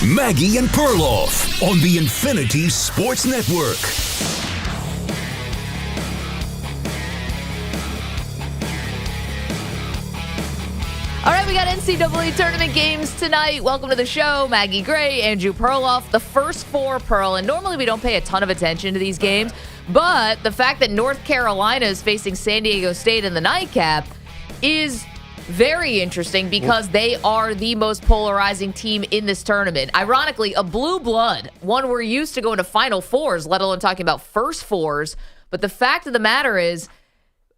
Maggie and Perloff on the Infinity Sports Network. All right, we got NCAA tournament games tonight. Welcome to the show. Maggie Gray, Andrew Perloff, the first four, Pearl. And normally we don't pay a ton of attention to these games, but the fact that North Carolina is facing San Diego State in the nightcap is very interesting because they are the most polarizing team in this tournament. Ironically, a blue blood, one we're used to going to Final Fours, let alone talking about first fours. But the fact of the matter is,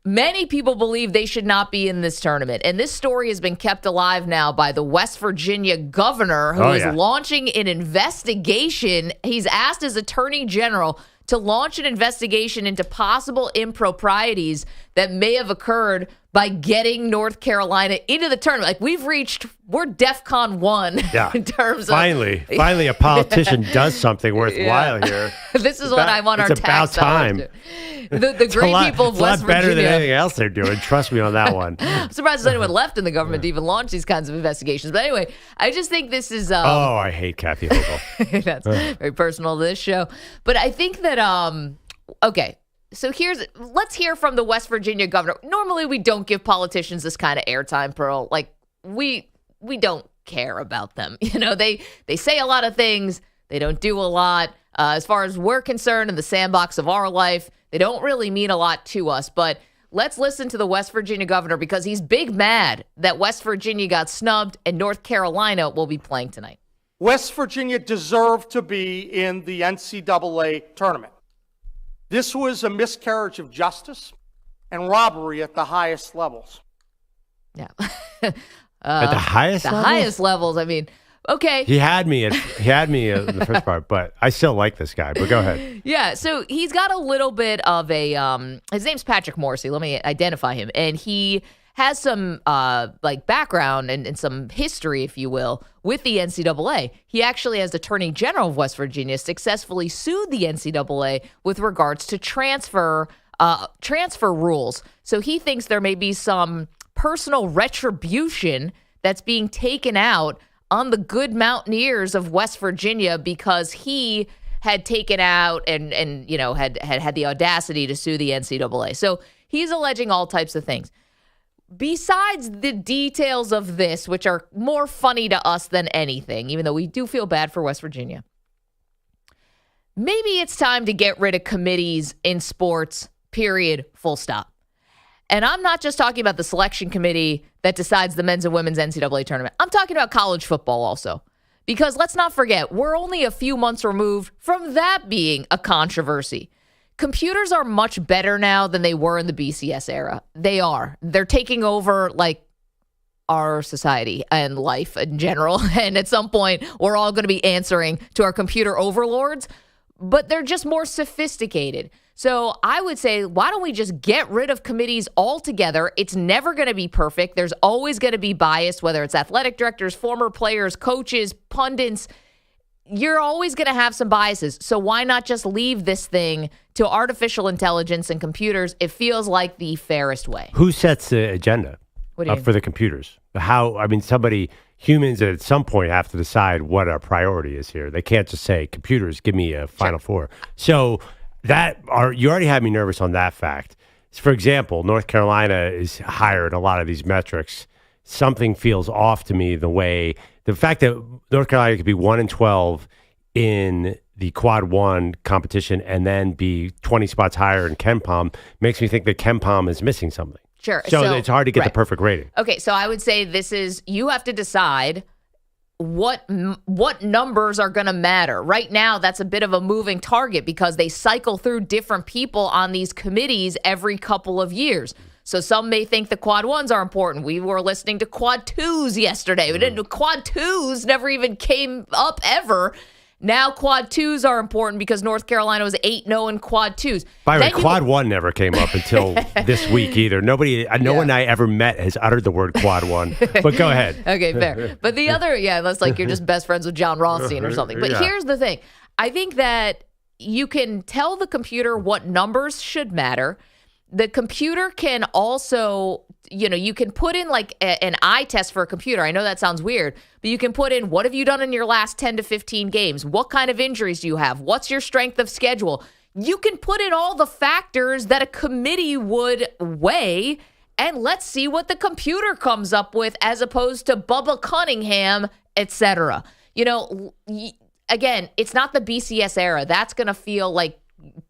many people believe they should not be in this tournament. And this story has been kept alive now by the West Virginia governor, who is launching an investigation. He's asked his attorney general to launch an investigation into possible improprieties that may have occurred by getting North Carolina into the tournament. Like, we're DEFCON 1 in terms of... Finally, a politician does something worthwhile here. This is what I want our tax dollars to. The great people of West Virginia. It's a lot better than anything else they're doing. Trust me on that one. I'm surprised there's anyone left in the government to even launch these kinds of investigations. But anyway, I just think this is... I hate Kathy Hochul. That's very personal to this show. But I think that... Okay, so let's hear from the West Virginia governor. Normally, we don't give politicians this kind of airtime, Pearl. Like, we don't care about them. You know, they say a lot of things. They don't do a lot. As far as we're concerned, in the sandbox of our life, they don't really mean a lot to us. But let's listen to the West Virginia governor because he's big mad that West Virginia got snubbed and North Carolina will be playing tonight. West Virginia deserved to be in the NCAA tournament. This was a miscarriage of justice and robbery at the highest levels. Yeah. At the highest levels? The highest levels. I mean, okay. He had me in the first part, but I still like this guy. But go ahead. Yeah, so he's got a little bit of a his name's Patrick Morrissey. Let me identify him. And he has some background and some history, if you will, with the NCAA. He actually, as Attorney General of West Virginia, successfully sued the NCAA with regards to transfer rules. So he thinks there may be some personal retribution that's being taken out on the good Mountaineers of West Virginia because he had taken out and had the audacity to sue the NCAA. So he's alleging all types of things. Besides the details of this, which are more funny to us than anything, even though we do feel bad for West Virginia, maybe it's time to get rid of committees in sports, period, full stop. And I'm not just talking about the selection committee that decides the men's and women's NCAA tournament. I'm talking about college football also. Because let's not forget, we're only a few months removed from that being a controversy. Computers are much better now than they were in the BCS era. They are. They're taking over, like, our society and life in general. And at some point, we're all going to be answering to our computer overlords. But they're just more sophisticated. So I would say, why don't we just get rid of committees altogether? It's never going to be perfect. There's always going to be bias, whether it's athletic directors, former players, coaches, pundits. You're always going to have some biases. So why not just leave this thing to artificial intelligence and computers? It feels like the fairest way. Who sets the agenda for the computers? Humans at some point have to decide what our priority is here. They can't just say, computers, give me a Final Four. So you already had me nervous on that fact. For example, North Carolina is higher in a lot of these metrics. Something feels off to me the fact that North Carolina could be 1-12 in the Quad 1 competition and then be 20 spots higher in KenPom makes me think that KenPom is missing something. Sure. So it's hard to get the perfect rating. Okay, so I would say you have to decide what numbers are going to matter. Right now, that's a bit of a moving target because they cycle through different people on these committees every couple of years. So some may think the Quad 1s are important. We were listening to Quad 2s yesterday. Quad 2s never even came up ever. Now Quad 2s are important because North Carolina was 8-0 in Quad 2s. By the way, Quad 1 never came up until this week either. No one I ever met has uttered the word Quad 1. But go ahead. Okay, fair. But the other, unless like you're just best friends with John Rothstein or something. But here's the thing. I think that you can tell the computer what numbers should matter. the computer can also, you can put in like an eye test for a computer. I know that sounds weird, but you can put in, what have you done in your last 10 to 15 games? What kind of injuries do you have? What's your strength of schedule? You can put in all the factors that a committee would weigh, and let's see what the computer comes up with as opposed to Bubba Cunningham, etc. Again, it's not the BCS era. That's going to feel like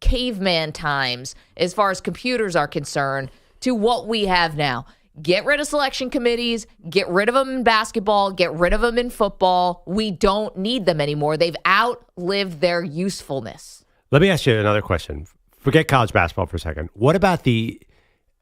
caveman times as far as computers are concerned to what we have now. Get rid of selection committees, get rid of them in basketball, get rid of them in football. We don't need them anymore. They've outlived their usefulness. Let me ask you another question. Forget college basketball for a second. What about and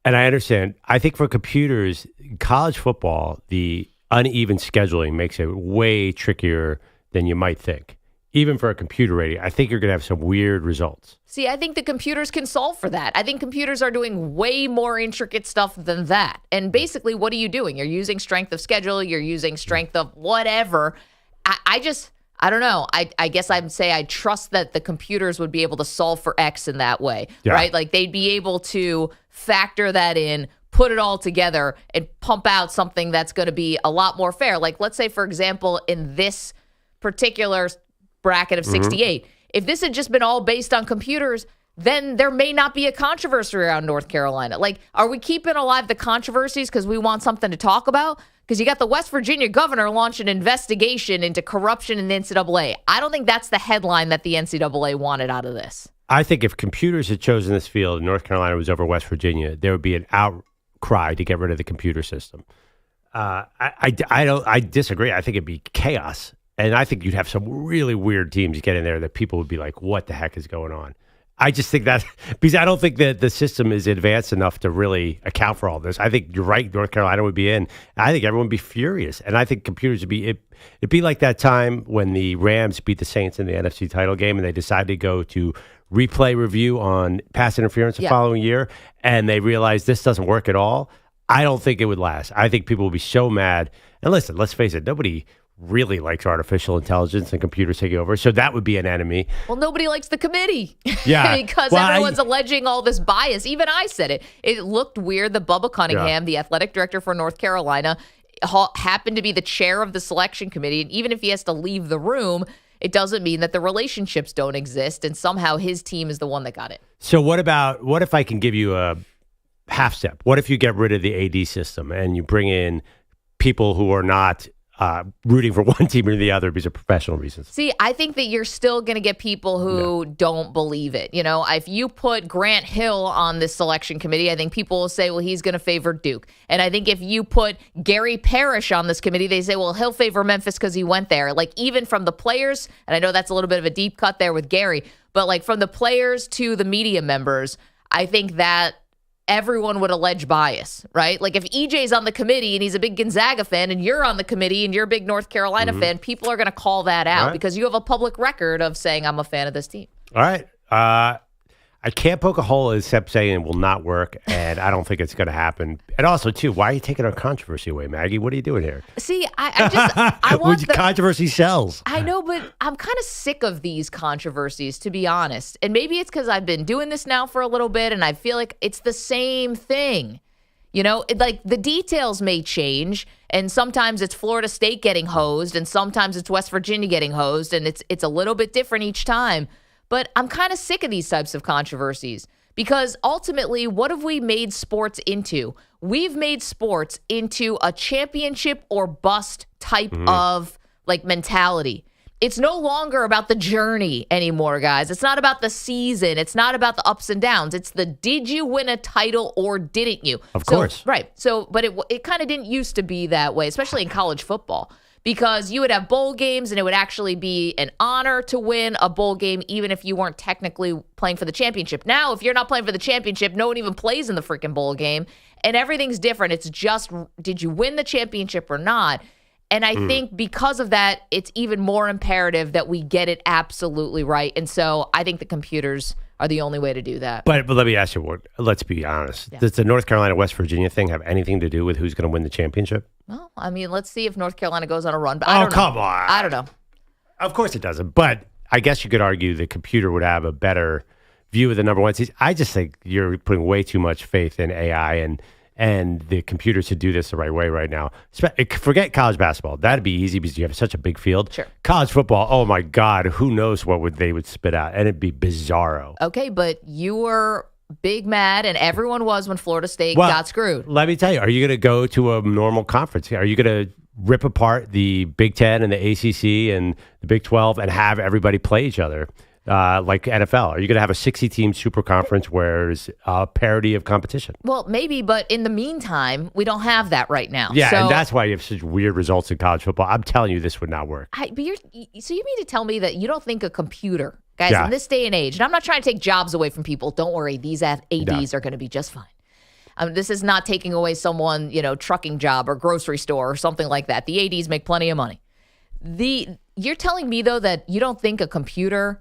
I understand, I think for computers, college football, the uneven scheduling makes it way trickier than you might think. Even for a computer rating, I think you're going to have some weird results. See, I think the computers can solve for that. I think computers are doing way more intricate stuff than that. And basically, what are you doing? You're using strength of schedule. You're using strength of whatever. I don't know. I guess I'd say I trust that the computers would be able to solve for X in that way, right? Like they'd be able to factor that in, put it all together, and pump out something that's going to be a lot more fair. Like let's say, for example, in this particular bracket of 68, if this had just been all based on computers, then there may not be a controversy around North Carolina. Like, are we keeping alive the controversies because we want something to talk about? Because you got the West Virginia governor launch an investigation into corruption in the NCAA. I don't think that's the headline that the NCAA wanted out of this. I think if computers had chosen this field and North Carolina was over West Virginia, there would be an outcry to get rid of the computer system. I disagree. I think it'd be chaos. And I think you'd have some really weird teams get in there that people would be like, what the heck is going on? I just think that because I don't think that the system is advanced enough to really account for all this. I think you're right. North Carolina would be in. I think everyone would be furious. And I think computers would be, it'd be like that time when the Rams beat the Saints in the NFC title game and they decided to go to replay review on pass interference the following year. And they realized this doesn't work at all. I don't think it would last. I think people would be so mad. And listen, let's face it, nobody really likes artificial intelligence and computers taking over. So that would be an enemy. Well, nobody likes the committee. Yeah. Because everyone's alleging all this bias. Even I said it. It looked weird that Bubba Cunningham, the athletic director for North Carolina, happened to be the chair of the selection committee. And even if he has to leave the room, it doesn't mean that the relationships don't exist. And somehow his team is the one that got it. So what if I can give you a half step? What if you get rid of the AD system and you bring in people who are not rooting for one team or the other because of professional reasons? See, I think that you're still going to get people who don't believe it. You know, if you put Grant Hill on this selection committee, I think people will say, well, he's going to favor Duke. And I think if you put Gary Parrish on this committee, they say, well, he'll favor Memphis because he went there. Like even from the players, and I know that's a little bit of a deep cut there with Gary, but like from the players to the media members, I think that everyone would allege bias, right? Like if EJ's on the committee and he's a big Gonzaga fan and you're on the committee and you're a big North Carolina fan, people are going to call that out because you have a public record of saying I'm a fan of this team. All right. I can't poke a hole except saying it will not work, and I don't think it's going to happen. And also, too, why are you taking our controversy away, Maggie? What are you doing here? See, I want controversy sells. I know, but I'm kind of sick of these controversies, to be honest. And maybe it's because I've been doing this now for a little bit, and I feel like it's the same thing. You know, like the details may change, and sometimes it's Florida State getting hosed, and sometimes it's West Virginia getting hosed, and it's a little bit different each time. But I'm kind of sick of these types of controversies because ultimately, what have we made sports into? We've made sports into a championship or bust type of like mentality. It's no longer about the journey anymore, guys. It's not about the season. It's not about the ups and downs. It's the did you win a title or didn't you? Of course. Right. So, but it kind of didn't used to be that way, especially in college football. Because you would have bowl games and it would actually be an honor to win a bowl game even if you weren't technically playing for the championship. Now, if you're not playing for the championship, no one even plays in the freaking bowl game. And everything's different. It's just, did you win the championship or not? And I think because of that, it's even more imperative that we get it absolutely right. And so I think the computers are the only way to do that. But let me ask you, let's be honest. Yeah. Does the North Carolina-West Virginia thing have anything to do with who's going to win the championship? Well, I mean, let's see if North Carolina goes on a run. But I don't know. Come on. I don't know. Of course it doesn't. But I guess you could argue the computer would have a better view of the number one seeds. I just think you're putting way too much faith in AI and the computers to do this the right way right now. Forget college basketball. That'd be easy because you have such a big field. Sure. College football, oh my God, who knows what they would spit out. And it'd be bizarro. Okay, but you were big mad, and everyone was when Florida State got screwed. Let me tell you, are you going to go to a normal conference? Are you going to rip apart the Big Ten and the ACC and the Big 12 and have everybody play each other? Like NFL? Are you going to have a 60-team super conference where there's a parity of competition? Well, maybe, but in the meantime, we don't have that right now. Yeah, and that's why you have such weird results in college football. I'm telling you, this would not work. So you mean to tell me that you don't think a computer, guys, in this day and age, and I'm not trying to take jobs away from people. Don't worry, these ADs are going to be just fine. This is not taking away someone, trucking job or grocery store or something like that. The ADs make plenty of money. You're telling me, though, that you don't think a computer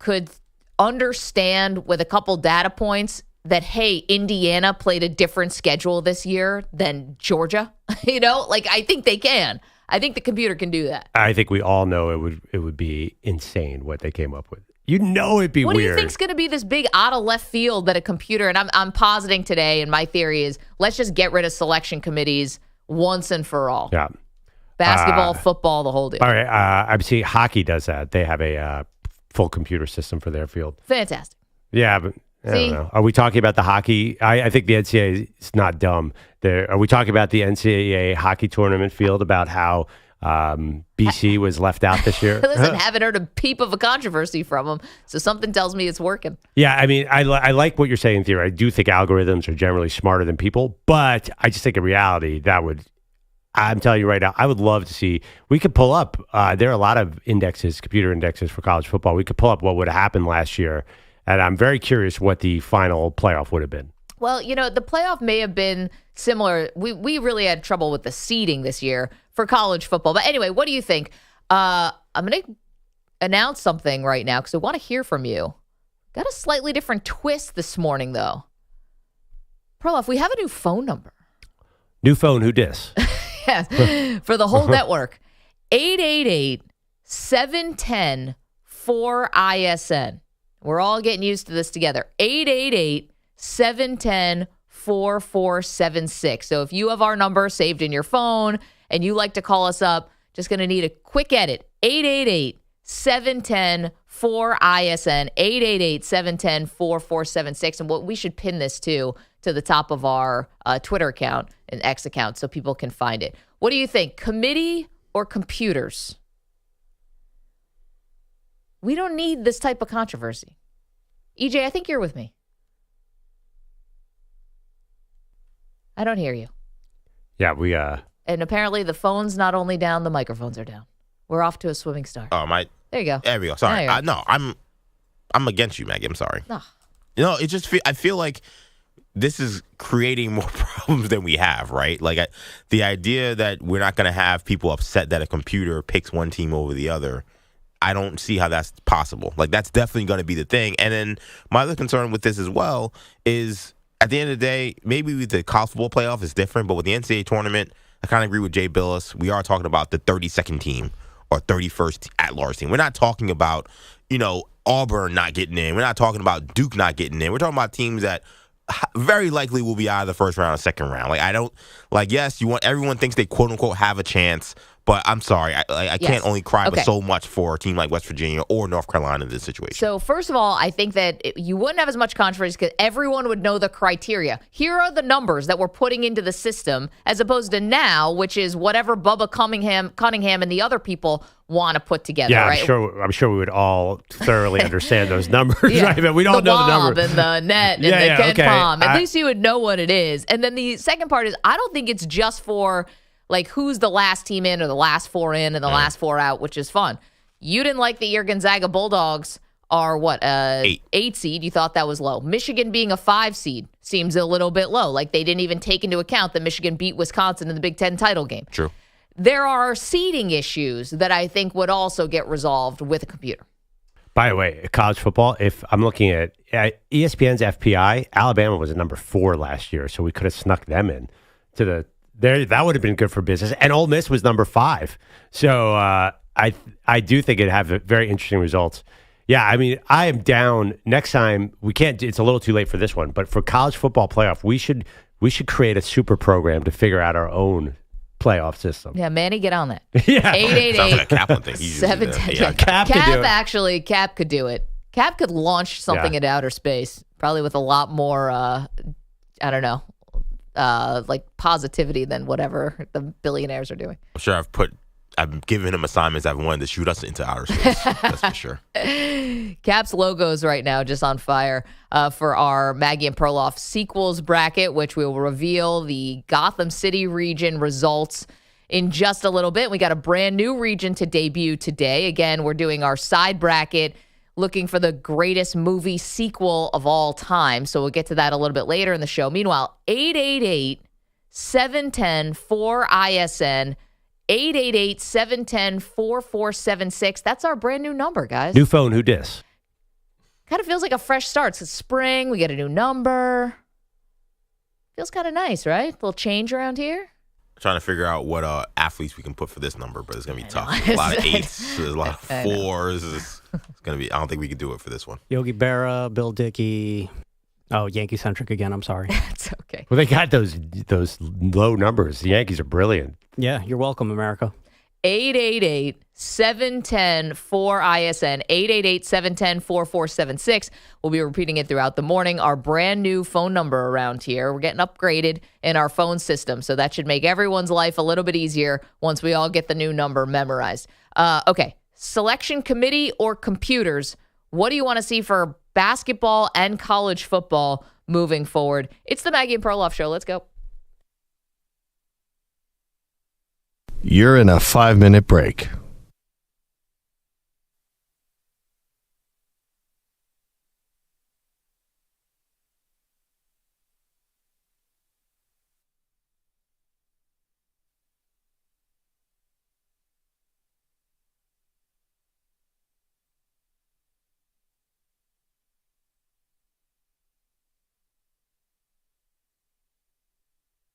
could understand with a couple data points that, hey, Indiana played a different schedule this year than Georgia? I think they can. I think the computer can do that. I think we all know it would be insane what they came up with. It'd be what weird. What do you think's going to be this big out of left field that a computer, and I'm positing today, and my theory is, let's just get rid of selection committees once and for all. Yeah. Basketball, football, the whole deal. All right. I'm seeing hockey does that. They have a full computer system for their field. Fantastic. Yeah, but I don't know. Are we talking about the hockey? I think the NCAA is not dumb. Are we talking about the NCAA hockey tournament field, about how BC was left out this year? Listen, haven't heard a peep of a controversy from them, so something tells me it's working. Yeah, I mean, I like what you're saying in theory. I do think algorithms are generally smarter than people, but I just think in reality I'm telling you right now, I would love to see, we could pull up, there are a lot of indexes, computer indexes for college football. We could pull up what would have happened last year, and I'm very curious what the final playoff would have been. Well, the playoff may have been similar. We really had trouble with the seeding this year for college football. But anyway, what do you think? I'm going to announce something right now because I want to hear from you. Got a slightly different twist this morning, though. Perloff, we have a new phone number. New phone, who dis? Yes, for the whole network. 888-710-4ISN. We're all getting used to this together. 888-710-4476. So if you have our number saved in your phone and you like to call us up, just going to need a quick edit. 888-710-4ISN. 888-710-4476. And what we should pin this to the top of our Twitter account and X account so people can find it. What do you think? Committee or computers? We don't need this type of controversy. EJ, I think you're with me. I don't hear you. Yeah, we And apparently the phone's not only down, the microphones are down. We're off to a swimming start. Oh, my. There you go. There we go. Sorry. No, I'm against you, Maggie. I'm sorry. Oh. It just I feel like this is creating more problems than we have, right? Like the idea that we're not going to have people upset that a computer picks one team over the other, I don't see how that's possible. Like, that's definitely going to be the thing. And then my other concern with this as well is, at the end of the day, maybe the college football playoff is different, but with the NCAA tournament, I kind of agree with Jay Billis. We are talking about the 32nd team or 31st at-large team. We're not talking about, Auburn not getting in. We're not talking about Duke not getting in. We're talking about teams that very likely will be out of the first round or second round. Yes, everyone thinks they quote unquote have a chance, but I'm sorry, I can't only cry but so much for a team like West Virginia or North Carolina in this situation. So first of all, I think that you wouldn't have as much controversy because everyone would know the criteria. Here are the numbers that we're putting into the system, as opposed to now, which is whatever Bubba Cunningham and the other people want to put together. Yeah, right? I'm sure we would all thoroughly understand those numbers. Right? But we don't know the number. And the net and the Ken Pom. At least you would know what it is. And then the second part is, I don't think it's just for who's the last team in or the last four in and the last four out, which is fun. You didn't like that your Gonzaga Bulldogs are 8 seed. You thought that was low. Michigan being a 5 seed seems a little bit low. Like, they didn't even take into account that Michigan beat Wisconsin in the Big Ten title game. True. There are seeding issues that I think would also get resolved with a computer. By the way, college football, if I'm looking at ESPN's FPI, Alabama was at number 4 last year, so we could have snuck them in to the there. That would have been good for business. And Ole Miss was number 5. So I do think it'd have very interesting results. Yeah, I mean, I am down. Next time, we can't. It's a little too late for this one, but for college football playoff, we should create a super program to figure out our own playoff system. Yeah, Manny, get on that. Yeah. 888. Sounds like a Kaplan thing. 710. Yeah. Cap could do it. Actually, Cap could do it. Cap could launch something into outer space, probably with a lot more, I don't know, like positivity than whatever the billionaires are doing. I'm sure I've given him assignments I've wanted to shoot us into outer space. That's for sure. Cap's logo is right now just on fire for our Maggie and Perloff sequels bracket, which we will reveal the Gotham City region results in just a little bit. We got a brand new region to debut today. Again, we're doing our side bracket, looking for the greatest movie sequel of all time. So we'll get to that a little bit later in the show. Meanwhile, 888-710-4ISN. 888-710-4476. That's our brand new number, guys. New phone, who dis? Kind of feels like a fresh start. It's spring. We get a new number. Feels kind of nice, right? A little change around here. Trying to figure out what athletes we can put for this number, but it's going to be tough. A lot of 8s, there's a lot of 4s. It's going to be, I don't think we can do it for this one. Yogi Berra, Bill Dickey. Oh, Yankee-centric again. I'm sorry. That's okay. Well, they got those low numbers. The Yankees are brilliant. Yeah, you're welcome, America. 888-710-4ISN. 888-710-4476. We'll be repeating it throughout the morning. Our brand new phone number around here. We're getting upgraded in our phone system, so that should make everyone's life a little bit easier once we all get the new number memorized. Okay, selection committee or computers? What do you want to see for basketball and college football moving forward? It's the Maggie and Perloff Show. Let's go. You're in a 5-minute break.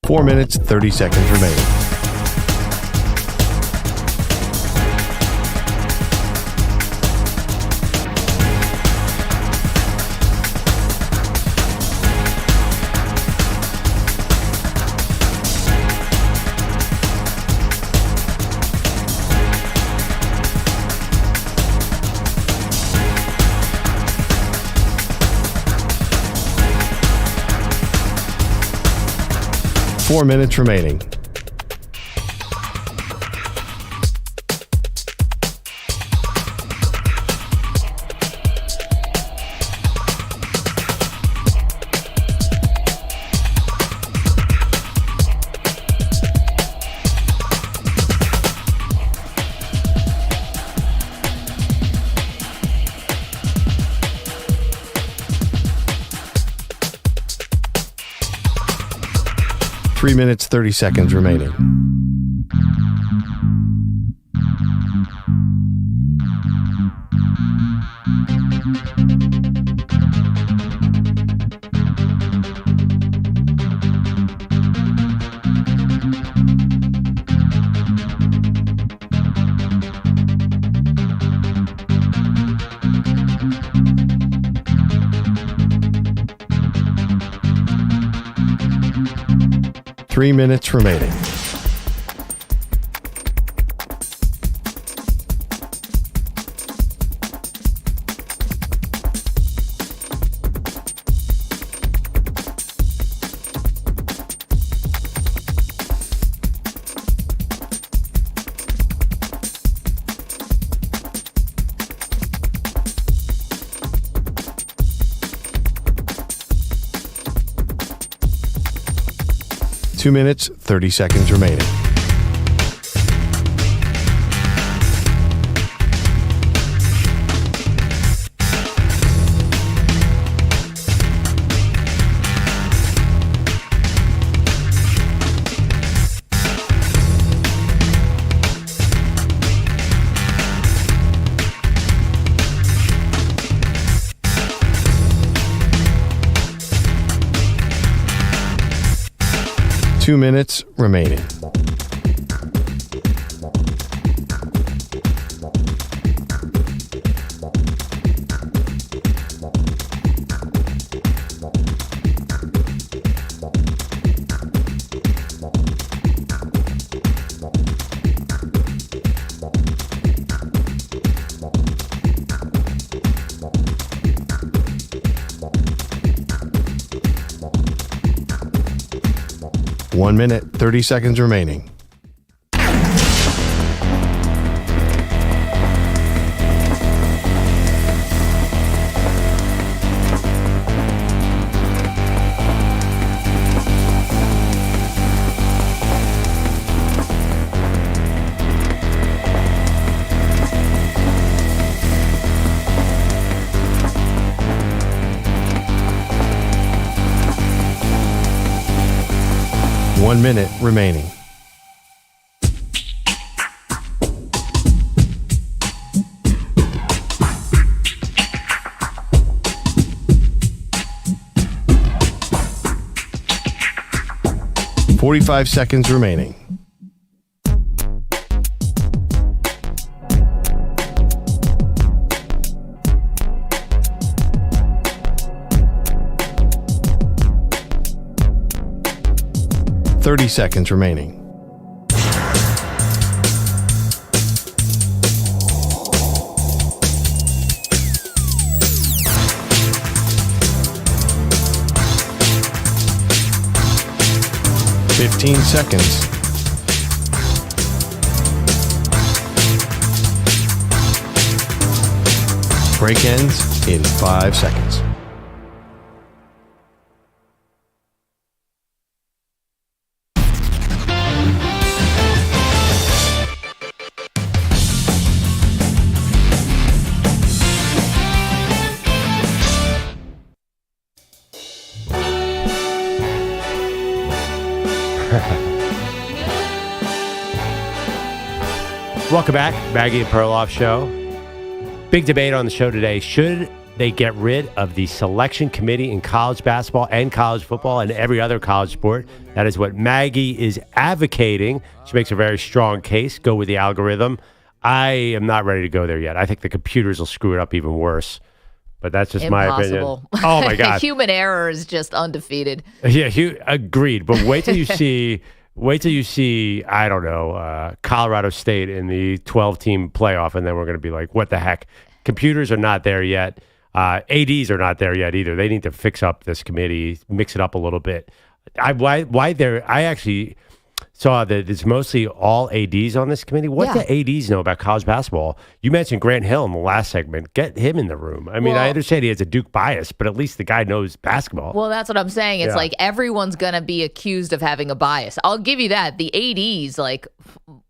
Four minutes, 30 seconds remaining. Four minutes remaining. Three minutes, 30 seconds remaining. Three minutes remaining. Two minutes, 30 seconds remaining. Two minutes remaining. 1 minute, 30 seconds remaining. One minute remaining. "45 seconds remaining. "30 seconds remaining. "15 seconds. Break ends in 5 seconds. Welcome back, Maggie Perloff Show. Big debate on the show today. Should they get rid of the selection committee in college basketball and college football and every other college sport? That is what Maggie is advocating. She makes a very strong case. Go with the algorithm. I am not ready to go there yet. I think the computers will screw it up even worse. But that's just my opinion. Oh, my God. Human error is just undefeated. Yeah, agreed. But wait till you see... Wait till you see, I don't know, Colorado State in the 12-team playoff, and then we're going to be like, what the heck? Computers are not there yet. ADs are not there yet either. They need to fix up this committee, mix it up a little bit. I actually saw that it's mostly all ADs on this committee. What do ADs know about college basketball? You mentioned Grant Hill in the last segment. Get him in the room. I mean, I understand he has a Duke bias, but at least the guy knows basketball. Well, that's what I'm saying. It's like everyone's going to be accused of having a bias. I'll give you that. The ADs, like,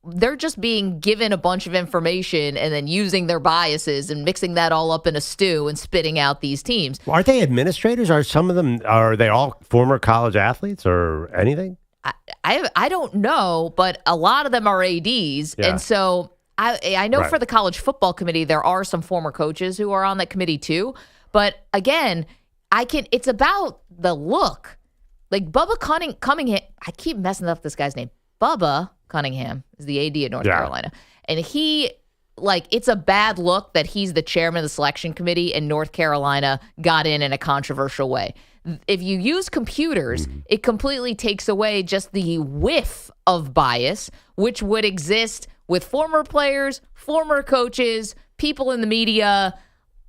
they're just being given a bunch of information and then using their biases and mixing that all up in a stew and spitting out these teams. Aren't they administrators? Are they all former college athletes or anything? I don't know, but a lot of them are ADs. Yeah. And so I know for the college football committee, there are some former coaches who are on that committee too. But again, it's about the look. Like Bubba Cunningham, I keep messing up this guy's name. Bubba Cunningham is the AD at North Carolina. And it's a bad look that he's the chairman of the selection committee and North Carolina got in a controversial way. If you use computers, it completely takes away just the whiff of bias, which would exist with former players, former coaches, people in the media.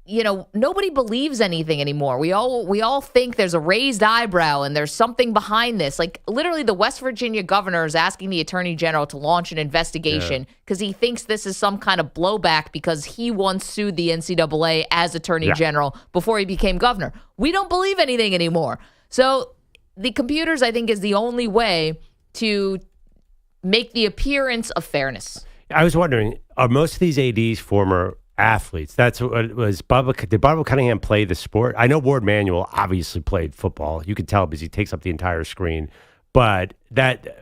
You know, nobody believes anything anymore. We all think there's a raised eyebrow and there's something behind this. Like literally the West Virginia governor is asking the attorney general to launch an investigation because he thinks this is some kind of blowback because he once sued the NCAA as attorney general before he became governor. We don't believe anything anymore. So the computers, I think, is the only way to make the appearance of fairness. I was wondering, are most of these ADs former athletes? That's what it was. Did Bubba Cunningham play the sport? I know Ward Manuel obviously played football. You can tell because he takes up the entire screen. But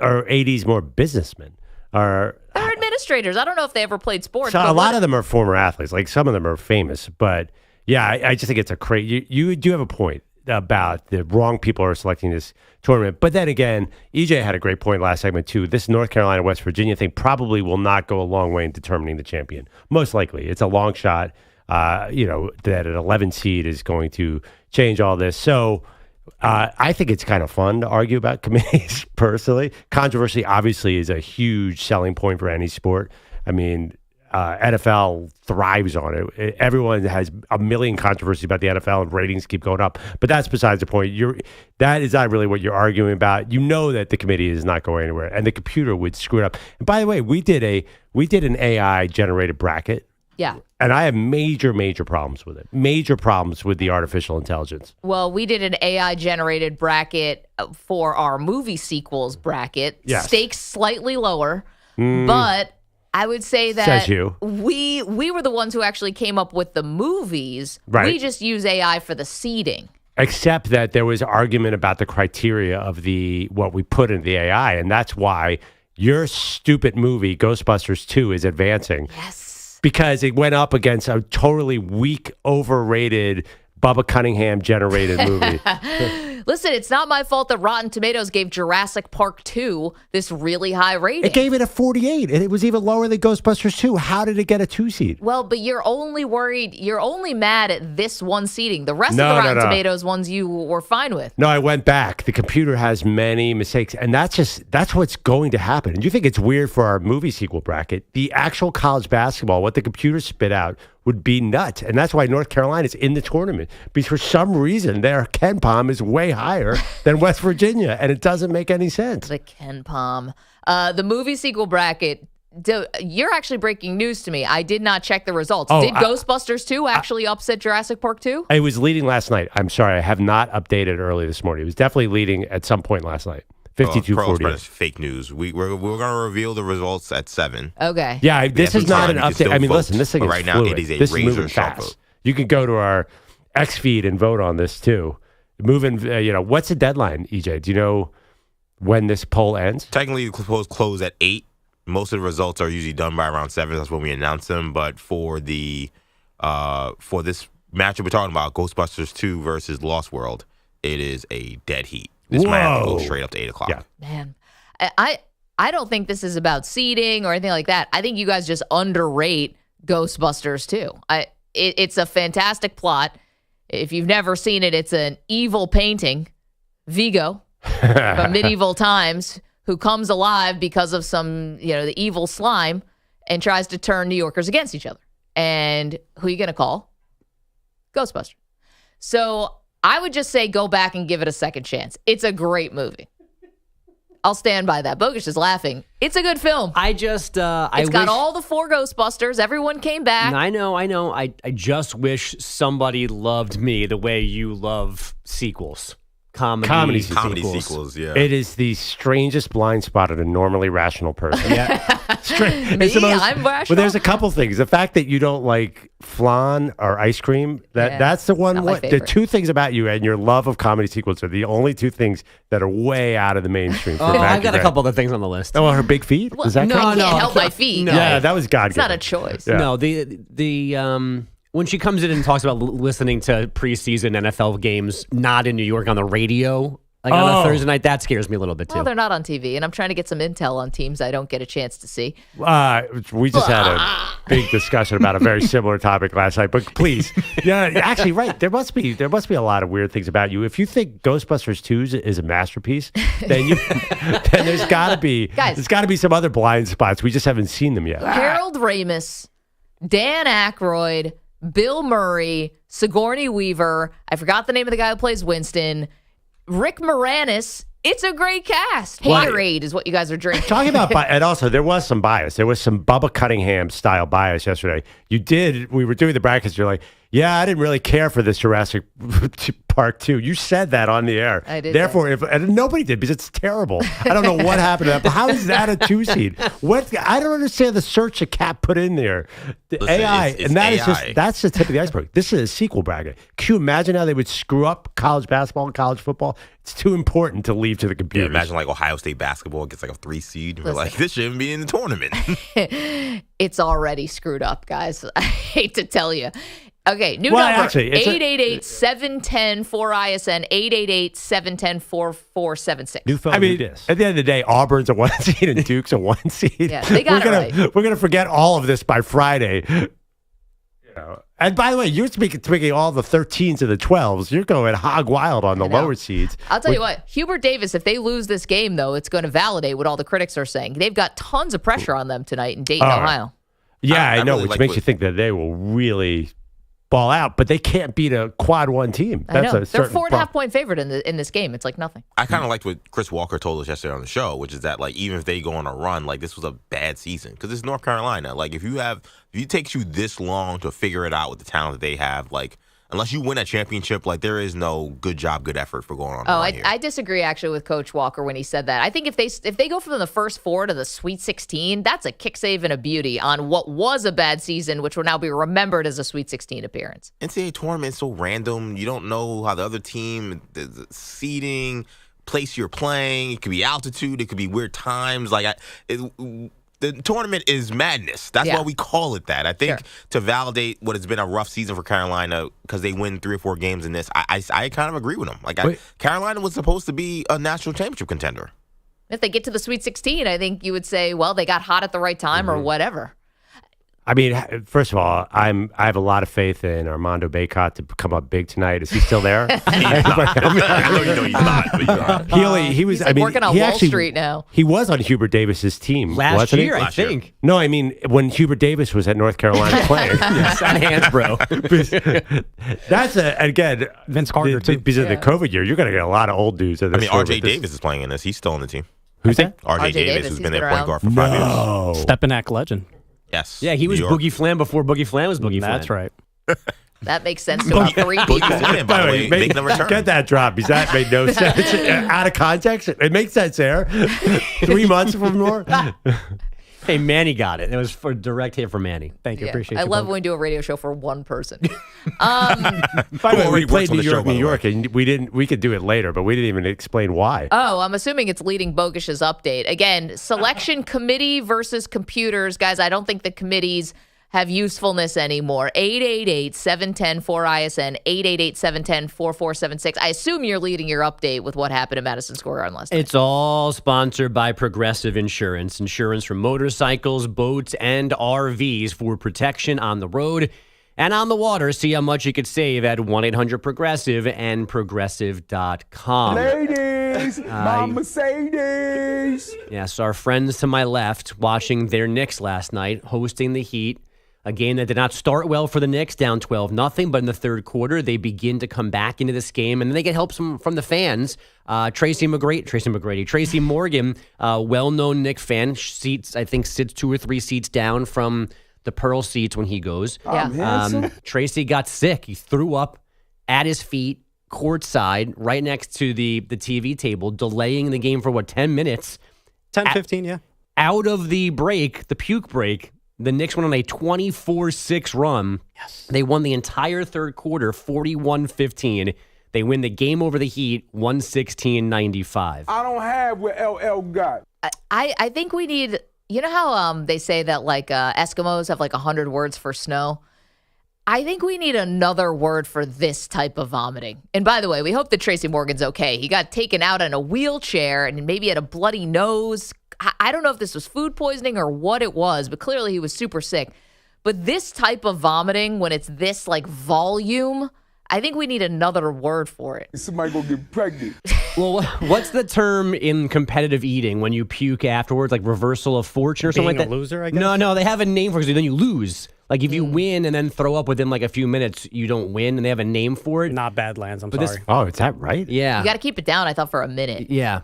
are ADs more businessmen? They're administrators. I don't know if they ever played sports. So a lot of them are former athletes. Like some of them are famous. But yeah, I just think it's a crazy. You do have a point about the wrong people are selecting this tournament. But then again, EJ had a great point last segment too. This North Carolina, West Virginia thing probably will not go a long way in determining the champion. Most likely. It's a long shot, that an 11 seed is going to change all this. So I think it's kind of fun to argue about committees personally. Controversy obviously is a huge selling point for any sport. I mean, NFL thrives on it. Everyone has a million controversies about the NFL, and ratings keep going up. But that's besides the point. That is not really what you're arguing about. You know that the committee is not going anywhere, and the computer would screw it up. And by the way, we did an AI generated bracket. Yeah. And I have major problems with it. Major problems with the artificial intelligence. Well, we did an AI-generated bracket for our movie sequels bracket. Yes. Stakes slightly lower, but I would say that Says you. we were the ones who actually came up with the movies. Right. We just use AI for the seeding. Except that there was argument about the criteria of what we put in the AI, and that's why your stupid movie, Ghostbusters 2, is advancing. Yes. Because it went up against a totally weak, overrated, Bubba Cunningham-generated movie. Listen, it's not my fault that Rotten Tomatoes gave Jurassic Park 2 this really high rating. It gave it a 48, and it was even lower than Ghostbusters 2. How did it get a 2 seed? Well, but you're only mad at this one seeding. The rest of the Rotten Tomatoes ones you were fine with. No, I went back. The computer has many mistakes, and that's what's going to happen. And you think it's weird for our movie sequel bracket? The actual college basketball, what the computer spit out, would be nuts. And that's why North Carolina is in the tournament. Because for some reason, their Ken Palm is way higher than West Virginia, and it doesn't make any sense. The Ken Palm. The movie sequel bracket, you're actually breaking news to me. I did not check the results. Did Ghostbusters 2 actually upset Jurassic Park 2? It was leading last night. I'm sorry, I have not updated early this morning. It was definitely leading at some point last night. 52-48. Fake news. We're going to reveal the results at 7. Okay. Yeah, this is not an update. I mean, vote. listen, this thing is right now fluid. it is a this is razor moving sharp fast. vote. You can go to our X feed and vote on this too. Moving, what's the deadline, EJ? Do you know when this poll ends? Technically, the polls close at 8. Most of the results are usually done by around 7. That's when we announce them. But for this matchup we're talking about, Ghostbusters 2 versus Lost World, it is a dead heat. This might have to go straight up to 8 o'clock. Yeah. Man, I don't think this is about seeding or anything like that. I think you guys just underrate Ghostbusters 2. It's a fantastic plot. If you've never seen it, it's an evil painting, Vigo, from medieval times, who comes alive because of some, the evil slime and tries to turn New Yorkers against each other. And who are you going to call? Ghostbusters. So I would just say go back and give it a second chance. It's a great movie. I'll stand by that. Bogusch is laughing. It's a good film. It's got all the 4 Ghostbusters. Everyone came back. I know. I just wish somebody loved me the way you love sequels. Comedy sequels, yeah. It is the strangest blind spot of a normally rational person. Yeah. I'm rational. Well, there's a couple things. The fact that you don't like flan or ice cream, that's the one. The 2 things about you and your love of comedy sequels are the only 2 things that are way out of the mainstream. I've got a couple of things on the list. Oh, her big feet? Well, is that I can't help my feet. No. Yeah, that was God-given. It's not a choice. Yeah. No, the when she comes in and talks about listening to preseason NFL games not in New York on the radio, on a Thursday night, that scares me a little bit too. Well, they're not on TV, and I'm trying to get some intel on teams I don't get a chance to see. We just had a big discussion about a very similar topic last night. But please, actually, right? There must be a lot of weird things about you. If you think Ghostbusters 2 is a masterpiece, then there's got to be some other blind spots. We just haven't seen them yet. Harold Ramis, Dan Aykroyd, Bill Murray, Sigourney Weaver. I forgot the name of the guy who plays Winston. Rick Moranis. It's a great cast. Haterade is what you guys are drinking. Talking about and also there was some bias. There was some Bubba Cunningham style bias yesterday. We were doing the brackets. You're like, yeah, I didn't really care for this Jurassic Park 2. You said that on the air. I did. Therefore, and nobody did because it's terrible. I don't know what happened to that. But how is that a 2 seed? I don't understand the search that Cap put in there. The AI, and that AI. is that's the tip of the iceberg. This is a sequel bracket. Can you imagine how they would screw up college basketball and college football? It's too important to leave to the computer. Yeah, imagine Ohio State basketball gets a 3 seed. We're like, this shouldn't be in the tournament. It's already screwed up, guys. I hate to tell you. Okay, number, actually, 888-710-4ISN, 888-710-4476. New phone, at the end of the day, Auburn's a 1 seed and Duke's a 1 seed. Yeah, they got right. We're going to forget all of this by Friday. And by the way, you're speaking all the 13s and the 12s. You're going hog wild on the lower seeds. I'll tell you what, Hubert Davis, if they lose this game, though, it's going to validate what all the critics are saying. They've got tons of pressure on them tonight in Dayton, Ohio. Yeah, I know, really which makes you think that they will really ball out, but they can't beat a quad one team. I know. They're 4.5-point favorite in this game. It's like nothing. I kind of liked what Chris Walker told us yesterday on the show, which is that like even if they go on a run, like this was a bad season because it's North Carolina. Like if it takes you this long to figure it out with the talent that they have, like unless you win a championship, like there is no good job, good effort for going on. I disagree actually with Coach Walker when he said that. I think if they go from the first four to the Sweet 16, that's a kick save and a beauty on what was a bad season, which will now be remembered as a Sweet 16 appearance. NCAA tournament is so random. You don't know how the other team, the seeding, place you're playing. It could be altitude. It could be weird times. The tournament is madness. That's why we call it that. I think to validate what has been a rough season for Carolina because they win 3 or 4 games in this, I kind of agree with them. Carolina was supposed to be a national championship contender. If they get to the Sweet 16, I think you would say, well, they got hot at the right time or whatever. I mean, first of all, I have a lot of faith in Armando Bacot to come up big tonight. Is he still there? I know you know he's not. But he's not. He was. He's working on Wall Street now. He was on Hubert Davis's team last year, I think. Year. No, I mean when Hubert Davis was at North Carolina playing. Yes, on hands, bro. That's again Vince Carter too. Because of the COVID year, you're going to get a lot of old dudes. In this R.J. Davis is playing in this. He's still on the team. Who's that? R.J. Davis has been their point guard for 5 years. Stepanak legend. Yes. Yeah, he was Boogie Flam before Boogie Flam was Boogie Flam. That's right. That makes sense to about 3 people. By the way, making a return. Get that drop because that made no sense. Out of context. It makes sense there. 3 months from more. Hey, Manny got it. It was for direct hit for Manny. Thank you. Appreciate it. I love when we do a radio show for one person. By the way, we played New York, and we could do it later, but we didn't even explain why. Oh, I'm assuming it's leading Bogusch's update. Again, selection committee versus computers. Guys, I don't think the committees have usefulness anymore. 888-710-4ISN, 888-710-4476. I assume you're leading your update with what happened at Madison Square Garden last night. It's all sponsored by Progressive Insurance. Insurance for motorcycles, boats, and RVs for protection on the road and on the water. See how much you could save at 1-800-PROGRESSIVE and Progressive.com. Ladies, my Mercedes. Yes, our friends to my left watching their Knicks last night, hosting the Heat. A game that did not start well for the Knicks, down 12-0, but in the third quarter, they begin to come back into this game, and then they get help from the fans. Tracy Morgan, well-known Knicks fan, sits 2 or 3 seats down from the Pearl seats when he goes. Tracy got sick. He threw up at his feet, courtside, right next to the TV table, delaying the game for, 10 minutes? 10, 15, yeah. Out of the break, the puke break, the Knicks went on a 24-6 run. Yes. They won the entire third quarter, 41-15. They win the game over the Heat, 116-95. I don't have what LL got. I think we need, you know how they say that like Eskimos have like 100 words for snow? I think we need another word for this type of vomiting. And by the way, we hope that Tracy Morgan's okay. He got taken out in a wheelchair and maybe had a bloody nose. I don't know if this was food poisoning or what it was, but clearly he was super sick. But this type of vomiting, when it's this like volume, I think we need another word for it. Somebody gonna get pregnant. Well, what's the term in competitive eating when you puke afterwards, like reversal of fortune or something like that? Being a loser, I guess? No, they have a name for it because then you lose. Like if you win and then throw up within like a few minutes, you don't win, and they have a name for it. Not Badlands, I'm But sorry. Is that right? Yeah. You got to keep it down, I thought, for a minute. Yeah.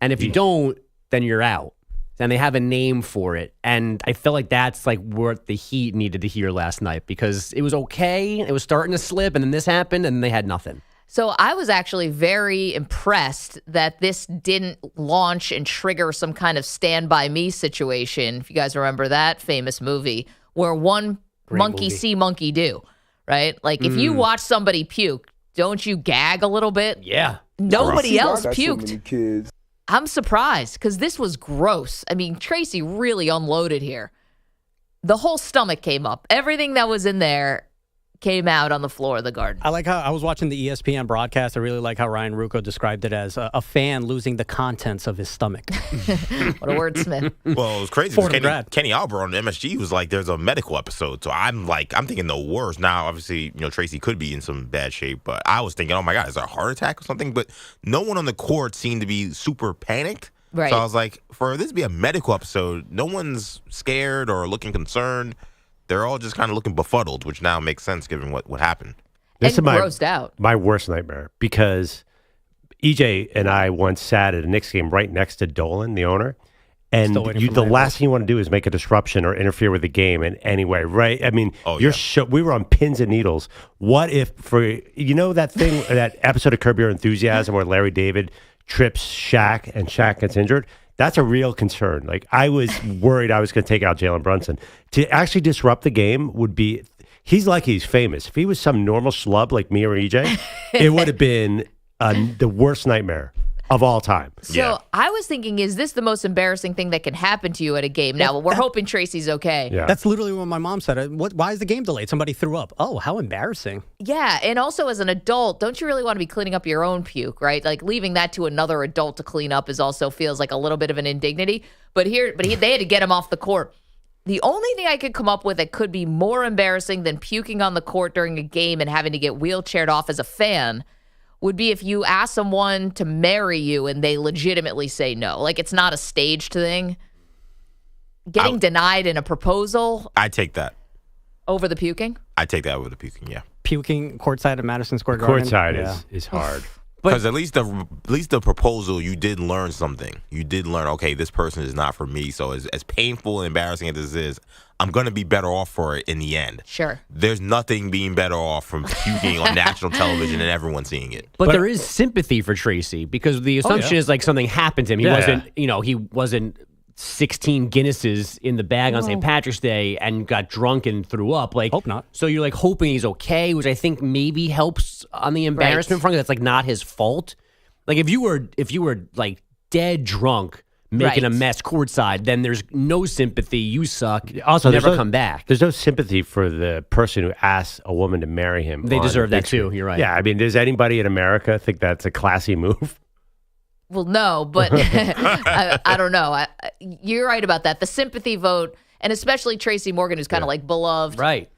And if you don't, then you're out. And they have a name for it. And I feel like that's like what the Heat needed to hear last night because it was okay. It was starting to slip, and then this happened, and they had nothing. So I was actually very impressed that this didn't launch and trigger some kind of Stand By Me situation. If you guys remember that famous movie where one monkey see, monkey do, right? Like if you watch somebody puke, don't you gag a little bit? Yeah. Nobody else puked. So many kids. I'm surprised because this was gross. I mean, Tracy really unloaded here. The whole stomach came up. Everything that was in there came out on the floor of the Garden. I like how I was watching the ESPN broadcast. I really like how Ryan Rucco described it as a fan losing the contents of his stomach. What a wordsmith. Well, it was crazy. Kenny Albert on the MSG was like, there's a medical episode. So I'm thinking the worst. Now, obviously, Tracy could be in some bad shape, but I was thinking, oh my God, is there a heart attack or something? But no one on the court seemed to be super panicked. Right. So I was like, for this to be a medical episode, no one's scared or looking concerned. They're all just kind of looking befuddled, which now makes sense given what happened. This and is grossed out. my worst nightmare because EJ and I once sat at a Knicks game right next to Dolan, the owner. And the last thing you want to do is make a disruption or interfere with the game in any way, right? I mean, we were on pins and needles. What if that thing, that episode of Curb Your Enthusiasm where Larry David trips Shaq and Shaq gets injured? That's a real concern. Like, I was worried I was going to take out Jalen Brunson. To actually disrupt the game would be, he's lucky he's famous. If he was some normal schlub like me or EJ, it would have been the worst nightmare of all time. So I was thinking, is this the most embarrassing thing that can happen to you at a game? Now, we're hoping Tracy's okay. Yeah. That's literally what my mom said. Why is the game delayed? Somebody threw up. Oh, how embarrassing. Yeah, and also as an adult, don't you really want to be cleaning up your own puke, right? Like leaving that to another adult to clean up also feels like a little bit of an indignity. But they had to get him off the court. The only thing I could come up with that could be more embarrassing than puking on the court during a game and having to get wheelchaired off as a fan would be if you ask someone to marry you and they legitimately say no. Like, it's not a staged thing. Getting denied in a proposal. I take that. Over the puking? I take that over the puking, yeah. Puking courtside at Madison Square Garden? Courtside is hard. Because at least the proposal, you did learn something. You did learn, okay, this person is not for me. So as painful and embarrassing as this is, I'm going to be better off for it in the end. Sure. There's nothing being better off from puking on national television and everyone seeing it. But there is sympathy for Tracy because the assumption is like something happened to him. He wasn't 16 Guinnesses in the bag on St. Patrick's Day and got drunk and threw up. Like, hope not. So you're like hoping he's okay, which I think maybe helps on the embarrassment front. That's like not his fault. Like if you were like dead drunk making a mess courtside, then there's no sympathy. You suck. Also, never come back. There's no sympathy for the person who asks a woman to marry him. They deserve that too. You're right. Yeah, I mean, does anybody in America think that's a classy move? Well, no, but I don't know. You're right about that. The sympathy vote, and especially Tracy Morgan, who's kind of like beloved. Right.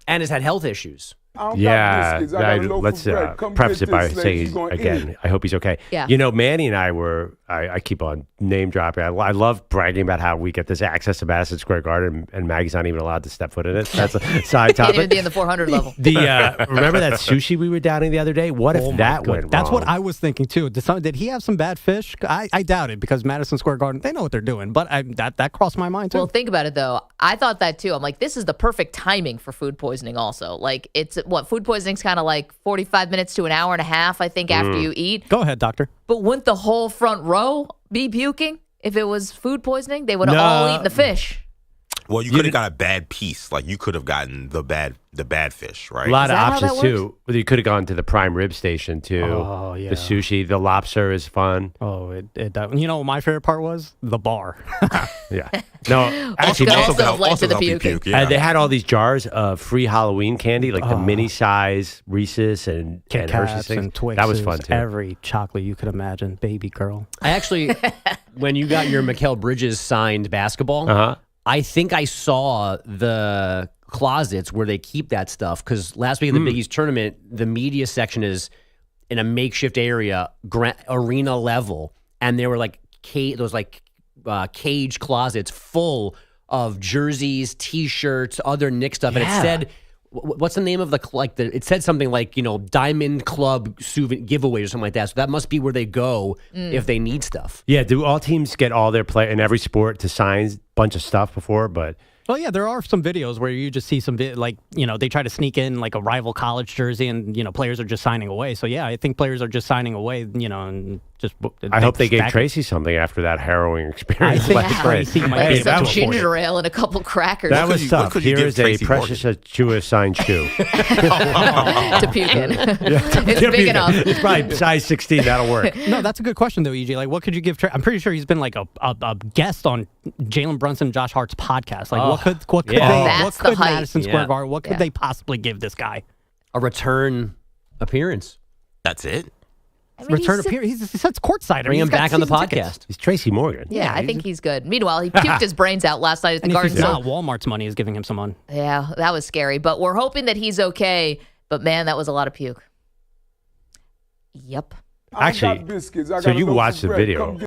And has had health issues. Yeah, let's preface it by saying, again, I hope he's okay. Yeah. You know, Manny and I were, I keep on name dropping. I love bragging about how we get this access to Madison Square Garden and Maggie's not even allowed to step foot in it. That's a side topic. Can't even be in the 400 level. Remember that sushi we were downing the other day? What if that went wrong? That's what I was thinking too. Did he have some bad fish? I doubt it because Madison Square Garden, they know what they're doing. But that crossed my mind too. Well, think about it though. I thought that too. I'm like, this is the perfect timing for food poisoning also. Like food poisoning's kind of like 45 minutes to an hour and a half, I think, after you eat. Go ahead, doctor. But wouldn't the whole front row be puking if it was food poisoning? They would have all eaten the fish. Well, you could have got a bad piece. Like you could have gotten the bad fish, right? A lot of options too. You could have gone to the prime rib station too. Oh yeah. The sushi, the lobster is fun. Oh, you know what my favorite part was? The bar. Yeah. No, actually, also led to the puking. They had all these jars of free Halloween candy, like the mini size Reese's and Hershey's things. And Twixes, that was fun too. Every chocolate you could imagine, baby girl. I actually, when you got your Mikal Bridges signed basketball, I think I saw the closets where they keep that stuff because last week in the Big East tournament, the media section is in a makeshift area, arena level, and there were like cage closets full of jerseys, T-shirts, other Knicks stuff, and it said, what's the name of it said something like, Diamond Club giveaway or something like that. So that must be where they go if they need stuff. Yeah. Do all teams get all their play in every sport to sign a bunch of stuff before? But well, yeah, there are some videos where you just see they try to sneak in like a rival college jersey and, players are just signing away. So, yeah, I think players are just signing away, and just. I hope they gave Tracy something after that harrowing experience. Tracy might be some ginger ale and a couple crackers. That was tough. Here's a Precious Achua signed shoe. To puke in. It's big enough. It's probably size 16. That'll work. No, that's a good question, though, EJ. Like, what could you give? I'm pretty sure he's been like a guest on Jalen Brunson, Josh Hart's podcast. Like, what could Madison Square Garden? What could they possibly give this guy? A return appearance. That's it. Return appearance. He sits courtside. Bring him back on the podcast. Tickets. He's Tracy Morgan. Yeah, I think he's good. Meanwhile, he puked his brains out last night at the Garden. Walmart's money is giving him some money. Yeah, that was scary. But we're hoping that he's okay. But man, that was a lot of puke. Yep. Actually, so you watched the video.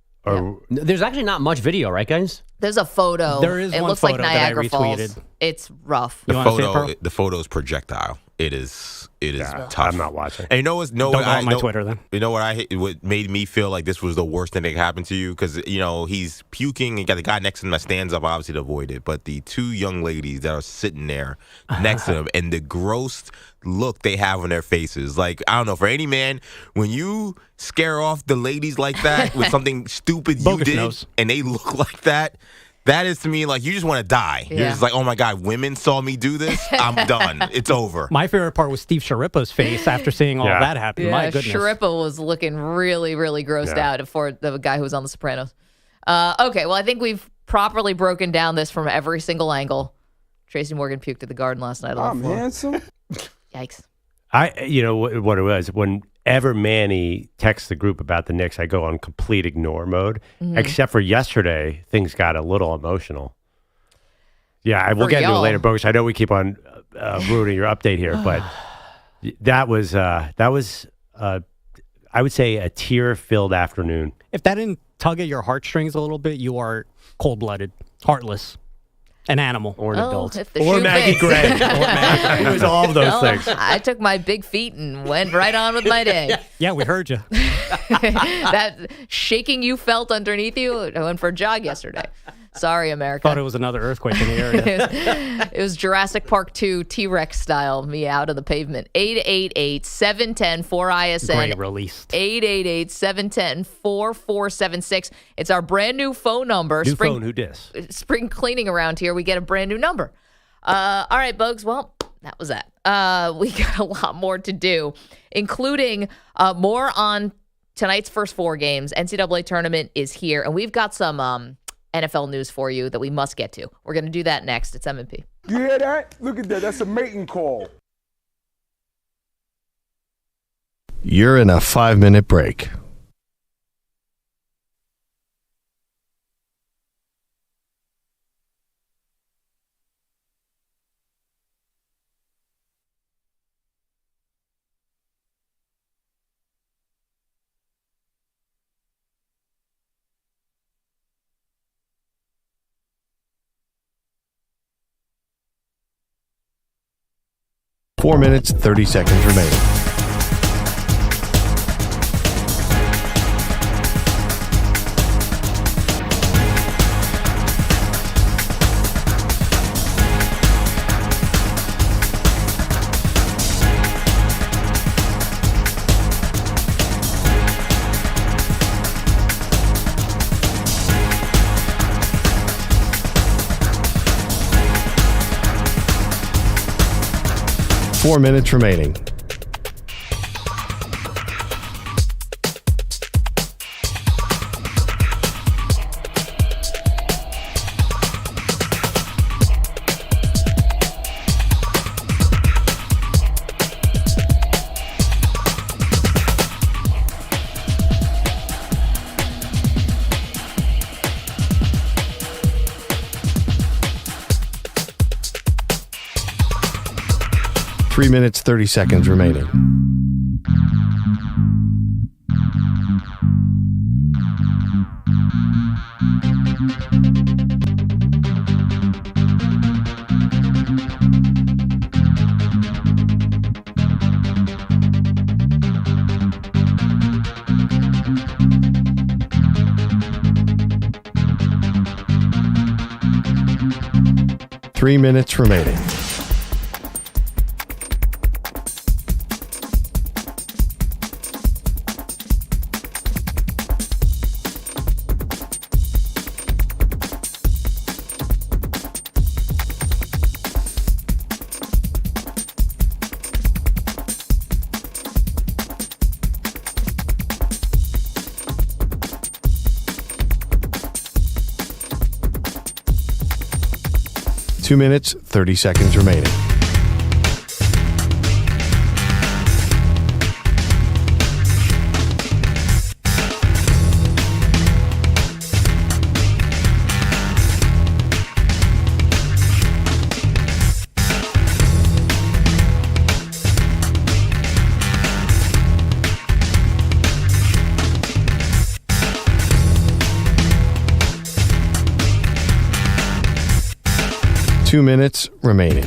There's actually not much video, right, guys? There's a photo. There is it one looks photo like Niagara that I retweeted. Falls. It's rough. The photo is projectile. It is tough. I'm not watching. And you know Don't go on my Twitter then. You know what made me feel like this was the worst thing that could happen to you? Because, he's puking and got the guy next to him that stands up, obviously, to avoid it. But the two young ladies that are sitting there next to him and the gross look they have on their faces. Like, I don't know, for any man, when you scare off the ladies like that with something stupid you Bogusch did knows. and they look like that, that is to me like you just want to die. Yeah. You're just like, oh my God, women saw me do this. I'm done. It's over. My favorite part was Steve Sharippa's face after seeing all that happen. My goodness. Sharippa was looking really, really grossed out for the guy who was on The Sopranos. Okay, well, I think we've properly broken down this from every single angle. Tracy Morgan puked at the Garden last night on the floor. Handsome. Yikes. What it was, whenever Manny texts the group about the Knicks, I go on complete ignore mode. Except for yesterday, things got a little emotional. Yeah, we'll get into it later, Bogusch. I know we keep on ruining your update here, but that was I would say a tear-filled afternoon. If that didn't tug at your heartstrings a little bit, you are cold-blooded, heartless. An animal or an adult. Or Maggie Gray. It was all of those things. I took my big feet and went right on with my day. Yeah, we heard you. That shaking you felt underneath you, I went for a jog yesterday. Sorry, America. Thought it was another earthquake in the area. It was Jurassic Park 2 T-Rex style, me out of the pavement. 888-710-4ISN. Great released. 888-710-4476. It's our brand new phone number. New phone, who dis? Spring cleaning around here. We get a brand new number. All right, Bogues. Well, that was that. We got a lot more to do, including more on tonight's first four games. NCAA tournament is here, and we've got some NFL news for you that we must get to. We're going to do that next. It's M&P. You hear that? Look at that. That's a mating call. You're in a 5-minute break. Four minutes, 30 seconds remaining. Four minutes remaining. Three minutes, 30 seconds remaining. Three minutes remaining. Two minutes, 30 seconds remaining. 2 minutes remaining.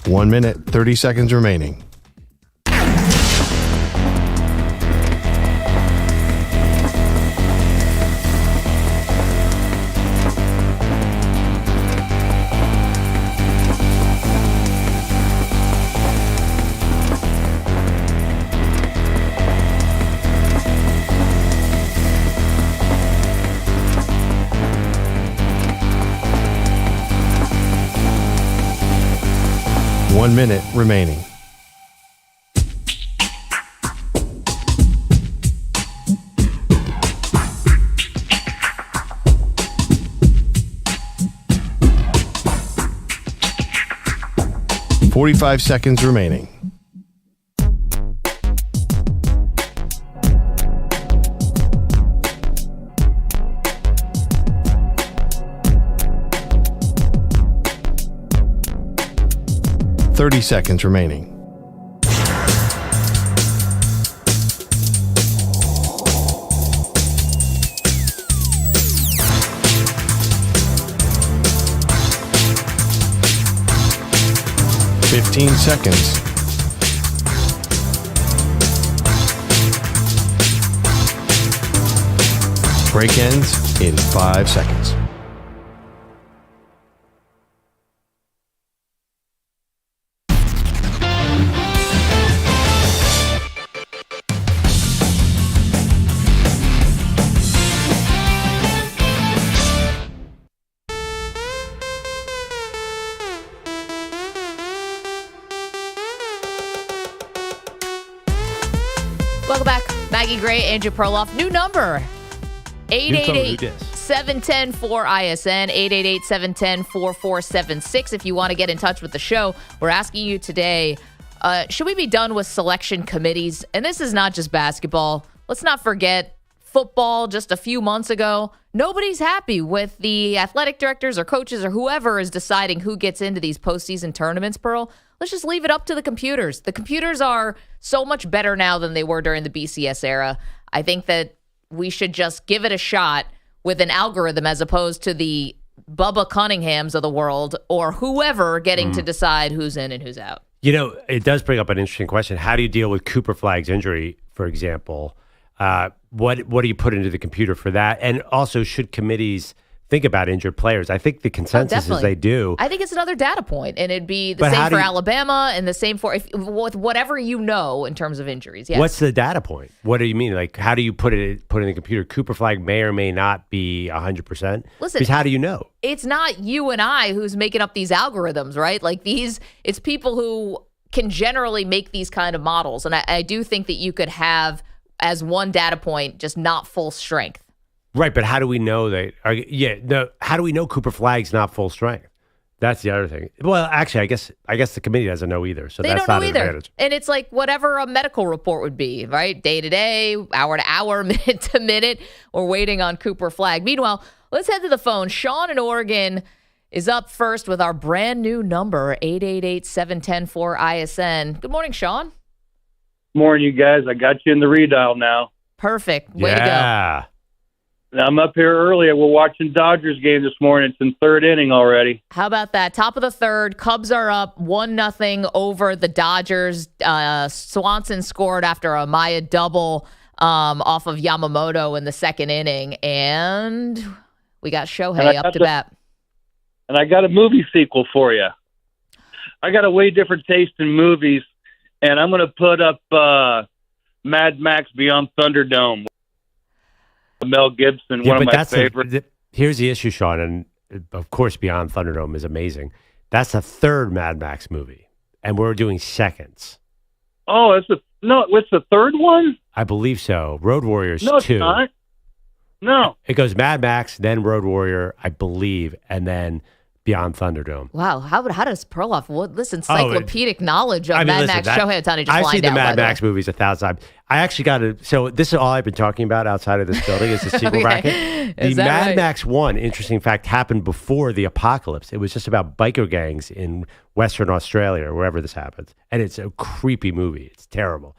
One minute, 30 seconds remaining. One minute remaining. .45 seconds remaining. .30 seconds remaining. .15 seconds. Break ends in 5 seconds. Welcome back. Maggie Gray, Andrew Perloff. New number. 888-710-4ISN. 888-710-4476. If you want to get in touch with the show, we're asking you today, should we be done with selection committees? And this is not just basketball. Let's not forget football just a few months ago. Nobody's happy with the athletic directors or coaches or whoever is deciding who gets into these postseason tournaments, Pearl. Let's just leave it up to the computers. The computers are so much better now than they were during the BCS era. I think that we should just give it a shot with an algorithm as opposed to the Bubba Cunninghams of the world or whoever getting to decide who's in and who's out. You know, it does bring up an interesting question. How do you deal with Cooper Flagg's injury, for example? What do you put into the computer for that? And also, should committees think about injured players? I think the consensus is they do. I think it's another data point, and it'd be the same for Alabama and the same for with whatever you know in terms of injuries. Yes. What's the data point? What do you mean? Like, how do you put it in the computer? Cooper Flagg may or may not be 100%. Listen, because how do you know? It's not you and I who's making up these algorithms, right? Like it's people who can generally make these kind of models, and I do think that you could have as one data point, just not full strength. Right, but how do we know that? How do we know Cooper Flagg's not full strength? That's the other thing. Well, actually, I guess the committee doesn't know either. So that's not an advantage. And it's like whatever a medical report would be, right? Day to day, hour to hour, minute to minute. We're waiting on Cooper Flagg. Meanwhile, let's head to the phone. Sean in Oregon is up first with our brand new number, 888-710-4ISN. Good morning, Sean. Morning, you guys. I got you in the redial now. Perfect. Way to go. I'm up here early. We're watching Dodgers game this morning. It's in third inning already. How about that? Top of the third. Cubs are up 1-0 over the Dodgers. Swanson scored after a Maya double off of Yamamoto in the second inning. And we got Shohei up to bat. And I got a movie sequel for you. I got a way different taste in movies. And I'm going to put up Mad Max Beyond Thunderdome. Mel Gibson, one of my favorites. Here's the issue, Sean, and of course Beyond Thunderdome is amazing. That's the third Mad Max movie, and we're doing seconds. Oh, it's the third one? I believe so. Road Warriors 2. No, it's not. No. It goes Mad Max, then Road Warrior, I believe, and then Beyond Thunderdome. Wow, how does Perloff? This encyclopedic knowledge of Mad Max Shohei Ohtani just I've lined seen the out, Mad Max movies 1,000 times. I actually got to. So this is all I've been talking about outside of this building is the sequel bracket. The Mad Max 1, interesting fact, happened before the apocalypse. It was just about biker gangs in Western Australia or wherever this happens, and it's a creepy movie. It's terrible.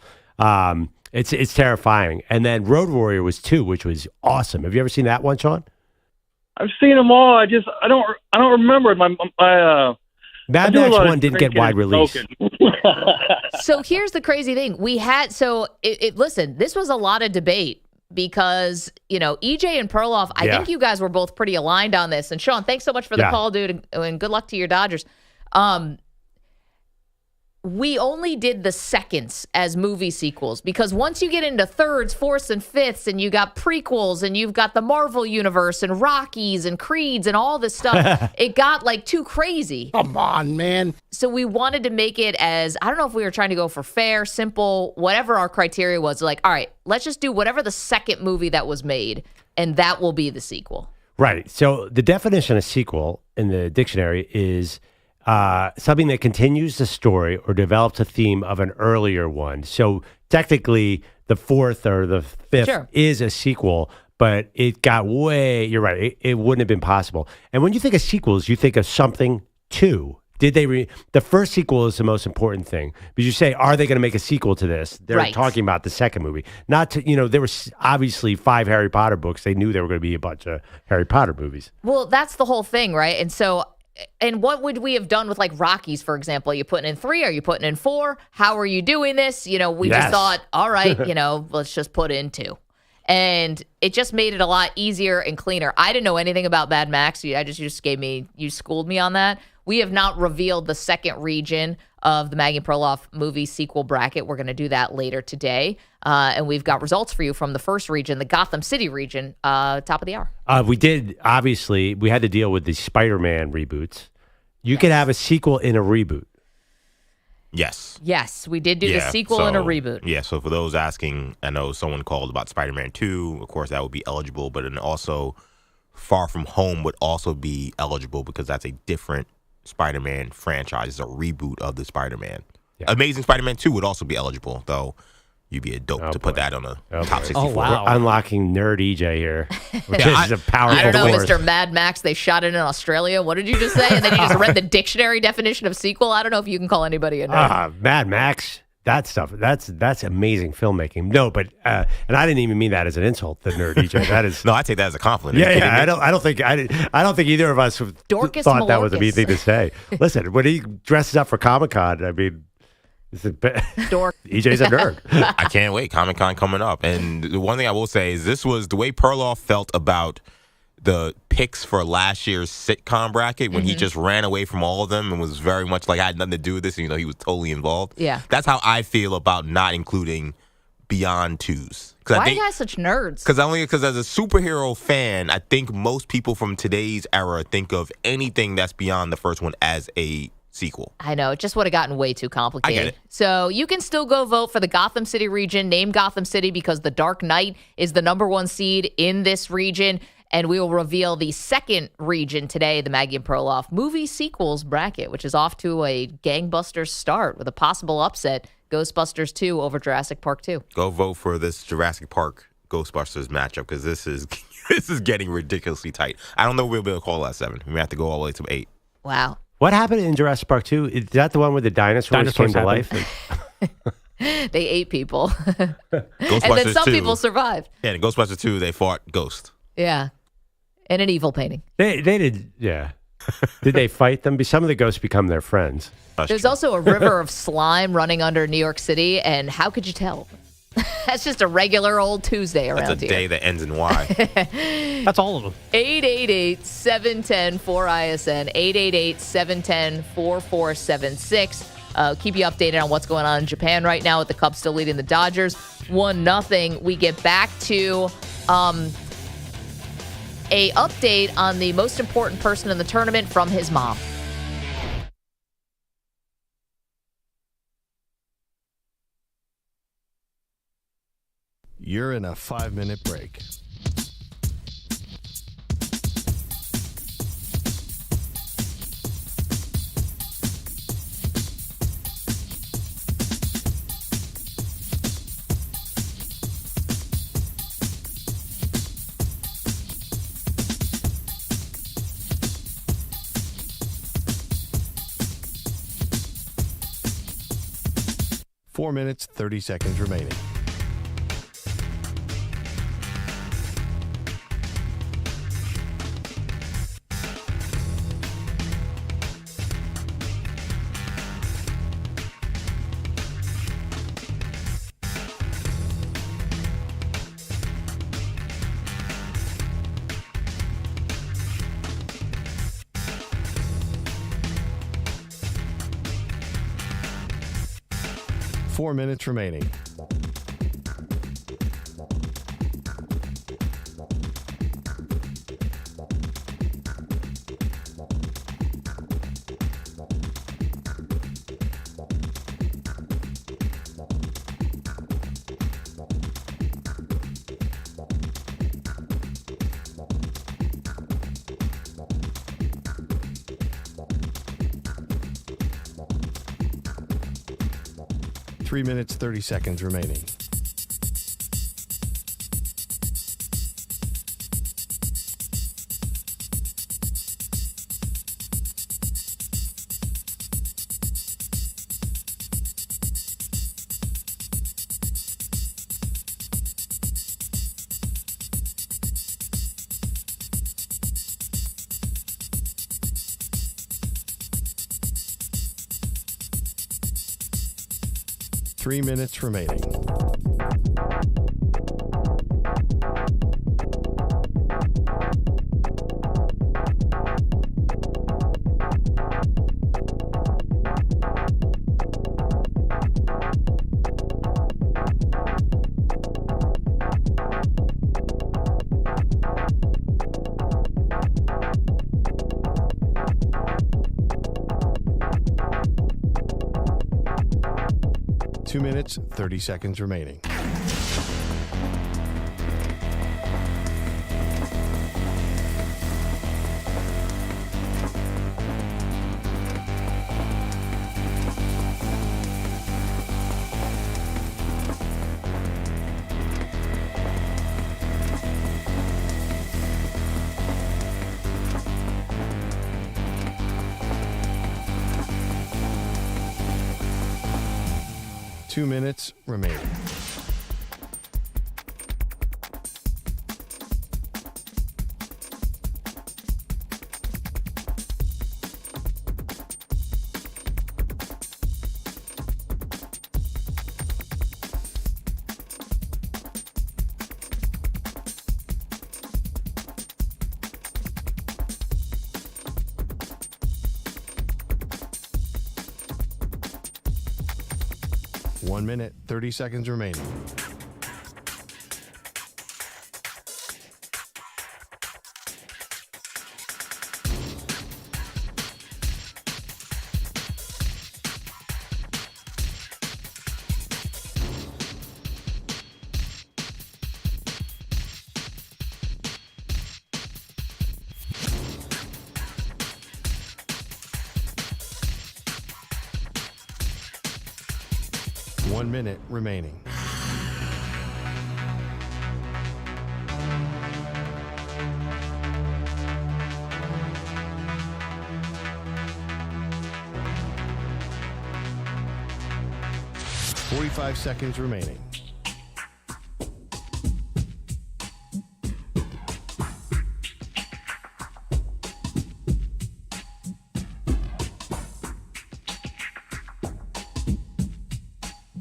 It's terrifying. And then Road Warrior was 2, which was awesome. Have you ever seen that one, Sean? I've seen them all. I don't remember. Mad Max 1 didn't get wide release. So here's the crazy thing. We had listen, this was a lot of debate because, EJ and Perloff, I think you guys were both pretty aligned on this. And Sean, thanks so much for the call, dude, and good luck to your Dodgers. We only did the seconds as movie sequels because once you get into thirds, fourths, and fifths, and you got prequels, and you've got the Marvel universe, and Rockies, and Creeds, and all this stuff, it got too crazy. Come on, man. So we wanted to make it as, I don't know if we were trying to go for fair, simple, whatever our criteria was. All right, let's just do whatever the second movie that was made, and that will be the sequel. Right. So the definition of sequel in the dictionary is something that continues the story or develops a theme of an earlier one. So technically, the fourth or the fifth is a sequel, but it got you're right, it wouldn't have been possible. And when you think of sequels, you think of something two. The first sequel is the most important thing. Because you say, are they going to make a sequel to this? They're talking about the second movie. Not to, there was obviously 5 Harry Potter books. They knew there were going to be a bunch of Harry Potter movies. Well, that's the whole thing, right? And so... And what would we have done with Rockies, for example? Are you putting in 3? Are you putting in 4? How are you doing this? We just thought, all right, let's just put in 2. And it just made it a lot easier and cleaner. I didn't know anything about Mad Max. You schooled me on that. We have not revealed the second region of the Maggie Perloff movie sequel bracket. We're going to do that later today. And we've got results for you from the first region, the Gotham City region, top of the hour. We had to deal with the Spider-Man reboots. You could have a sequel in a reboot. Yes, we did do the sequel and a reboot. Yeah, so for those asking, I know someone called about Spider-Man 2. Of course, that would be eligible, but then also Far From Home would also be eligible because that's a different Spider-Man franchise. It's a reboot of the Spider-Man. Yeah. Amazing Spider-Man 2 would also be eligible, though. You'd be a dope to put that on a top 64. Oh, wow. We're unlocking nerd EJ here, which is a powerful I don't know, force. Mr. Mad Max, they shot it in Australia. What did you just say? And then you just read the dictionary definition of sequel? I don't know if you can call anybody a nerd. Mad Max, that stuff, that's amazing filmmaking. No, but, and I didn't even mean that as an insult, the nerd EJ. That is... No, I take that as a compliment. Yeah, I don't think either of us thought that was a mean thing to say. Listen, when he dresses up for Comic-Con, I mean... Dork. EJ's a nerd. I can't wait. Comic-Con coming up. And the one thing I will say is this was the way Perloff felt about the picks for last year's sitcom bracket when he just ran away from all of them and was very much like, I had nothing to do with this. And, he was totally involved. Yeah. That's how I feel about not including Beyond 2s. Why are you guys such nerds? Because as a superhero fan, I think most people from today's era think of anything that's beyond the first one as a sequel. I know. It just would have gotten way too complicated. I get it. So you can still go vote for the Gotham City region. Name Gotham City because the Dark Knight is the #1 seed in this region. And we will reveal the second region today, the Maggie and Perloff movie sequels bracket, which is off to a gangbusters start with a possible upset. Ghostbusters 2 over Jurassic Park 2. Go vote for this Jurassic Park Ghostbusters matchup because this is getting ridiculously tight. I don't know if we'll be able to call that 7. We may have to go all the way to 8. Wow. What happened in Jurassic Park 2? Is that the one where the dinosaurs came to life? They ate people. And then some people survived. Yeah, in Ghostbusters 2, they fought Ghost. Yeah. And an evil painting. They did, yeah. Did they fight them? Some of the ghosts become their friends. There's also a river of slime running under New York City, and how could you tell? That's just a regular old Tuesday around here. That's a day that ends in Y. That's all of them. 888-710-4ISN, 888-710-4476. Keep you updated on what's going on in Japan right now with the Cubs still leading the Dodgers 1-0. We get back to a update on the most important person in the tournament from his mom. You're in a 5-minute break. 4 minutes, 30 seconds remaining. Four minutes remaining. Three minutes, 30 seconds remaining. Three minutes remaining. Two minutes, 30 seconds remaining. Two minutes remaining. One minute, 30 seconds remaining. One minute remaining. Forty-five seconds remaining.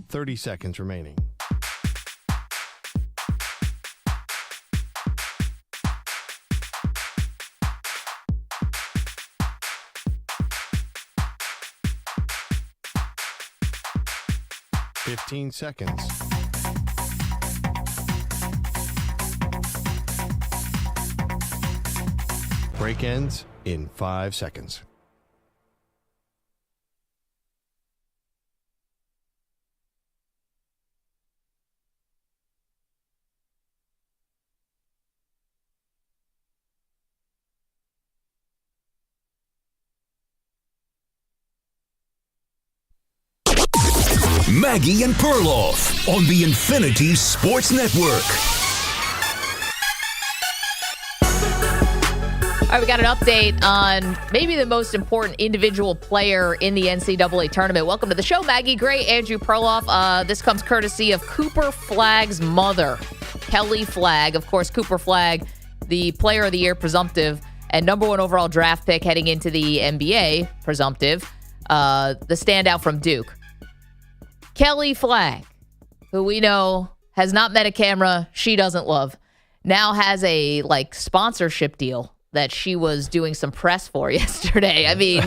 Thirty seconds remaining. Fifteen seconds. Break ends in 5 seconds. Maggie and Perloff on the Infinity Sports Network. All right, we got an update on maybe the most important individual player in the NCAA tournament. Welcome to the show, Maggie Gray, Andrew Perloff. This comes courtesy of Cooper Flagg's mother, Kelly Flagg. Of course, Cooper Flagg, the player of the year presumptive and number 1 overall draft pick heading into the NBA presumptive, the standout from Duke. Kelly Flagg, who we know has not met a camera she doesn't love, now has a sponsorship deal that she was doing some press for yesterday. I mean,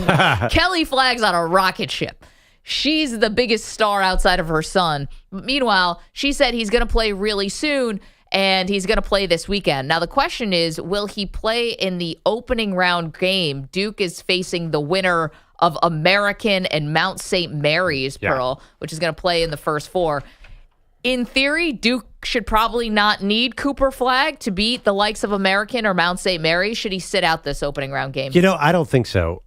Kelly Flagg's on a rocket ship. She's the biggest star outside of her son. Meanwhile, she said he's going to play really soon, and he's going to play this weekend. Now, the question is, will he play in the opening round game? Duke is facing the winner of American and Mount St. Mary's, Pearl, which is going to play in the first 4. In theory, Duke should probably not need Cooper Flagg to beat the likes of American or Mount St. Mary's. Should he sit out this opening round game? I don't think so.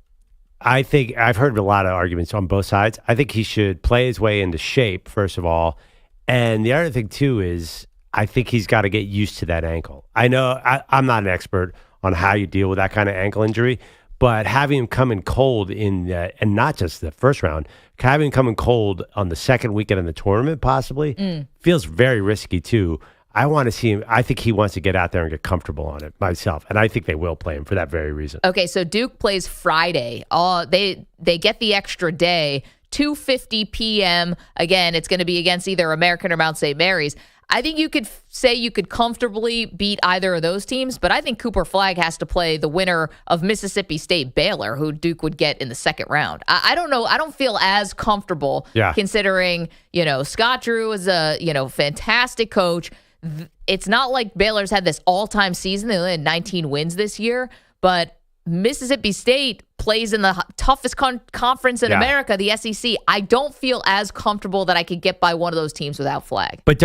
I think I've heard a lot of arguments on both sides. I think he should play his way into shape, first of all. And the other thing, too, is I think he's got to get used to that ankle. I know I'm not an expert on how you deal with that kind of ankle injury, but having him come in cold and not just the first round, having him come in cold on the second weekend in the tournament possibly feels very risky too. I want to see him. I think he wants to get out there and get comfortable on it myself, and I think they will play him for that very reason. Okay, so Duke plays Friday. They get the extra day, 2:50 p.m. Again, it's going to be against either American or Mount St. Mary's. I think you could say you could comfortably beat either of those teams, but I think Cooper Flagg has to play the winner of Mississippi State Baylor, who Duke would get in the second round. I don't know. I don't feel as comfortable considering, Scott Drew is a, fantastic coach. It's not like Baylor's had this all-time season. They only had 19 wins this year, but Mississippi State plays in the toughest conference in America, the SEC. I don't feel as comfortable that I could get by one of those teams without Flagg. But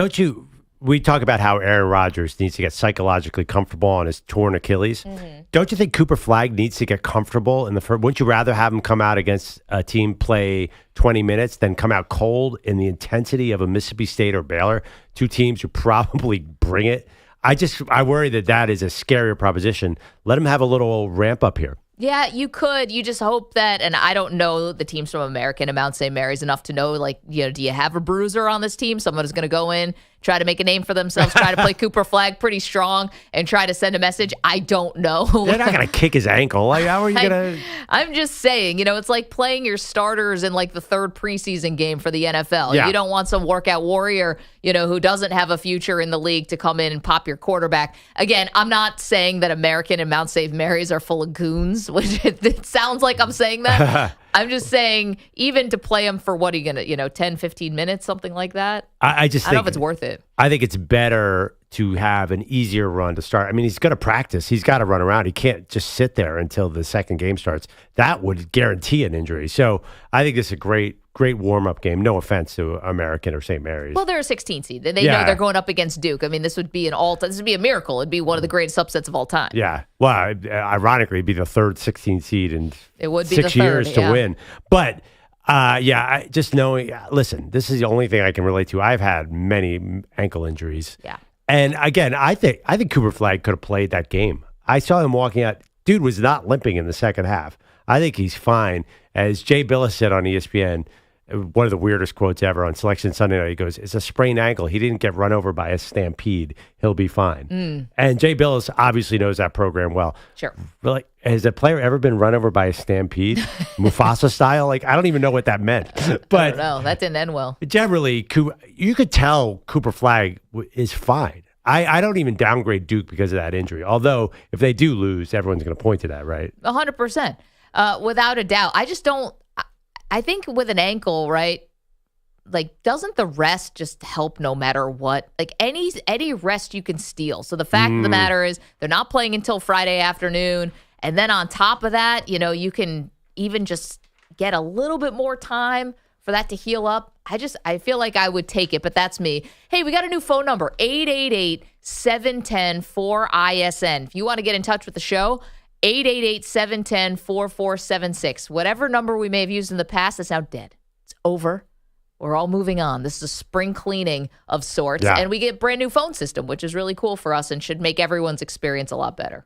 we talk about how Aaron Rodgers needs to get psychologically comfortable on his torn Achilles. Mm-hmm. Don't you think Cooper Flagg needs to get comfortable in the first? Wouldn't you rather have him come out against a team, play 20 minutes, than come out cold in the intensity of a Mississippi State or Baylor, two teams who probably bring it? I worry that is a scarier proposition. Let him have a little ramp up here. Yeah, you could. You just hope that, and I don't know the teams from American and Mount St. Mary's enough to know, do you have a bruiser on this team? Someone who's going to go in, try to make a name for themselves, try to play Cooper Flagg pretty strong, and try to send a message? I don't know. They're not going to kick his ankle. How are you going to? I'm just saying, it's like playing your starters in the third preseason game for the NFL. Yeah. You don't want some workout warrior, who doesn't have a future in the league to come in and pop your quarterback. Again, I'm not saying that American and Mount St. Mary's are full of goons, which it sounds like I'm saying that. I'm just saying, even to play him for what are you going to, 10, 15 minutes, something like that? I don't know if it's worth it. I think it's better to have an easier run to start. I mean, he's going to practice. He's got to run around. He can't just sit there until the second game starts. That would guarantee an injury. So I think this is a great warm-up game. No offense to American or St. Mary's. Well, they're a 16 seed. They know they're going up against Duke. I mean, this would be a miracle. It'd be one of the greatest upsets of all time. Yeah. Well, ironically, it'd be the third 16 seed in it would be 6 years to win. But just knowing, listen, this is the only thing I can relate to. I've had many ankle injuries. Yeah. And again, I think Cooper Flagg could have played that game. I saw him walking out. Dude was not limping in the second half. I think he's fine. As Jay Billis said on ESPN, one of the weirdest quotes ever on Selection Sunday night, he goes, "It's a sprained ankle. He didn't get run over by a stampede. He'll be fine." And Jay Billis obviously knows that program well. Sure. But has a player ever been run over by a stampede, Mufasa style? I don't even know what that meant. But I don't know. That didn't end well. Generally, you could tell Cooper Flagg is fine. I don't even downgrade Duke because of that injury. Although, if they do lose, everyone's going to point to that, right? 100%. Without a doubt. I just don't. I think with an ankle, right? Doesn't the rest just help no matter what? Any rest you can steal. So the fact of the matter is they're not playing until Friday afternoon. And then on top of that, you can even just get a little bit more time for that to heal up. I feel like I would take it, but that's me. Hey, we got a new phone number, 888-710-4ISN. If you want to get in touch with the show, 888-710-4476. Whatever number we may have used in the past is now dead. It's over. We're all moving on. This is a spring cleaning of sorts. Yeah. And we get a brand new phone system, which is really cool for us and should make everyone's experience a lot better.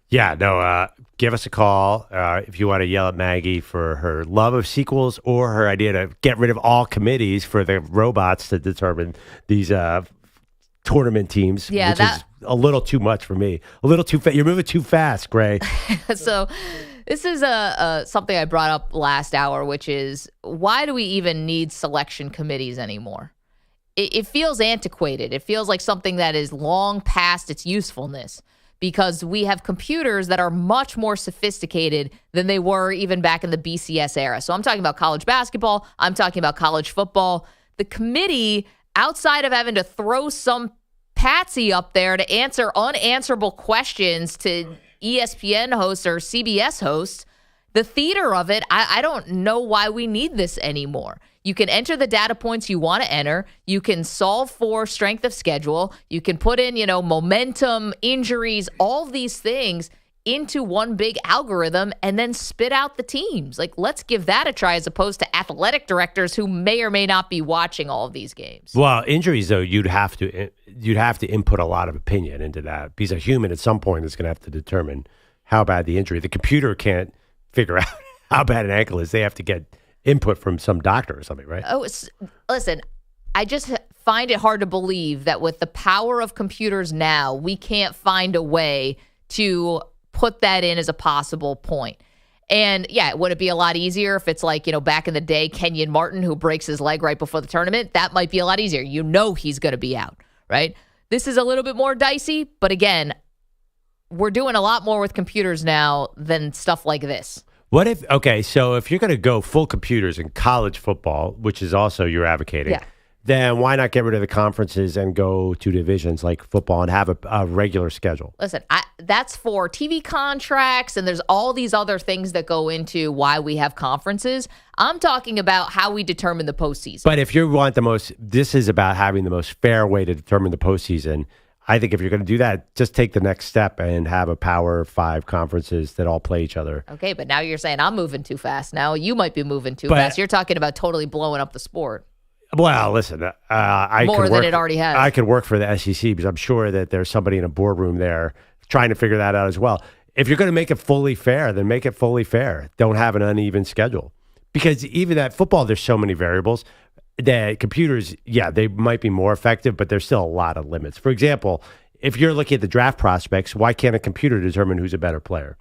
Yeah, no, give us a call if you want to yell at Maggie for her love of sequels or her idea to get rid of all committees for the robots to determine these tournament teams, which is a little too much for me. A little too fast. You're moving too fast, Gray. So this is something I brought up last hour, which is why do we even need selection committees anymore? It feels antiquated. It feels like something that is long past its usefulness because we have computers that are much more sophisticated than they were even back in the BCS era. So I'm talking about college basketball. I'm talking about college football. The committee, outside of having to throw some patsy up there to answer unanswerable questions to ESPN hosts or CBS hosts, the theater of it, I don't know why we need this anymore. You can enter the data points you want to enter. You can solve for strength of schedule. You can put in, momentum, injuries, all of these things into one big algorithm and then spit out the teams. Like, let's give that a try as opposed to athletic directors who may or may not be watching all of these games. Well, injuries, though, you'd have to input a lot of opinion into that because a human at some point is going to have to determine how bad the injury. The computer can't figure out how bad an ankle is. They have to get input from some doctor or something, right? Oh, listen, I just find it hard to believe that with the power of computers now, we can't find a way to put that in as a possible point. And yeah, would it be a lot easier if it's like, back in the day, Kenyon Martin, who breaks his leg right before the tournament? That might be a lot easier. He's going to be out, right? This is a little bit more dicey, but again, we're doing a lot more with computers now than stuff like this. So if you're going to go full computers in college football, which is also you're advocating, then why not get rid of the conferences and go to divisions like football and have a regular schedule? Listen, that's for TV contracts, and there's all these other things that go into why we have conferences. I'm talking about how we determine the postseason. But if you want this is about having the most fair way to determine the postseason. I think if you're going to do that, just take the next step and have a Power 5 conferences that all play each other. Okay, but now you're saying I'm moving too fast. Now you might be moving too fast. You're talking about totally blowing up the sport. Well, listen, more than it already has. I could work for the SEC because I'm sure that there's somebody in a boardroom there trying to figure that out as well. If you're going to make it fully fair, then make it fully fair. Don't have an uneven schedule. Because even at football, there's so many variables. That computers, they might be more effective, but there's still a lot of limits. For example, if you're looking at the draft prospects, why can't a computer determine who's a better player?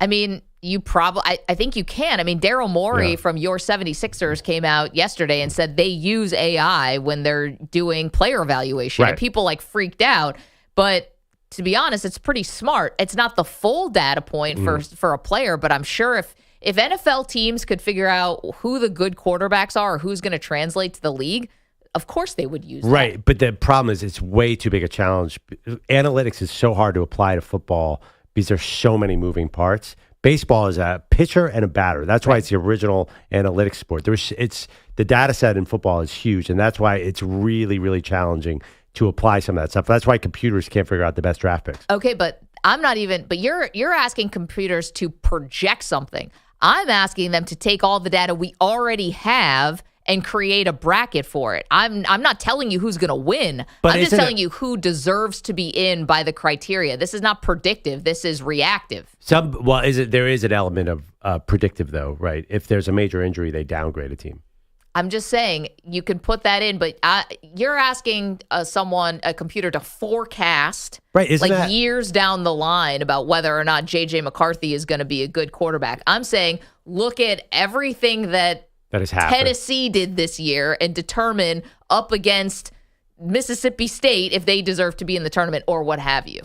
I mean, I think you can. I mean, Daryl Morey from your 76ers came out yesterday and said they use AI when they're doing player evaluation. Right. And people freaked out. But to be honest, it's pretty smart. It's not the full data point for a player, but I'm sure if NFL teams could figure out who the good quarterbacks are or who's going to translate to the league, of course they would use that. Right, but the problem is it's way too big a challenge. Analytics is so hard to apply to football because there's so many moving parts. Baseball is a pitcher and a batter. That's why it's the original analytics sport. The data set in football is huge, and that's why it's really, really challenging to apply some of that stuff. That's why computers can't figure out the best draft picks. Okay, but you're asking computers to project something. I'm asking them to take all the data we already have and create a bracket for it. I'm not telling you who's going to win. I'm just telling you who deserves to be in by the criteria. This is not predictive. This is reactive. There is an element of predictive, though, right? If there's a major injury, they downgrade a team. I'm just saying you can put that in, but you're asking a computer to forecast years down the line about whether or not J.J. McCarthy is going to be a good quarterback. I'm saying look at everything that has happened. Tennessee did this year and determine up against Mississippi State if they deserve to be in the tournament or what have you.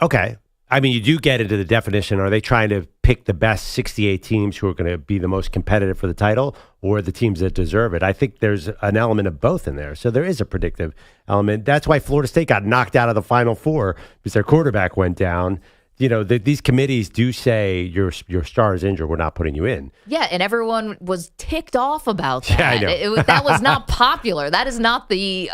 Okay. I mean, you do get into the definition. Are they trying to pick the best 68 teams who are going to be the most competitive for the title or the teams that deserve it? I think there's an element of both in there. So there is a predictive element. That's why Florida State got knocked out of the Final Four because their quarterback went down. These committees do say your star is injured. We're not putting you in. Yeah, and everyone was ticked off about that. Yeah, I know. That was not popular. That is not the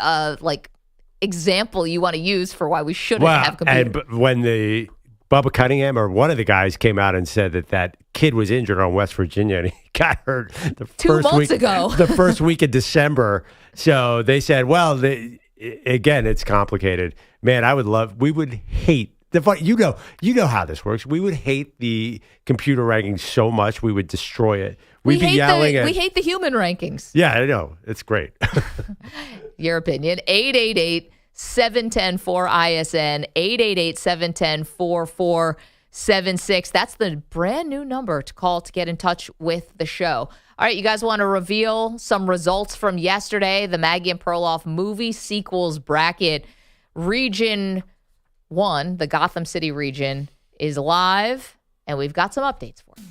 example you want to use for why we shouldn't have computers. And when the Bubba Cunningham or one of the guys came out and said that kid was injured on West Virginia and he got hurt the 2 months ago. The first week of December. So they said, again, it's complicated. Man, we would hate you know how this works. We would hate the computer rankings so much we would destroy it. We'd be yelling we hate the human rankings. Yeah, I know. It's great. Your opinion. 888-710-4ISN. 888-710-4476. That's the brand new number to call to get in touch with the show. All right, you guys want to reveal some results from yesterday? The Maggie and Perloff movie sequels bracket. Region 1, the Gotham City region, is live, and we've got some updates for you.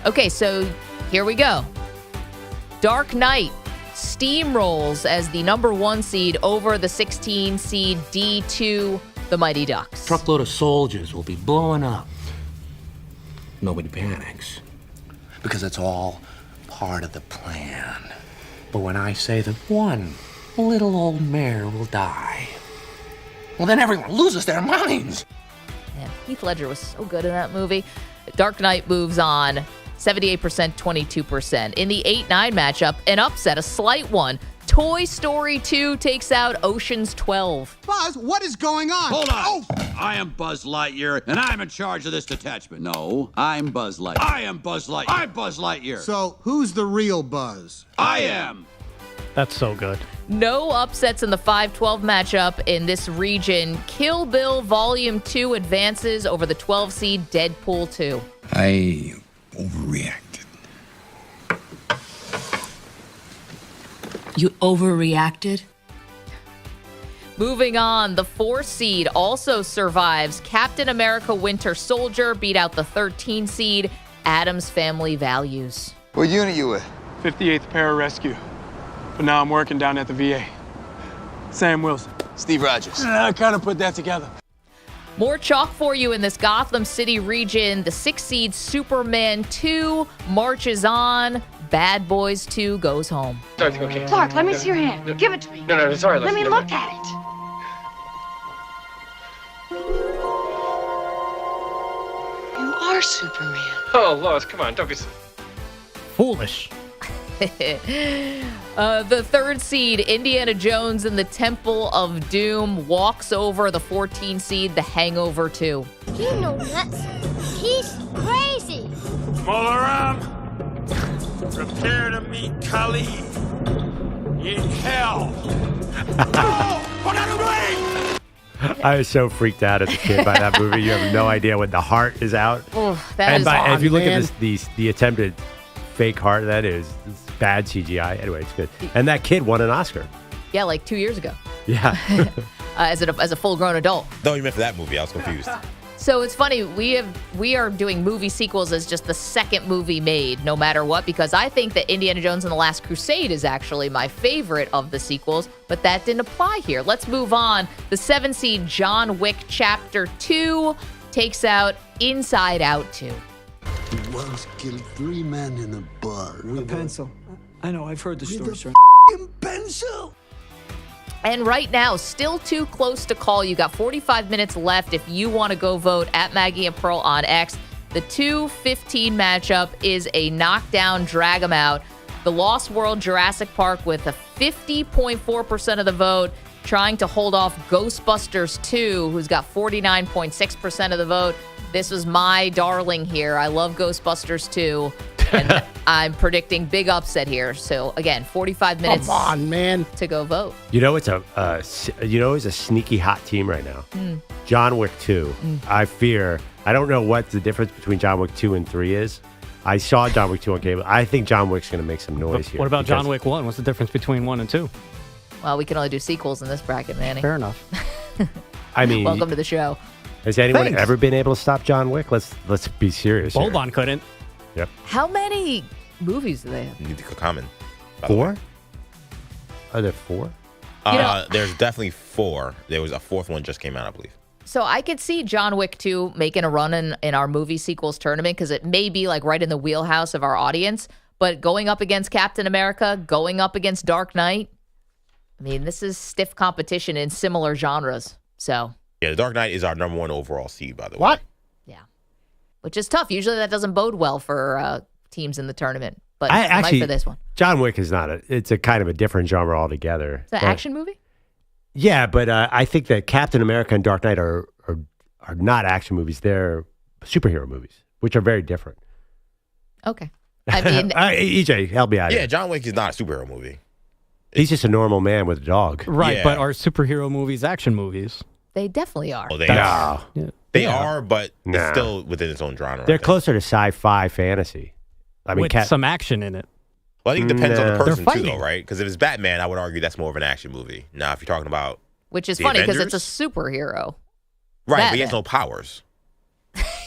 Okay, so here we go. Dark Knight steamrolls as the number 1 seed over the 16 seed D2, the Mighty Ducks. Truckload of soldiers will be blowing up. Nobody panics. Because it's all part of the plan. But when I say that one little old mare will die, well, then everyone loses their minds. Man, Heath Ledger was so good in that movie. Dark Knight moves on, 78%, 22%. In the 8-9 matchup, an upset, a slight one. Toy Story 2 takes out Ocean's 12. Buzz, what is going on? Hold on. Oh. I am Buzz Lightyear, and I'm in charge of this detachment. No, I'm Buzz Lightyear. I am Buzz Lightyear. I'm Buzz Lightyear. So, who's the real Buzz? I am. That's so good. No upsets in the 5-12 matchup in this region. Kill Bill Volume 2 advances over the 12 seed Deadpool 2. I overreacted. You overreacted? Moving on, the 4 seed also survives. Captain America Winter Soldier beat out the 13 seed Addams Family Values. What unit you with? 58th Pararescue. But now I'm working down at the VA. Sam Wilson. Steve Rodgers. I kind of put that together. More chalk for you in this Gotham City region. The 6 seed Superman 2 marches on. Bad Boys 2 goes home. Okay. Clark, let me see your hand. Give it to me. No, sorry. Let me look at it. You are Superman. Oh, Lois, come on. Don't be so foolish. The 3rd seed, Indiana Jones and the Temple of Doom, walks over the 14 seed, The Hangover 2. You know nuts. He's crazy. All around. Prepare to meet Kali in hell. I was so freaked out as a kid by that movie. You have no idea when the heart is out. If you look at the attempted fake heart, that is bad CGI. Anyway, it's good. And that kid won an Oscar. Yeah, like 2 years ago. Yeah. As a full-grown adult. No, you meant for that movie. I was confused. So it's funny, we are doing movie sequels as just the second movie made, no matter what, because I think that Indiana Jones and the Last Crusade is actually my favorite of the sequels, but that didn't apply here. Let's move on. The 7 seed John Wick Chapter 2 takes out Inside Out 2. He once killed 3 men in a bar. A pencil. I know, I've heard the story, sir. Pencil! And right now, still too close to call. You got 45 minutes left if you want to go vote at Maggie and Pearl on X. The 2-15 matchup is a knockdown, drag 'em out. The Lost World Jurassic Park with a 50.4% of the vote, trying to hold off Ghostbusters 2, who's got 49.6% of the vote. This was my darling here. I love Ghostbusters 2. And I'm predicting big upset here. So again, 45 minutes. Come on, man, to go vote. It's a sneaky hot team right now. John Wick 2. I fear. I don't know what the difference between John Wick 2 and 3 is. I saw John Wick 2 on cable. I think John Wick's going to make some noise here. What about John Wick 1? What's the difference between 1 and 2? Well, we can only do sequels in this bracket, Manny. Fair enough. I mean, welcome to the show. Has anyone ever been able to stop John Wick? Let's be serious. Boban couldn't. Yep. How many movies do they have? Need to comment. 4? Are there 4? There's definitely 4. There was a 4th one just came out, I believe. So I could see John Wick 2 making a run in our movie sequels tournament because it may be like right in the wheelhouse of our audience. But going up against Captain America, going up against Dark Knight, I mean, this is stiff competition in similar genres. So yeah, the Dark Knight is our number 1 overall seed, by the way. What? Yeah, which is tough. Usually that doesn't bode well for teams in the tournament. But actually, for this one, John Wick is not it's a kind of a different genre altogether. It's an action movie. Yeah, but I think that Captain America and Dark Knight are not action movies. They're superhero movies, which are very different. Okay. I mean, EJ, help me out. Yeah, John Wick is not a superhero movie. He's just a normal man with a dog. Right, Yeah. but are superhero movies action movies? they definitely are. Oh, they No. are. Yeah. They are, but Nah. it's still within its own genre. They're closer to sci-fi fantasy. I mean, With some action in it. Well, I think it depends on the Nah. person They're too, though, fighting. right? Because if it's Batman, I would argue that's more of an action movie. Now, if you're talking about Which is The funny because Avengers? it's a superhero. right, but he has Batman. no powers.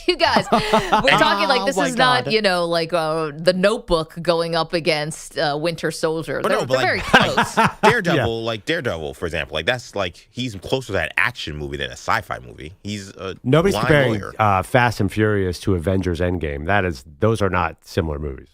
You guys, we're talking like this Oh my is not, God. like the Notebook going up against Winter Soldier. But They're, no, but they're like- very close. Daredevil, like Daredevil, for example, like that's like he's closer to an action movie than a sci-fi movie. He's a Nobody's blind comparing lawyer. Fast and Furious to Avengers Endgame. Those are not similar movies.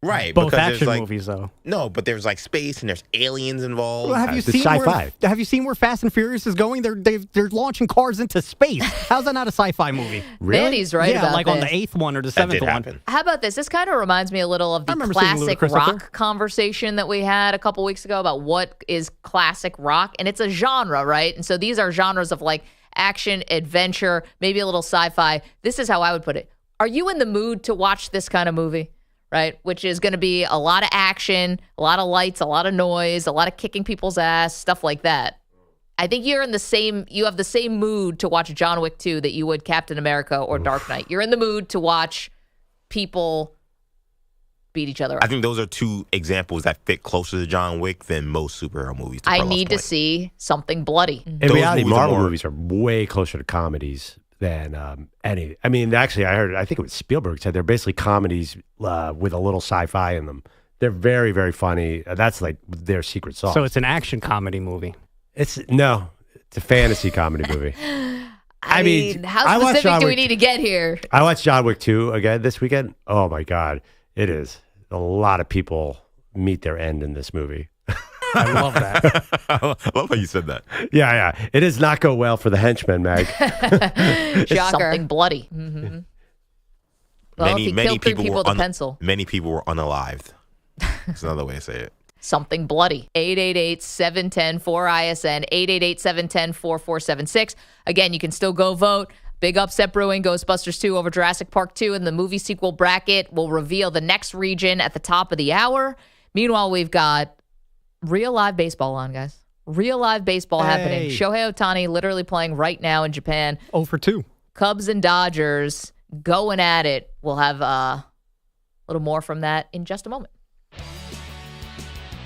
Right, Both because there's action like movies, though. no, but there's like space and there's aliens involved. Well, have you the seen sci-fi. Have you seen where Fast and Furious is going? They're launching cars into space. How's that not a sci-fi movie? Manny's right yeah, about like on this. the 8th one or the That 7th did one. happen. How about this? This kind of reminds me a little of the remember seeing classic Ludacris up there. rock conversation that we had a couple weeks ago about what is classic rock. And it's a genre, right? And so these are genres of like action, adventure, maybe a little sci-fi. This is how I would put it. Are you in the mood to watch this kind of movie? Right? Which is going to be a lot of action, a lot of lights, a lot of noise, a lot of kicking people's ass, stuff like that. I think you have the same mood to watch John Wick 2 that you would Captain America or Dark Knight. You're in the mood to watch people beat each other up. I think those are two examples that fit closer to John Wick than most superhero movies. I need to see something bloody. In Those reality, movies are Marvel more- movies are way closer to comedies than any. I mean, actually, I think it was Spielberg said they're basically comedies with a little sci-fi in them. They're very, very funny. That's like their secret sauce. So it's an action comedy movie. It's a fantasy comedy movie. I mean, how I watched specific John do we Wick- need to get here? I watched John Wick 2 again this weekend. Oh my God. It is. A lot of people meet their end in this movie. I love that. I love how you said that. Yeah. It does not go well for the henchmen, Mag. Something bloody. Mm-hmm. Well, if he killed three people with a pencil. Many people were unalived. That's another way to say it. Something bloody. 888-710-4ISN, 888-710-4476. Again, you can still go vote. Big upset brewing, Ghostbusters 2 over Jurassic Park 2 in the movie sequel bracket. Will reveal the next region at the top of the hour. Meanwhile, we've got real live baseball on, guys. Real live baseball happening. Shohei Ohtani literally playing right now in Japan. 0 for 2. Cubs and Dodgers going at it. We'll have a little more from that in just a moment.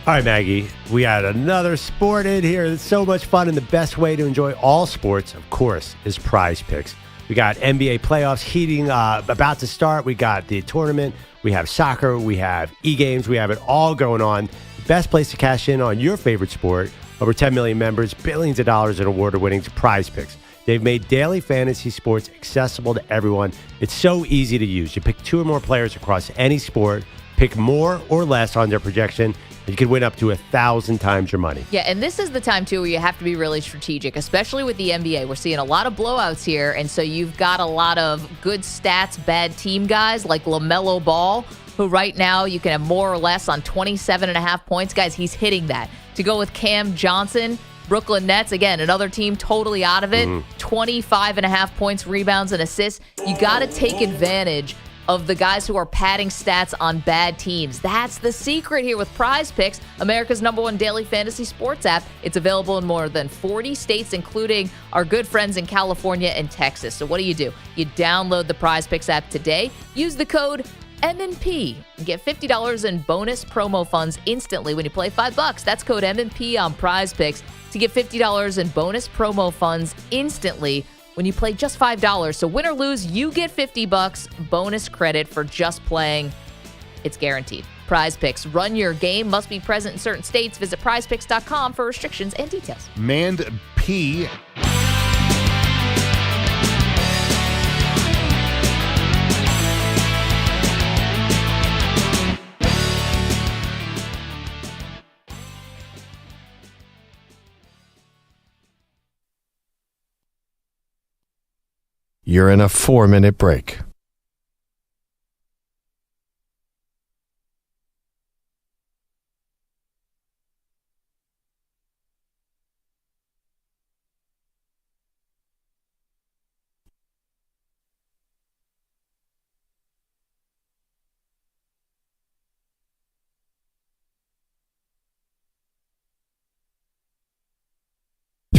All right, Maggie, we had another sport in here. It's so much fun, and the best way to enjoy all sports, of course, is Prize Picks. We got NBA playoffs heating, about to start. We got the tournament. We have soccer. We have e-games. We have it all going on. The best place to cash in on your favorite sport. Over 10 million members, billions of dollars in award winnings, Prize Picks. They've made daily fantasy sports accessible to everyone. It's so easy to use. You pick 2 or more players across any sport, pick more or less on their projection, and you can win up to 1,000 times your money. Yeah, and this is the time, too, where you have to be really strategic, especially with the NBA. We're seeing a lot of blowouts here, and so you've got a lot of good stats, bad team guys like LaMelo Ball, who right now you can have more or less on 27.5 points. Guys, he's hitting that. To go with Cam Johnson, Brooklyn Nets, again, another team totally out of it. 25.5 points, rebounds, and assists. You got to take advantage of the guys who are padding stats on bad teams. That's the secret here with Prize Picks, America's #1 daily fantasy sports app. It's available in more than 40 states, including our good friends in California and Texas. So what do? You download the Prize Picks app today. Use the code M&P and get $50 in bonus promo funds instantly when you play $5. That's code M&P on Prize Picks to get $50 in bonus promo funds instantly when you play just $5. So win or lose, you get $50 bonus credit for just playing. It's guaranteed. Prize Picks. Run your game. Must be present in certain states. Visit prizepicks.com for restrictions and details. Mand P. You're in a 4-minute break.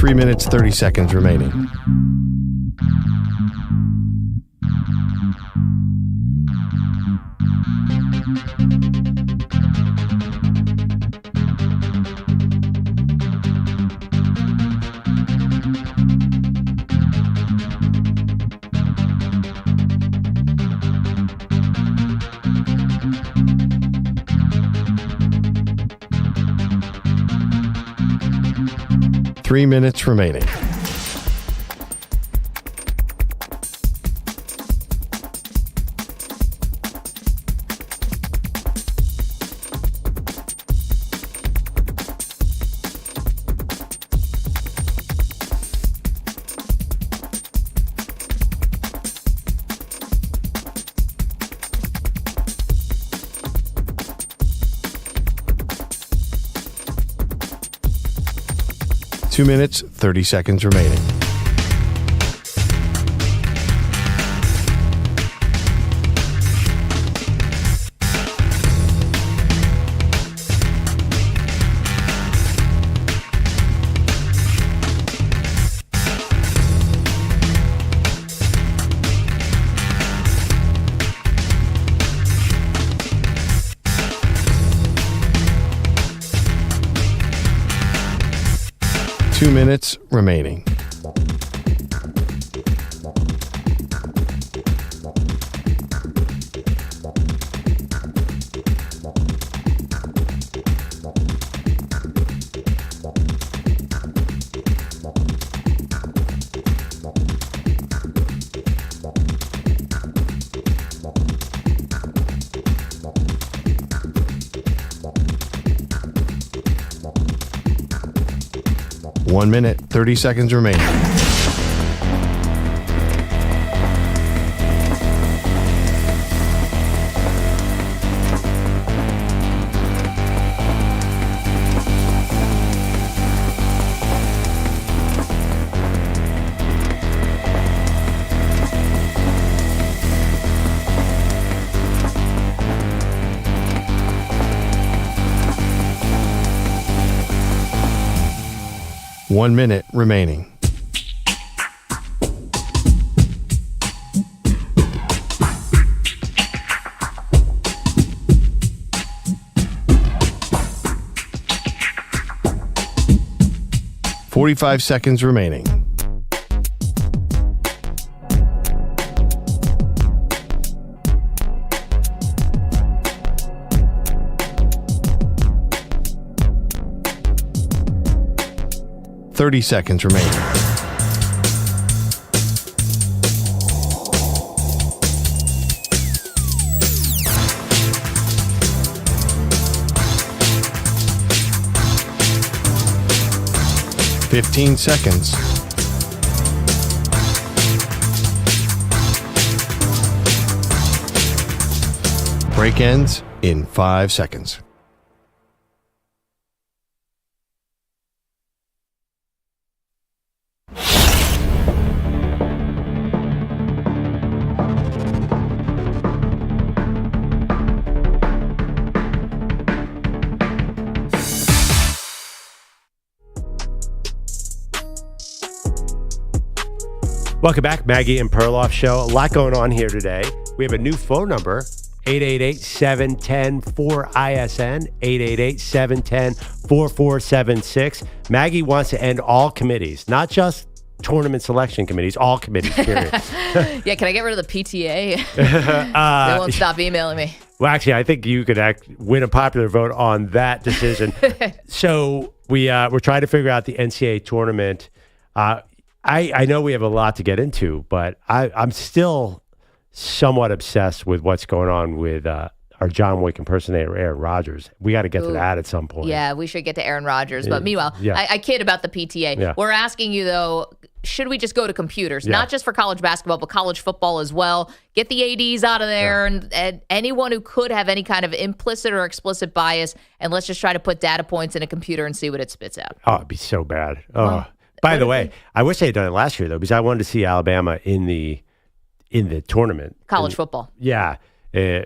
3 minutes, 30 seconds remaining. Three minutes remaining. Two minutes, 30 seconds remaining. Two minutes remaining. One minute, 30 seconds remaining. One minute remaining. Forty-five seconds remaining. Thirty seconds remaining. Fifteen seconds. Break ends in 5 seconds. Welcome back, Maggie and Perloff Show. A lot going on here today. We have a new phone number, 888-710-4ISN, 888-710-4476. Maggie wants to end all committees, not just tournament selection committees, all committees, period. Yeah, can I get rid of the PTA? They won't stop emailing me. Well, actually, I think you could win a popular vote on that decision. So we're trying to figure out the NCAA tournament. I know we have a lot to get into, but I'm still somewhat obsessed with what's going on with our John Wick impersonator, Aaron Rodgers. We got to get to that at some point. Yeah, we should get to Aaron Rodgers. But meanwhile, I kid about the PTA. Yeah. We're asking you, though, should we just go to computers? Not just for college basketball, but college football as well. Get the ADs out of there and anyone who could have any kind of implicit or explicit bias, and let's just try to put data points in a computer and see what it spits out. Oh, it'd be so bad. Oh. By the way, I wish they had done it last year, though, because I wanted to see Alabama in the tournament. College football. Yeah.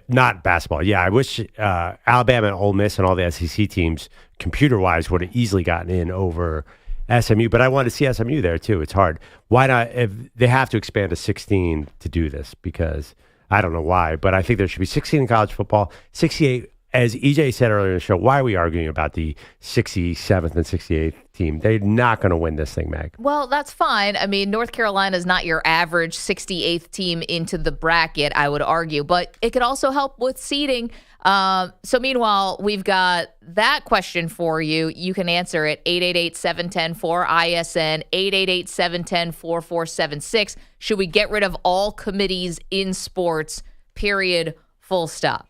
Not basketball. Yeah, I wish Alabama and Ole Miss and all the SEC teams, computer-wise, would have easily gotten in over SMU, but I want to see SMU there too. It's hard. Why not? If they have to expand to 16 to do this, because I don't know why, but I think there should be 16 in college football, 68. As EJ said earlier in the show, why are we arguing about the 67th and 68th team? They're not going to win this thing, Meg. Well, that's fine. I mean, North Carolina is not your average 68th team into the bracket, I would argue, but it could also help with seeding. So meanwhile, we've got that question for you. You can answer it, 888-710-4ISN, 888-710-4476. Should we get rid of all committees in sports, period, full stop?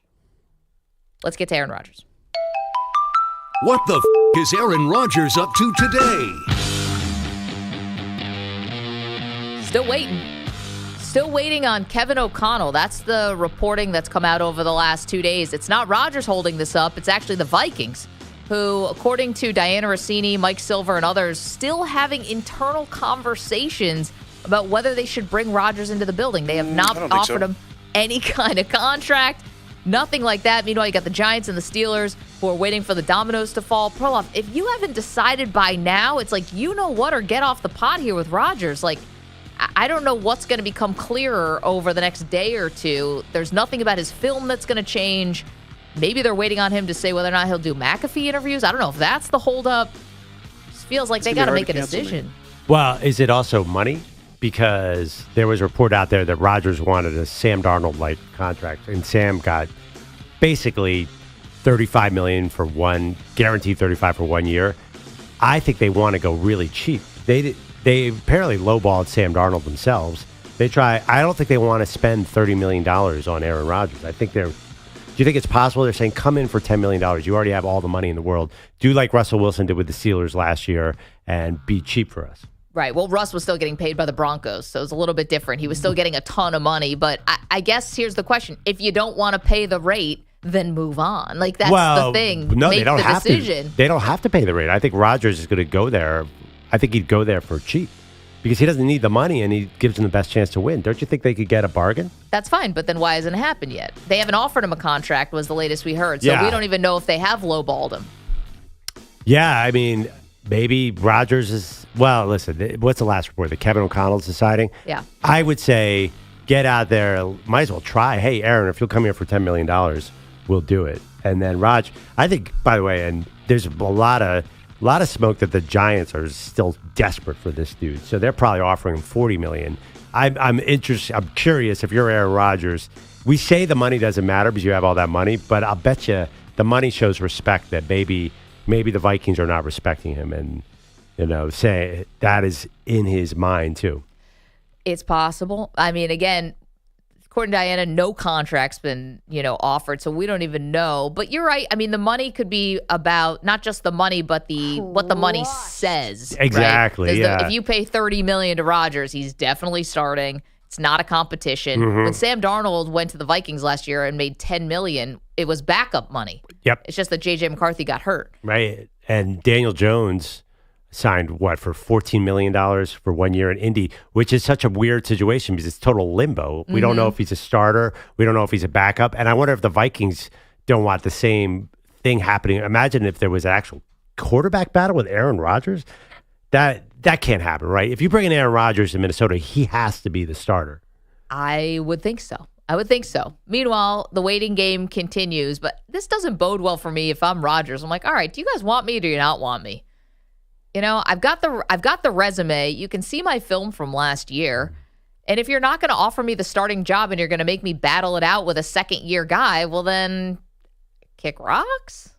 Let's get to Aaron Rodgers. What the is Aaron Rodgers up to today? Still waiting on Kevin O'Connell. That's the reporting that's come out over the last 2 days. It's not Rodgers holding this up. It's actually the Vikings, who, according to Diana Rossini, Mike Silver, and others, still having internal conversations about whether they should bring Rodgers into the building. They have not offered him any kind of contract. Nothing like that. Meanwhile, you got the Giants and the Steelers who are waiting for the dominoes to fall. Perloff, if you haven't decided by now, it's like, you know what, or get off the pot here with Rodgers. Like, I don't know what's going to become clearer over the next day or two. There's nothing about his film that's going to change. Maybe they're waiting on him to say whether or not he'll do McAfee interviews. I don't know if that's the holdup. It feels like they got to make a decision. Well, is it also money? Because there was a report out there that Rodgers wanted a Sam Darnold-like contract, and Sam got basically $35 million for guaranteed $35 for 1 year. I think they want to go really cheap. They apparently lowballed Sam Darnold themselves. I don't think they want to spend $30 million on Aaron Rodgers. Do you think it's possible they're saying, come in for $10 million? You already have all the money in the world. Do like Russell Wilson did with the Steelers last year and be cheap for us. Right. Well, Russ was still getting paid by the Broncos, so it was a little bit different. He was still getting a ton of money. But I guess here's the question. If you don't want to pay the rate, then move on. Like, that's the thing. No, Make they don't the have decision. to. They don't have to pay the rate. I think Rodgers is going to go there. I think he'd go there for cheap because he doesn't need the money and he gives them the best chance to win. Don't you think they could get a bargain? That's fine, but then why hasn't it happened yet? They haven't offered him a contract was the latest we heard. So we don't even know if they have lowballed him. Yeah, I mean, maybe Rodgers is... Well, listen, what's the last report? That Kevin O'Connell's deciding? Yeah. I would say get out there. Might as well try. Hey, Aaron, if you'll come here for $10 million, we'll do it. And then Raj, I think, by the way, and there's a lot of smoke that the Giants are still desperate for this dude. So they're probably offering him $40 million. I'm interested. I'm curious if you're Aaron Rodgers. We say the money doesn't matter because you have all that money, but I'll bet you the money shows respect that maybe the Vikings are not respecting him and, say that is in his mind too. It's possible. I mean, again, according to Diana, no contract's been, offered, so we don't even know. But you're right. I mean, the money could be about not just the money, but what the money says. Exactly. Right? Yeah. If you pay $30 million to Rodgers, he's definitely starting. It's not a competition. Mm-hmm. When Sam Darnold went to the Vikings last year and made $10 million, it was backup money. Yep. It's just that J.J. McCarthy got hurt. Right. And Daniel Jones signed for $14 million for 1 year in Indy, which is such a weird situation because it's total limbo. We don't know if he's a starter. We don't know if he's a backup. And I wonder if the Vikings don't want the same thing happening. Imagine if there was an actual quarterback battle with Aaron Rodgers. That can't happen, right? If you bring in Aaron Rodgers in Minnesota, he has to be the starter. I would think so. Meanwhile, the waiting game continues, but this doesn't bode well for me if I'm Rodgers. I'm like, all right, do you guys want me or do you not want me? I've got the resume. You can see my film from last year. And if you're not going to offer me the starting job and you're going to make me battle it out with a second-year guy, well, then kick rocks?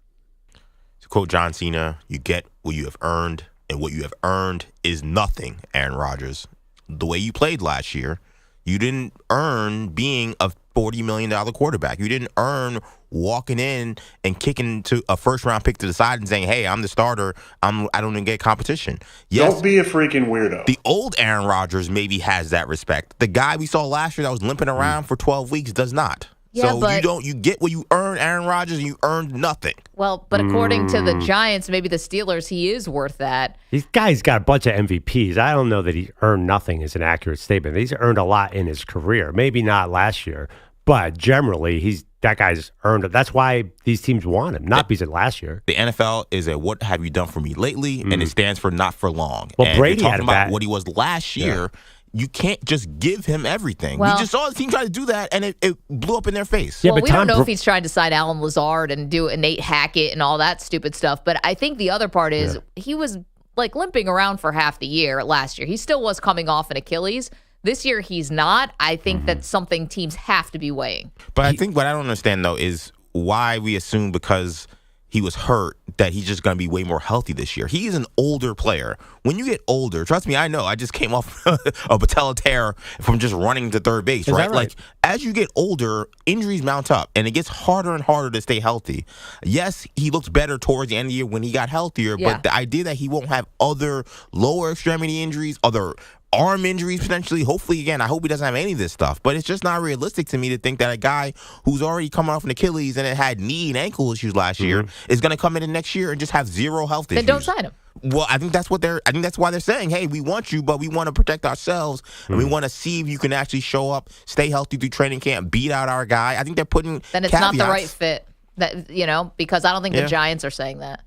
To quote John Cena, you get what you have earned, and what you have earned is nothing, Aaron Rodgers. The way you played last year, you didn't earn being a $40 million quarterback. You didn't earn walking in and kicking to a first-round pick to the side and saying, hey, I'm the starter. I don't even get competition. Yes, don't be a freaking weirdo. The old Aaron Rodgers maybe has that respect. The guy we saw last year that was limping around for 12 weeks does not. Yeah, so you get what you earn, Aaron Rodgers, and you earned nothing. Well, but according to the Giants, maybe the Steelers, he is worth that. These guys got a bunch of MVPs. I don't know that he earned nothing is an accurate statement. He's earned a lot in his career. Maybe not last year, but generally that guy's earned it. That's why these teams want him, not because of last year. The NFL is a what have you done for me lately, and it stands for not for long. Well, and Brady talking had about that. what he was last year. You can't just give him everything. Well, we just saw the team try to do that, and it blew up in their face. Well, we don't know if he's trying to sign Alan Lazard and do Nate Hackett and all that stupid stuff. But I think the other part is he was like limping around for half the year last year. He still was coming off an Achilles. This year he's not. I think that's something teams have to be weighing. But I think what I don't understand, though, is why we assume because he was hurt that he's just going to be way more healthy this year. He's an older player. When you get older, trust me, I know. I just came off a patella tear from just running to third base, right? Like, as you get older, injuries mount up, and it gets harder and harder to stay healthy. Yes, he looked better towards the end of the year when he got healthier, but the idea that he won't have other lower extremity injuries, other arm injuries potentially, hopefully, again, I hope he doesn't have any of this stuff, but it's just not realistic to me to think that a guy who's already coming off an Achilles and had knee and ankle issues last year is going to come in next year and just have zero health issues. Then don't sign him. Well, I think that's why they're saying, hey, we want you, but we want to protect ourselves, and we want to see if you can actually show up, stay healthy through training camp, beat out our guy. I think they're putting Then it's not the right fit. That because I don't think the Giants are saying that.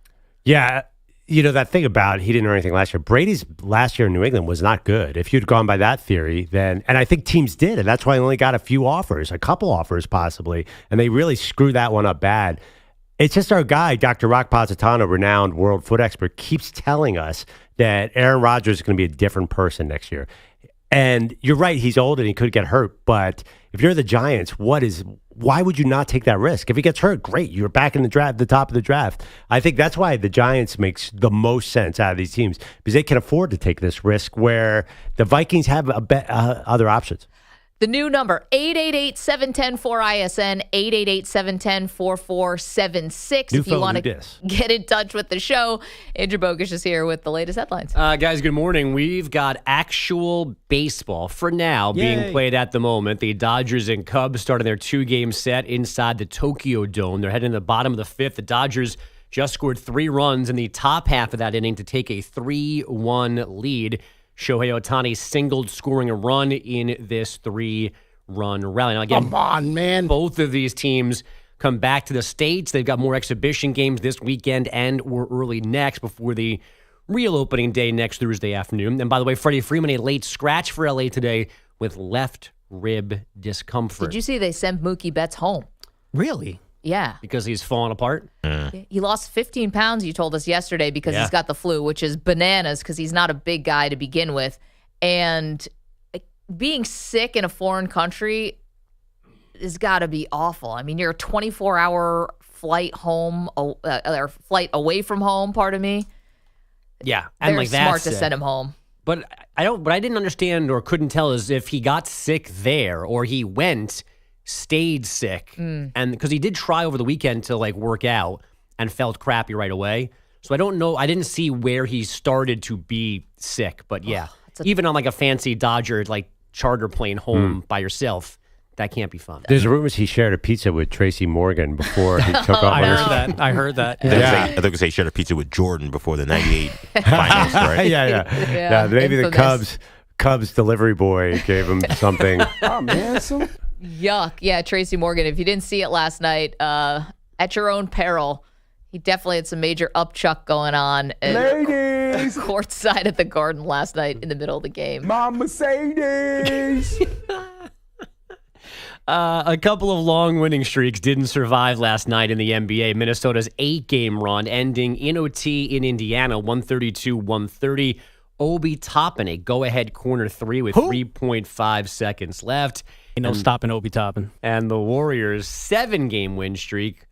Yeah. That thing about he didn't earn anything last year. Brady's last year in New England was not good. If you'd gone by that theory, then, and I think teams did, and that's why they only got a few offers, a couple offers possibly, and they really screwed that one up bad. It's just our guy, Dr. Rock Positano, renowned world foot expert, keeps telling us that Aaron Rodgers is going to be a different person next year. And you're right, he's old and he could get hurt, but if you're the Giants, why would you not take that risk? If he gets hurt, great. You're back in the draft, the top of the draft. I think that's why the Giants makes the most sense out of these teams, because they can afford to take this risk where the Vikings have other options. The new number, 888-710-4ISN, 888-710-4476. If you want to get in touch with the show, Andrew Bogusch is here with the latest headlines. Guys, good morning. We've got actual baseball for now being played at the moment. The Dodgers and Cubs starting their 2-game set inside the Tokyo Dome. They're heading to the bottom of the 5th. The Dodgers just scored 3 runs in the top half of that inning to take a 3-1 lead. Shohei Ohtani singled, scoring a run in this 3-run rally. Now, again, come on, man. Both of these teams come back to the States. They've got more exhibition games this weekend and or early next before the real opening day next Thursday afternoon. And by the way, Freddie Freeman, a late scratch for LA today with left rib discomfort. Did you see they sent Mookie Betts home? Really? Yeah. Because he's falling apart? He lost 15 pounds, you told us yesterday, because he's got the flu, which is bananas because he's not a big guy to begin with. And being sick in a foreign country has got to be awful. I mean, you're a 24-hour flight home, or flight away from home, pardon me. Yeah. And They're like smart to send him home. But what I didn't understand or couldn't tell is if he got sick there or he stayed sick, and because he did try over the weekend to work out and felt crappy right away. So I don't know. I didn't see where he started to be sick, but even on a fancy Dodger charter plane home by yourself, that can't be fun. There's rumors he shared a pizza with Tracy Morgan before he took off. I heard that. I think he shared a pizza with Jordan before the '98 finals, right? Yeah. Maybe infamous. The Cubs delivery boy gave him something. Oh man, Yuck. Yeah, Tracy Morgan, if you didn't see it last night, at your own peril, he definitely had some major upchuck going on. Ladies! Courtside at the Garden last night in the middle of the game. My Mercedes! A couple of long winning streaks didn't survive last night in the NBA. Minnesota's 8-game run ending in OT in Indiana, 132-130. Obi Toppin, a go-ahead corner 3 with 3.5 seconds left. Ain't no stopping Obi Toppin. And the Warriors' 7-game win streak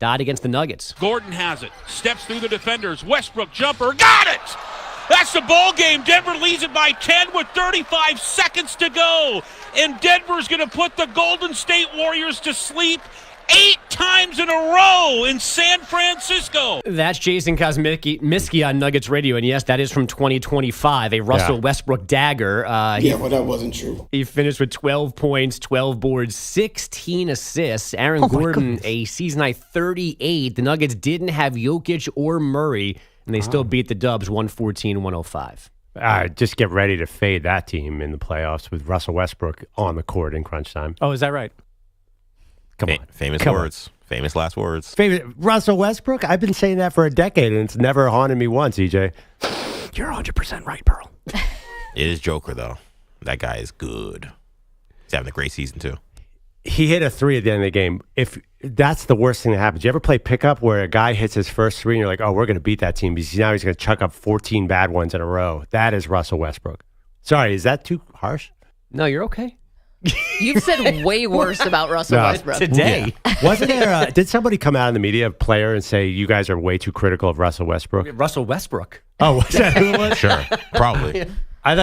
died against the Nuggets. Gordon has it. Steps through the defenders. Westbrook jumper. Got it! That's the ball game. Denver leads it by 10 with 35 seconds to go. And Denver's going to put the Golden State Warriors to sleep 8 times in a row in San Francisco. That's Jason Kosmiski on Nuggets Radio, and yes, that is from 2025, a Russell Westbrook dagger. Well, that wasn't true. He finished with 12 points, 12 boards, 16 assists. Aaron Gordon, a season-high 38. The Nuggets didn't have Jokic or Murray, and they still beat the Dubs 114-105. Just get ready to fade that team in the playoffs with Russell Westbrook on the court in crunch time. Oh, is that right? Come on. Famous words. Famous last words. Russell Westbrook? I've been saying that for a decade, and it's never haunted me once, EJ. You're 100% right, Pearl. It is Joker, though. That guy is good. He's having a great season, too. He hit a 3 at the end of the game. If that's the worst thing that happens. You ever play pickup where a guy hits his first 3 and you're like, oh, we're going to beat that team because now he's going to chuck up 14 bad ones in a row. That is Russell Westbrook. Sorry, is that too harsh? No, you're okay. You've said way worse about Russell Westbrook. Today. Yeah. Wasn't there, did somebody come out in the media, a player, and say, you guys are way too critical of Russell Westbrook? Russell Westbrook. Oh, was that who it was? Sure, probably. I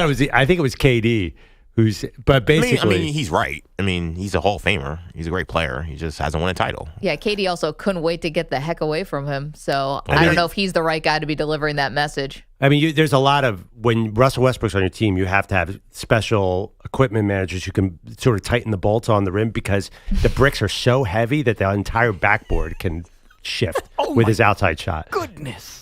think it was KD. But basically, I mean, he's right. I mean, he's a Hall of Famer. He's a great player. He just hasn't won a title. Yeah, Katie also couldn't wait to get the heck away from him. So I don't know if he's the right guy to be delivering that message. I mean, there's a lot of, when Russell Westbrook's on your team, you have to have special equipment managers who can sort of tighten the bolts on the rim because the bricks are so heavy that the entire backboard can shift with his outside shot. Goodness.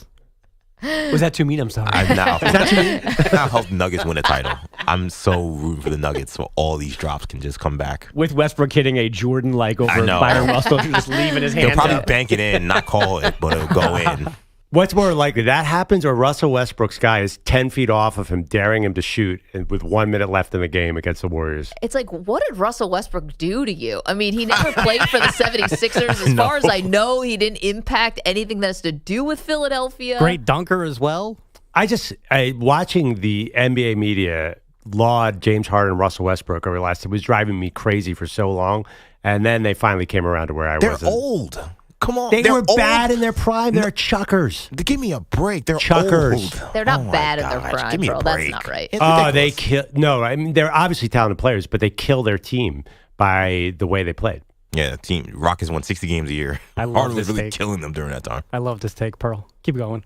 Was that too mean? I'm sorry. Now help the Nuggets win a title. I'm so rooting for the Nuggets so all these drops can just come back. With Westbrook hitting a Jordan-like over Byron Russell, just leaving his hands He'll probably up. bank it in, not call it, but it'll go in. What's more likely, that happens or Russell Westbrook's guy is 10 feet off of him, daring him to shoot with 1 minute left in the game against the Warriors? It's like, what did Russell Westbrook do to you? I mean, he never played for the 76ers. As far as I know, he didn't impact anything that has to do with Philadelphia. Great dunker as well. Watching the NBA media laud James Harden and Russell Westbrook over the last, it was driving me crazy for so long. And then they finally came around to where I was. They're old. Come on. They were bad in their prime. They're chuckers. Give me a break. They're chuckers. Old. They're not bad in their prime, bro. That's not right. Oh, they kill. No, I mean, they're obviously talented players, but they kill their team by the way they played. Yeah, team Rockets won 60 games a year. I love Harden this was really take. killing them during that time. I love this take, Pearl. Keep going.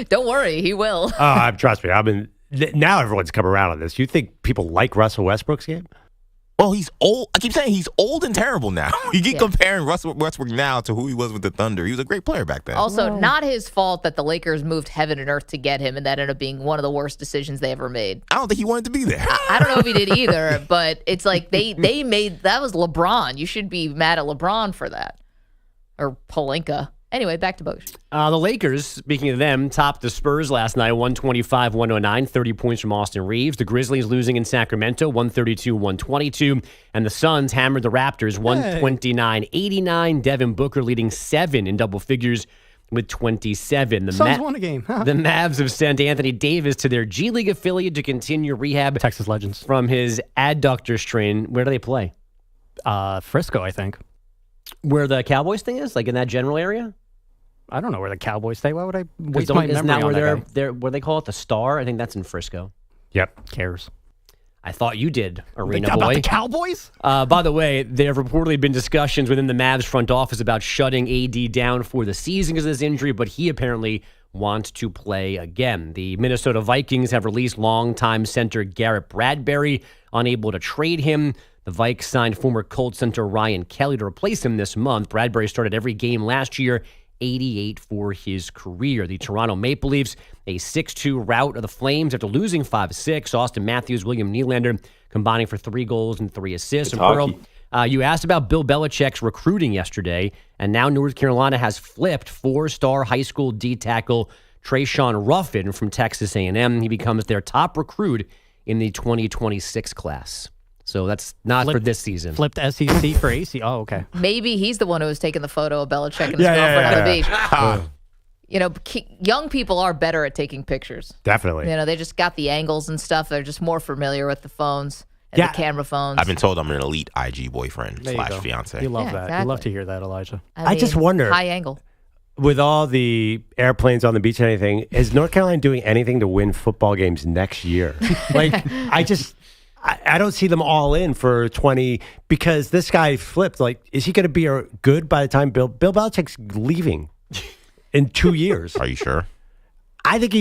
Don't worry, he will. Trust me. Now everyone's come around on this. You think people like Russell Westbrook's game? Well, he's old. I keep saying he's old and terrible now. You keep comparing Russell Westbrook now to who he was with the Thunder. He was a great player back then. Also, not his fault that the Lakers moved heaven and earth to get him, and that ended up being one of the worst decisions they ever made. I don't think he wanted to be there. I don't know if he did either, but it's like they made, that was LeBron. You should be mad at LeBron for that. Or Pelinka. Anyway, back to Bogusch. The Lakers, speaking of them, topped the Spurs last night, 125-109, 30 points from Austin Reeves. The Grizzlies losing in Sacramento, 132-122. And the Suns hammered the Raptors, 129-89. Devin Booker leading 7 in double figures with 27. The Suns won a game. The Mavs have sent Anthony Davis to their G League affiliate to continue rehab. Texas Legends. From his adductor strain. Where do they play? Frisco, I think. Where the Cowboys thing is? Like in that general area? I don't know where the Cowboys stay. Why would I waste my Isn't memory that on that guy? where they call it the Star? I think that's in Frisco. Yep. Cares. I thought you did, Arena About Boy. the Cowboys? By the way, there have reportedly been discussions within the Mavs front office about shutting AD down for the season because of this injury, but he apparently wants to play again. The Minnesota Vikings have released longtime center Garrett Bradbury, unable to trade him. The Vikes signed former Colts center Ryan Kelly to replace him this month. Bradbury started every game last year, 88 for his career. The Toronto Maple Leafs, a 6-2 rout of the Flames after losing 5-6. Austin Matthews, William Nylander combining for 3 goals and 3 assists. And Pearl, you asked about Bill Belichick's recruiting yesterday, and now North Carolina has flipped 4-star high school D tackle Trayshawn Ruffin from Texas A&M. He becomes their top recruit in the 2026 class. So that's not for this season. Flipped SEC for AC. Oh, okay. Maybe he's the one who was taking the photo of Belichick and his girlfriend on the beach. You know, young people are better at taking pictures. Definitely. You know, they just got the angles and stuff. They're just more familiar with the phones and the camera phones. I've been told I'm an elite IG boyfriend / fiance. You love that. Exactly. You love to hear that, Elijah. I just wonder. High angle. With all the airplanes on the beach and anything, is North Carolina doing anything to win football games next year? I don't see them all in for 20 because this guy flipped. Like, is he going to be good by the time Bill Belichick's leaving in 2 years? Are you sure? I think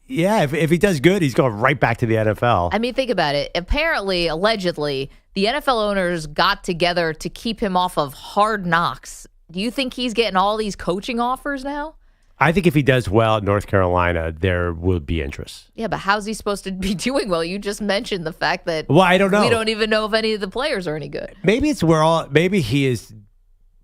if he does good, he's going right back to the NFL. I mean, think about it. Apparently, allegedly, the NFL owners got together to keep him off of Hard Knocks. Do you think he's getting all these coaching offers now? I think if he does well at North Carolina, there will be interest. Yeah, but how's he supposed to be doing well? You just mentioned the fact that I don't know. We don't even know if any of the players are any good. Maybe he is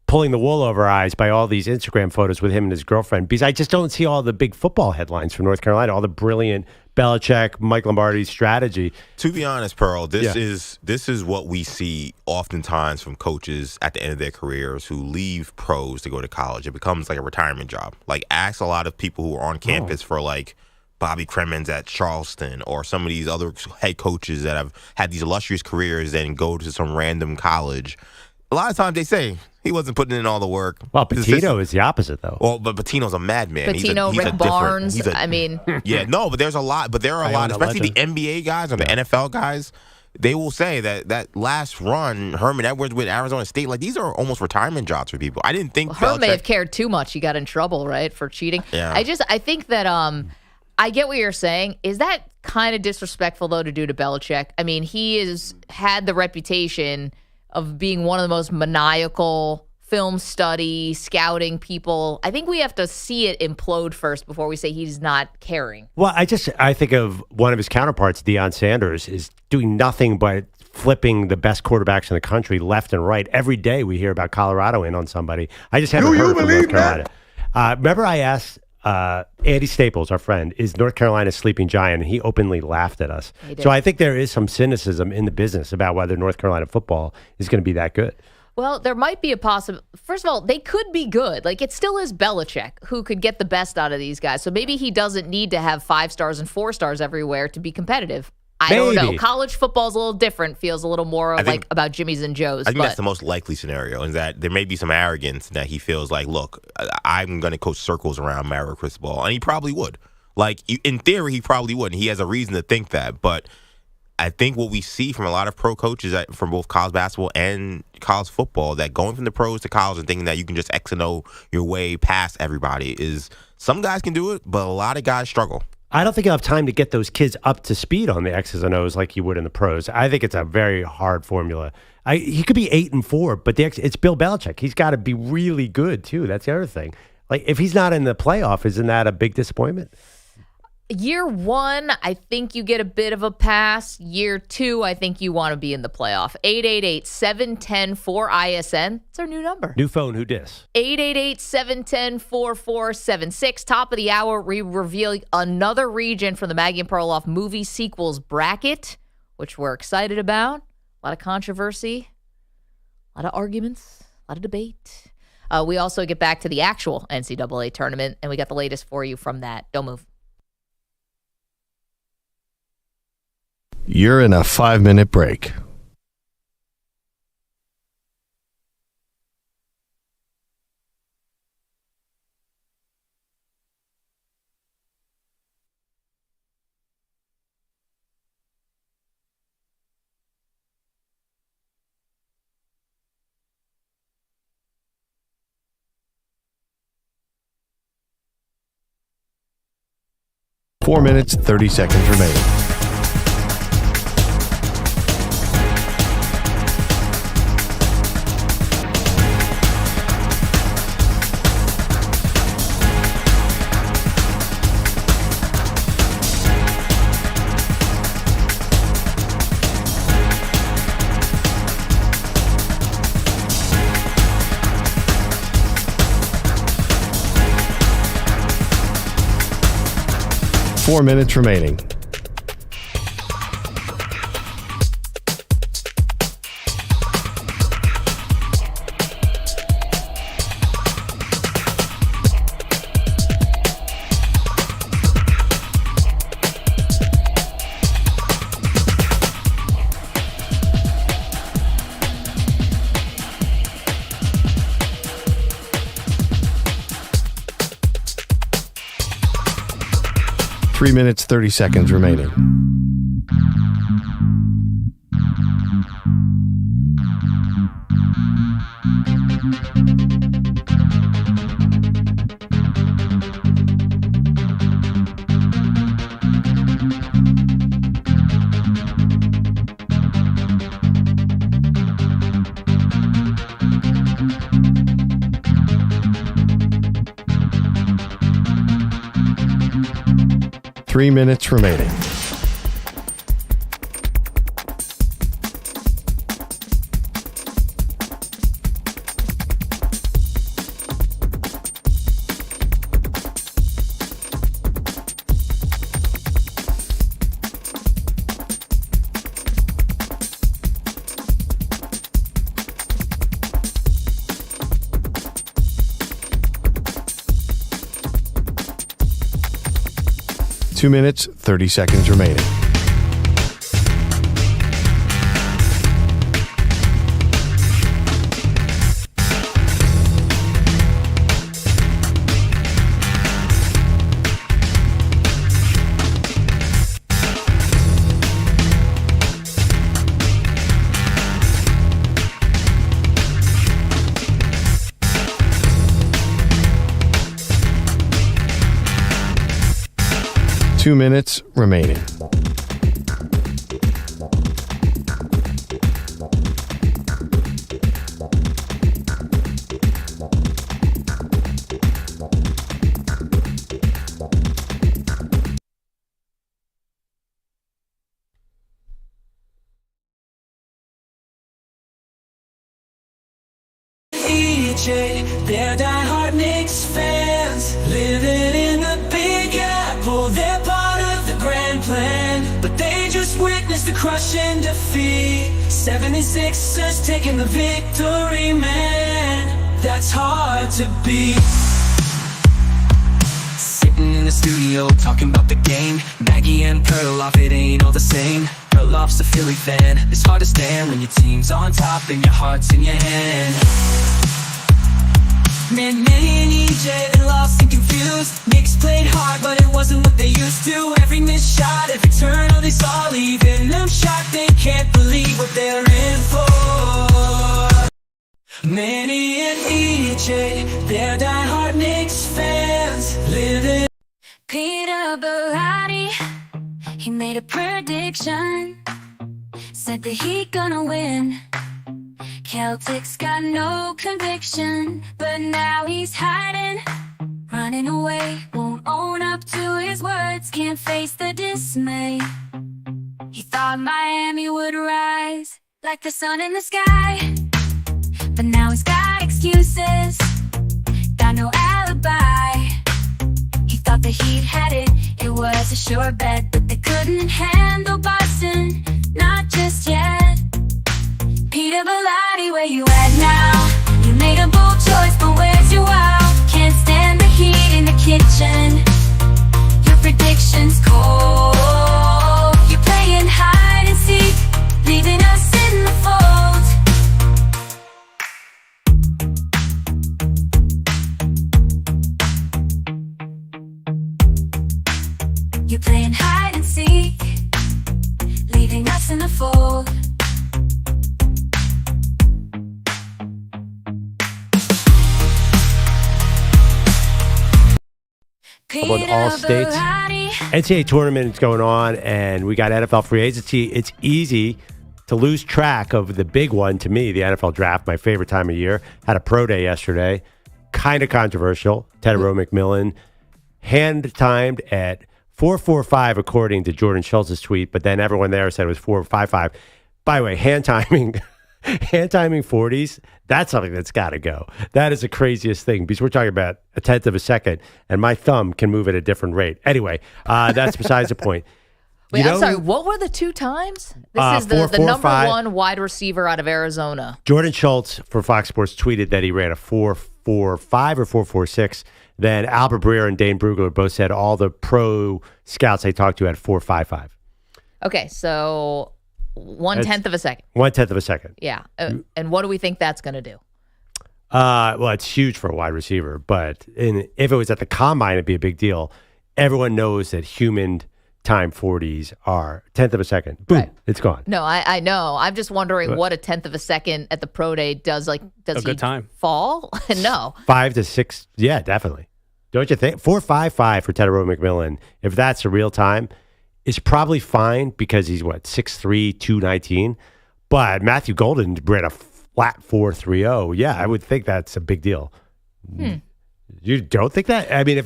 pulling the wool over our eyes by all these Instagram photos with him and his girlfriend, because I just don't see all the big football headlines from North Carolina, all the brilliant Belichick, Mike Lombardi's strategy. To be honest, Pearl, this is what we see oftentimes from coaches at the end of their careers who leave pros to go to college. It becomes like a retirement job. Like, ask a lot of people who are on campus for like Bobby Cremins at Charleston or some of these other head coaches that have had these illustrious careers and go to some random college. A lot of times they say he wasn't putting in all the work. Well, Pitino is the opposite, though. Well, but Pitino's a madman. Pitino, Rick Barnes. There are a lot, especially the NBA guys or the NFL guys. They will say that last run, Herman Edwards with Arizona State, like, these are almost retirement jobs for people. I didn't think Herman may have cared too much. He got in trouble, right, for cheating. Yeah. I think that I get what you're saying. Is that kind of disrespectful, though, to do to Belichick? I mean, he has had the reputation of being one of the most maniacal film study, scouting people. I think we have to see it implode first before we say he's not caring. Well, I think of one of his counterparts, Deion Sanders, is doing nothing but flipping the best quarterbacks in the country left and right. Every day we hear about Colorado in on somebody. I just haven't heard from North Carolina. Remember I asked Andy Staples, our friend, is North Carolina's sleeping giant, and he openly laughed at us. So I think there is some cynicism in the business about whether North Carolina football is going to be that good. Well, there might be a possible. First of all, they could be good. Like, it still is Belichick who could get the best out of these guys. So maybe he doesn't need to have 5 stars and 4 stars everywhere to be competitive. I don't know. College football's a little different. Feels a little more like about Jimmy's and Joe's. I think that's the most likely scenario, is that there may be some arrogance that he feels like, look, I'm going to coach circles around Mario Cristobal, and he probably would. Like, in theory, he probably would, and he has a reason to think that. But I think what we see from a lot of pro coaches from both college basketball and college football, that going from the pros to college and thinking that you can just X and O your way past everybody, is some guys can do it, but a lot of guys struggle. I don't think he'll have time to get those kids up to speed on the X's and O's like he would in the pros. I think it's a very hard formula. He could be 8-4, but it's Bill Belichick. He's got to be really good, too. That's the other thing. Like, if he's not in the playoff, isn't that a big disappointment? Year 1, I think you get a bit of a pass. Year 2, I think you want to be in the playoff. 888-710-4ISN. It's our new number. New phone, who dis? 888-710-4476. Top of the hour, we reveal another region from the Maggie Perloff movie sequels bracket, which we're excited about. A lot of controversy, a lot of arguments, a lot of debate. We also get back to the actual NCAA tournament, and we got the latest for you from that. Don't move. You're in a 5-minute break. Four minutes, 30 seconds remaining. Four minutes remaining. Three minutes, 30 seconds remaining. 3 minutes remaining. Two minutes, 30 seconds remaining. Two minutes remaining. They're diehard Knicks fans, living in the Big Apple. They're part of the grand plan, but they just witnessed the crushing defeat. 76ers taking the victory, man. That's hard to beat. Sitting in the studio talking about the game. Maggie and Perloff, it ain't all the same. Perloff's a Philly fan. It's hard to stand when your team's on top and your heart's in your hand. Man, Manny and EJ, they're lost and confused. Knicks played hard, but it wasn't what they used to. Every missed shot, every turn, oh, they saw leaving them shocked. They can't believe what they're in for. Manny and EJ, they're diehard Knicks fans, living. Peter Berardi, he made a prediction, said that he gonna win. Celtics got no conviction, but now he's hiding, running away, won't own up to his words, can't face the dismay. He thought Miami would rise like the sun in the sky, but now he's got excuses, got no alibi. He thought the Heat had it, it was a sure bet, but they couldn't handle Boston, not just yet. Peter Bellotti, where you at now? You made a bold choice, but where's your wow? Can't stand the heat in the kitchen. Your predictions cold. You're playing hide and seek, leaving us in the fold. You're playing hide and seek, leaving us in the fold. On all states. NCAA tournament is going on, and we got NFL free agency. It's easy to lose track of the big one to me, the NFL draft, my favorite time of year. Had a pro day yesterday. Kind of controversial. Tedero McMillan, hand-timed at 4:45 according to Jordan Schultz's tweet, but then everyone there said it was 4:55. By the way, hand-timing 40s, that's something that's got to go. That is the craziest thing because we're talking about a tenth of a second, and my thumb can move at a different rate. Anyway, that's besides the point. Wait, I'm sorry. What were the two times? This is the number one wide receiver out of Arizona. Jordan Schultz for Fox Sports tweeted that he ran a 4.45 or 4.46. Then Albert Breer and Dane Brugler both said all the pro scouts I talked to had 4.55. Okay, so 1/10 of a second. 1/10 of a second. Yeah. And what do we think that's going to do? Well, it's huge for a wide receiver, but if it was at the combine, it'd be a big deal. Everyone knows that human time 40s are 1/10 of a second. Boom, right. It's gone. No, I know. I'm just wondering what 1/10 of a second at the pro day does. Like, does he fall? No. 5 to 6. Yeah, definitely. Don't you think? 4.55 for Tedero McMillan. If that's a real time, is probably fine because he's 6'3", 219. But Matthew Golden ran a flat 4.30. Yeah, I would think that's a big deal. You don't think that? I mean,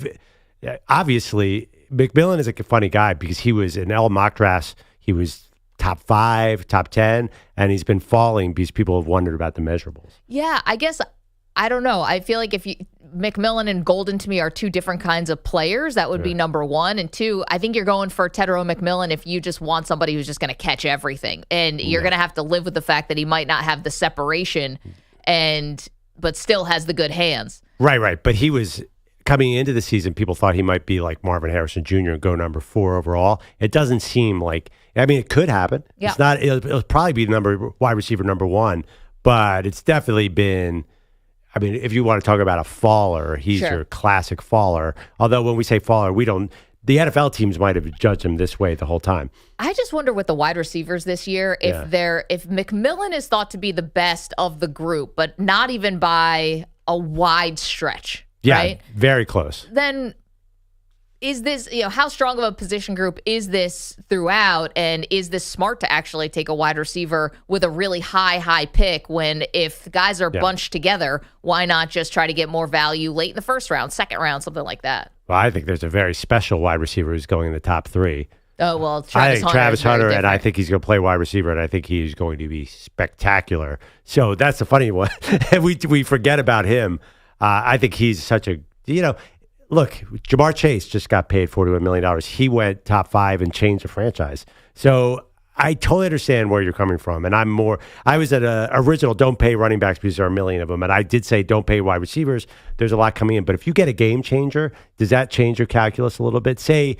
obviously McMillan is a funny guy because he was in all mock drafts. He was top 5, top 10, and he's been falling because people have wondered about the measurables. Yeah, I guess, I don't know. I feel like if McMillan and Golden to me are two different kinds of players, that would be number one. And two, I think you're going for Tetero McMillan if you just want somebody who's just going to catch everything. And you're going to have to live with the fact that he might not have the separation but still has the good hands. Right. But he was coming into the season, people thought he might be like Marvin Harrison Jr. and go number 4 overall. It doesn't seem like, I mean, it could happen. Yeah. It's not, it'll probably be wide receiver number 1, but it's definitely been, I mean, if you want to talk about a faller, he's your classic faller. Although when we say faller, the NFL teams might have judged him this way the whole time. I just wonder with the wide receivers this year, if McMillan is thought to be the best of the group, but not even by a wide stretch. Yeah, right? Very close. Then is this, how strong of a position group is this throughout? And is this smart to actually take a wide receiver with a really high pick when if guys are bunched together, why not just try to get more value late in the first round, second round, something like that? Well, I think there's a very special wide receiver who's going in the top 3. Oh, well, I think Travis Hunter, and I think he's going to play wide receiver, and I think he's going to be spectacular. So that's the funny one. we forget about him. I think he's such a, look, Jamar Chase just got paid $41 million. He went top 5 and changed the franchise. So I totally understand where you're coming from. And I was at a original don't pay running backs because there are a million of them. And I did say don't pay wide receivers. There's a lot coming in. But if you get a game changer, does that change your calculus a little bit? Say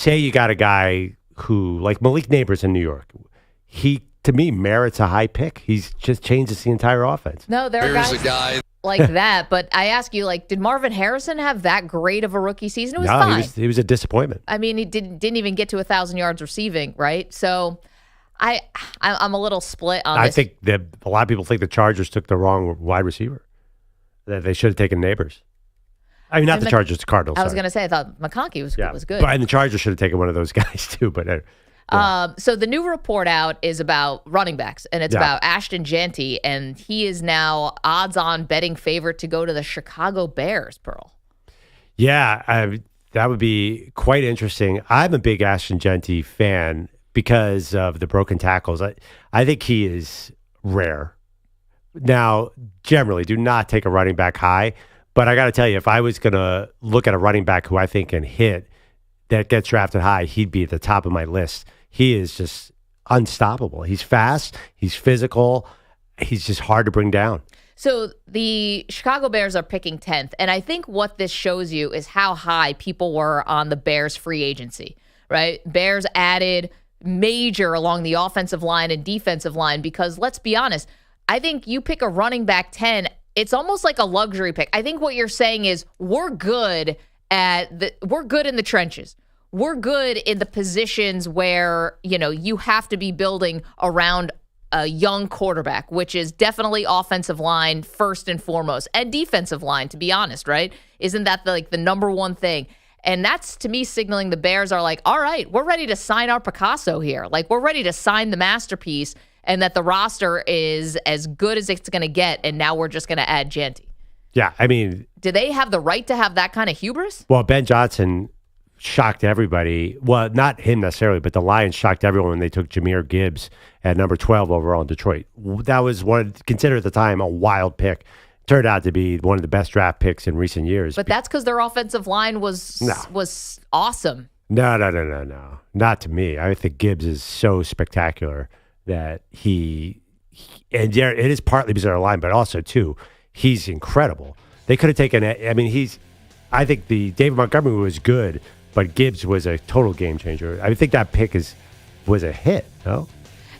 you got a guy who, like Malik Neighbors in New York, he, to me, merits a high pick. He's just changes the entire offense. No, there are guys like that. But I ask you, did Marvin Harrison have that great of a rookie season? It was fine. He was a disappointment. I mean, he didn't even get to 1,000 yards receiving, right? So I'm a little split on this. I think that a lot of people think the Chargers took the wrong wide receiver. That they should have taken Neighbors. I mean, not the Chargers, the Cardinals. I was going to say, I thought McConkey was good. And the Chargers should have taken one of those guys too. But so the new report out is about running backs, and it's about Ashton Jeanty, and he is now odds-on betting favorite to go to the Chicago Bears, Pearl. Yeah, that would be quite interesting. I'm a big Ashton Jeanty fan because of the broken tackles. I think he is rare. Now, generally, do not take a running back high. But I got to tell you, if I was going to look at a running back who I think can hit that gets drafted high, he'd be at the top of my list. He is just unstoppable. He's fast. He's physical. He's just hard to bring down. So the Chicago Bears are picking 10th. And I think what this shows you is how high people were on the Bears free agency, right? Bears added major along the offensive line and defensive line because let's be honest, I think you pick a running back 10, it's almost like a luxury pick. I think what you're saying is we're good in the trenches. We're good in the positions where, you have to be building around a young quarterback, which is definitely offensive line first and foremost, and defensive line, to be honest, right? Isn't that the number one thing? And that's, to me, signaling the Bears are like, all right, we're ready to sign our Picasso here. We're ready to sign the masterpiece, and that the roster is as good as it's going to get, and now we're just going to add Jeanty. Yeah, I mean... Do they have the right to have that kind of hubris? Well, Ben Johnson shocked everybody. Well, not him necessarily, but the Lions shocked everyone when they took Jahmyr Gibbs at number 12 overall in Detroit. That was considered at the time a wild pick. Turned out to be one of the best draft picks in recent years. But that's because their offensive line was awesome. No. Not to me. I think Gibbs is so spectacular that and yeah, it is partly because of their line, but also, too, he's incredible. They could have taken I think the David Montgomery was good, but Gibbs was a total game changer. I think that pick was a hit, no?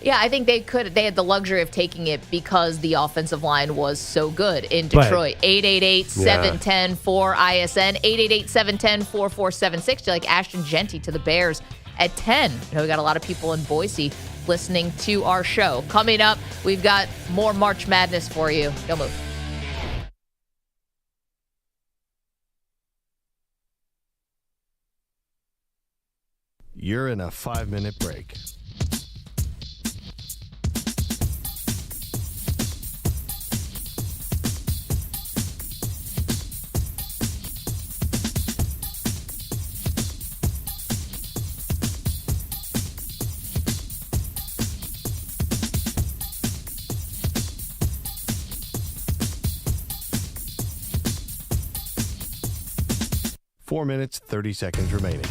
Yeah, I think they had the luxury of taking it because the offensive line was so good in Detroit. 888-710-4ISN, 888-710-4476. Do you like Ashton Jeanty to the Bears at 10? We got a lot of people in Boise listening to our show. Coming up, we've got more March Madness for you. Don't move. You're in a 5-minute break. 4 minutes, 30 seconds remaining.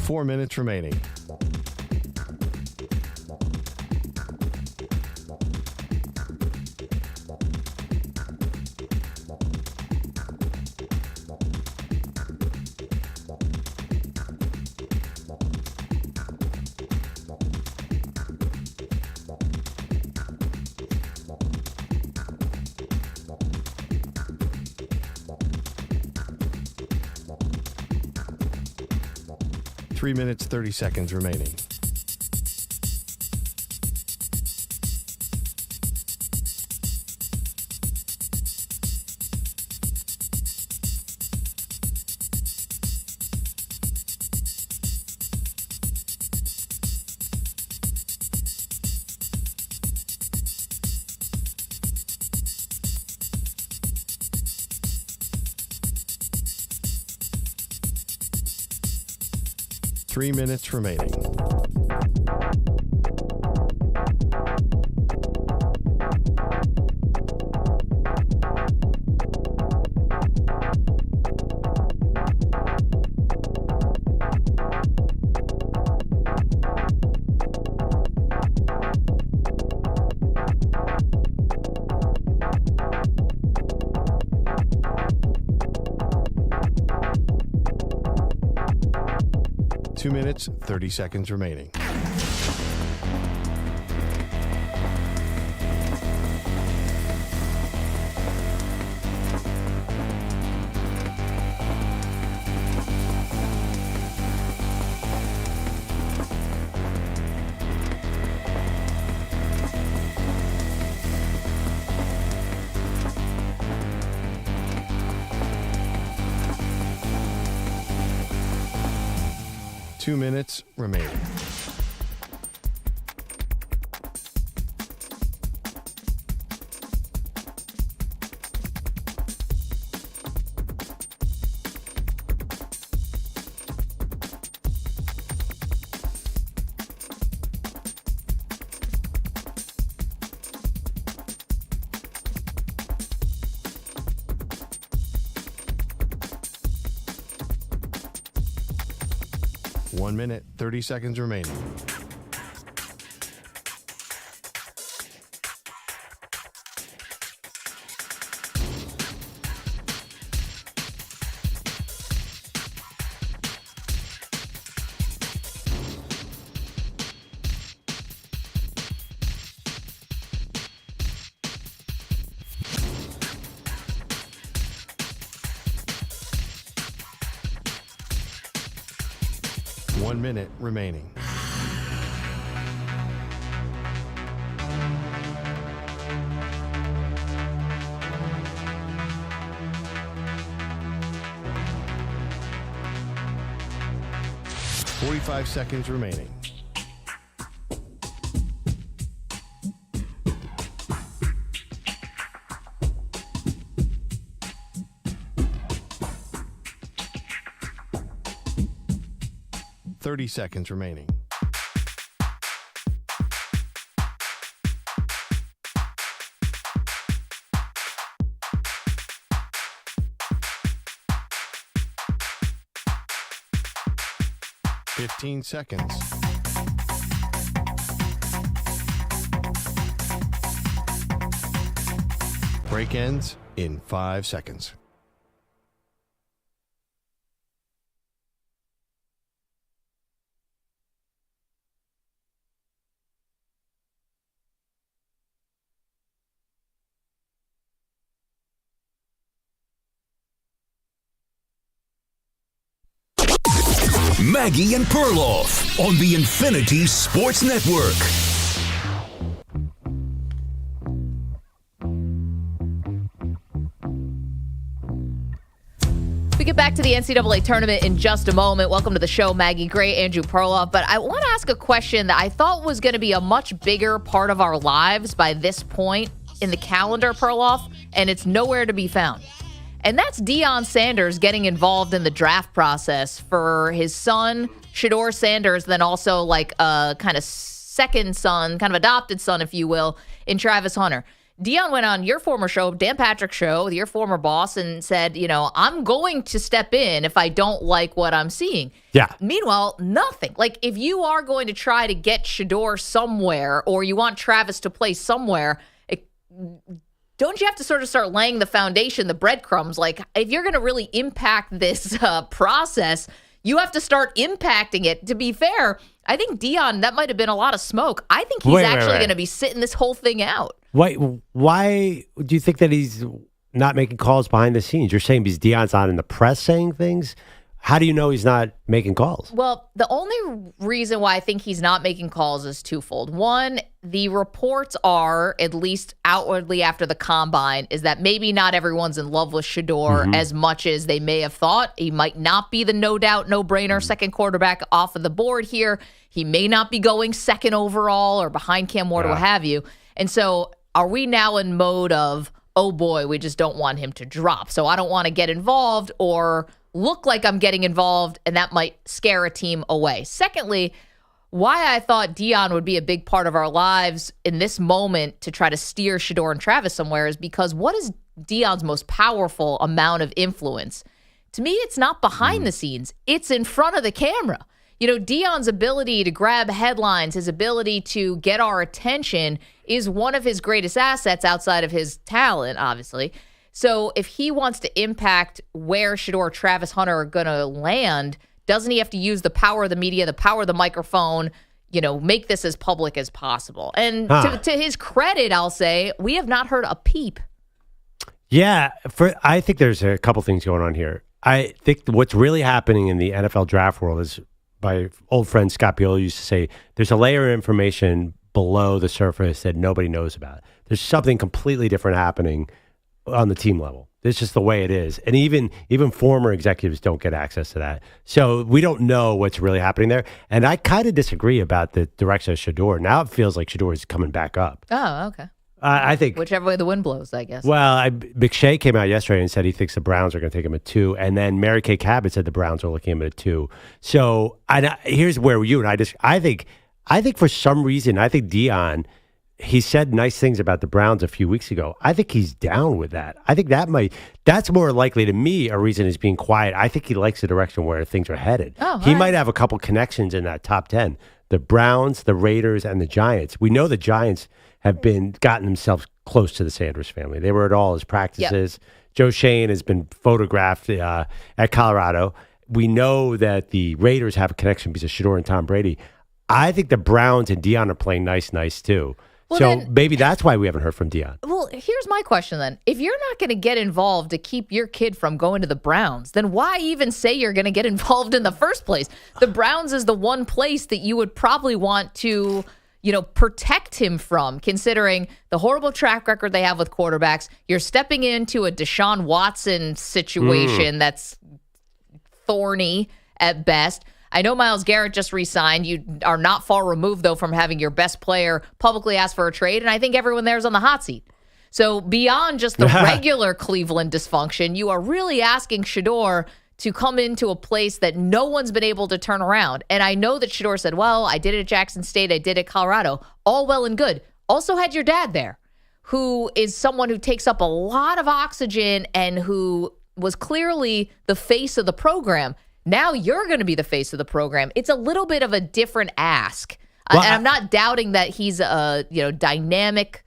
Four minutes remaining. Three minutes, 30 seconds remaining. Three minutes remaining. Two minutes, 30 seconds remaining. Two minutes remaining. One minute, 30 seconds remaining. One minute remaining. Forty-five seconds remaining. Thirty seconds remaining. Fifteen seconds. Break ends in 5 seconds. Maggie and Perloff on the Infinity Sports Network. We get back back to the NCAA tournament in just a moment. Welcome to the show, Maggie Gray, Andrew Perloff. But I want to ask a question that I thought was going to be a much bigger part of our lives by this point in the calendar, Perloff, and it's nowhere to be found. And that's Deion Sanders getting involved in the draft process for his son, Shedeur Sanders, then also like a kind of second son, kind of adopted son, if you will, in Travis Hunter. Deion went on your former show, Dan Patrick's show, your former boss, and said, I'm going to step in if I don't like what I'm seeing. Yeah. Meanwhile, nothing. Like, if you are going to try to get Shedeur somewhere or you want Travis to play somewhere, don't you have to sort of start laying the foundation, the breadcrumbs? Like, if you're going to really impact this process, you have to start impacting it. To be fair, I think Deion, that might have been a lot of smoke. I think he's actually going to be sitting this whole thing out. Why do you think that he's not making calls behind the scenes? You're saying because Deion's not in the press saying things? How do you know he's not making calls? Well, the only reason why I think he's not making calls is twofold. One, the reports are, at least outwardly after the combine, is that maybe not everyone's in love with Shedeur as much as they may have thought. He might not be the no-doubt, no-brainer second quarterback off of the board here. He may not be going second overall or behind Cam Ward or what have you. And so are we now in mode of, oh boy, we just don't want him to drop. So I don't want to get involved or look like I'm getting involved, and that might scare a team away. Secondly, why I thought Deion would be a big part of our lives in this moment to try to steer Shedeur and Travis somewhere is because what is Deion's most powerful amount of influence? To me, it's not behind the scenes. It's in front of the camera. Deion's ability to grab headlines, his ability to get our attention is one of his greatest assets outside of his talent, obviously. So if he wants to impact where Shedeur, Travis Hunter are going to land, doesn't he have to use the power of the media, the power of the microphone, make this as public as possible? And to his credit, I'll say, we have not heard a peep. Yeah, I think there's a couple things going on here. I think what's really happening in the NFL draft world is, my old friend Scott Piola used to say, there's a layer of information below the surface that nobody knows about. There's something completely different happening on the team level. It's just the way it is. And even former executives don't get access to that. So we don't know what's really happening there. And I kind of disagree about the direction of Shedeur. Now it feels like Shedeur is coming back up. Oh, okay. I think whichever way the wind blows, I guess. Well, McShay came out yesterday and said he thinks the Browns are going to take him at 2. And then Mary Kay Cabot said the Browns are looking at him at 2. So here's where you and I think for some reason, I think Deion, he said nice things about the Browns a few weeks ago. I think he's down with that. I think that's more likely to me a reason he's being quiet. I think he likes the direction where things are headed. He might have a couple connections in that top 10. The Browns, the Raiders, and the Giants. We know the Giants have gotten themselves close to the Sanders family. They were at all his practices. Yep. Joe Shane has been photographed at Colorado. We know that the Raiders have a connection because of Shedeur and Tom Brady. I think the Browns and Deion are playing nice too. Well, so maybe that's why we haven't heard from Deion. Well, here's my question then. If you're not going to get involved to keep your kid from going to the Browns, then why even say you're going to get involved in the first place? The Browns is the one place that you would probably want to, protect him from, considering the horrible track record they have with quarterbacks. You're stepping into a Deshaun Watson situation that's thorny at best. I know Myles Garrett just re-signed. You are not far removed, though, from having your best player publicly ask for a trade, and I think everyone there is on the hot seat. So beyond just the regular Cleveland dysfunction, you are really asking Shedeur to come into a place that no one's been able to turn around. And I know that Shedeur said, well, I did it at Jackson State, I did it at Colorado. All well and good. Also had your dad there, who is someone who takes up a lot of oxygen and who was clearly the face of the program. Now you're going to be the face of the program. It's a little bit of a different ask. Well, and I'm not doubting that he's a dynamic,